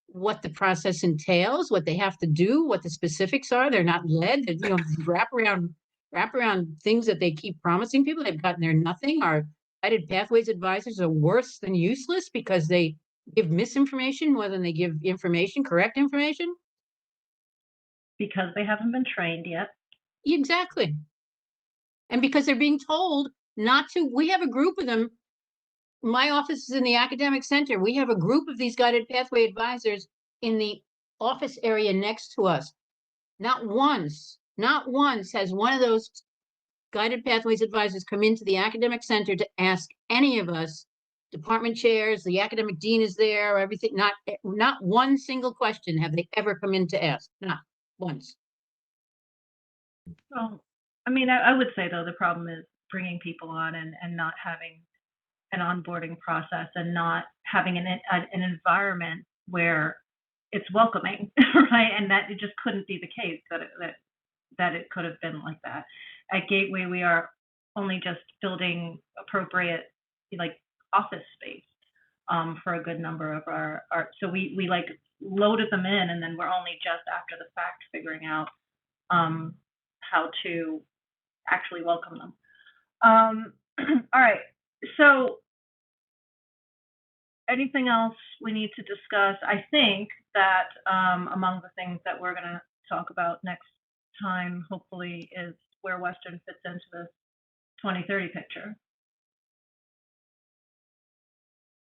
what the process entails, what they have to do, what the specifics are. They're not led. You know, these wraparound things that they keep promising people. They've gotten there nothing. Our guided pathways advisors are worse than useless because they give misinformation more than they give information, correct information. Because they haven't been trained yet. Exactly. And because they're being told not to. We have a group of them. My office is in the academic center. We have a group of these guided pathway advisors in the office area next to us. Not once has one of those guided pathways advisors come into the academic center to ask any of us, department chairs, the academic dean is there, everything. Not one single question have they ever come in to ask. Not once. Well, I mean, I would say though, the problem is bringing people on and not having an onboarding process and not having an environment where it's welcoming, right? And that it just couldn't be the case that it could have been like that. At Gateway, we are only just building appropriate like office space for a good number of our so we like loaded them in, and then we're only just after the fact figuring out how to actually welcome them. All right, so anything else we need to discuss? I think that among the things that we're going to talk about next time, hopefully, is where Western fits into the 2030 picture.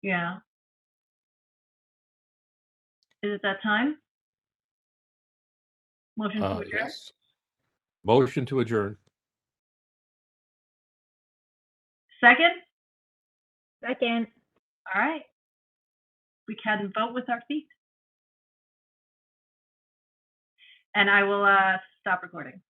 Yeah. Is it that time? Motion to adjourn? Yes. Motion to adjourn. Second? Second. All right. We can vote with our feet. And I will stop recording.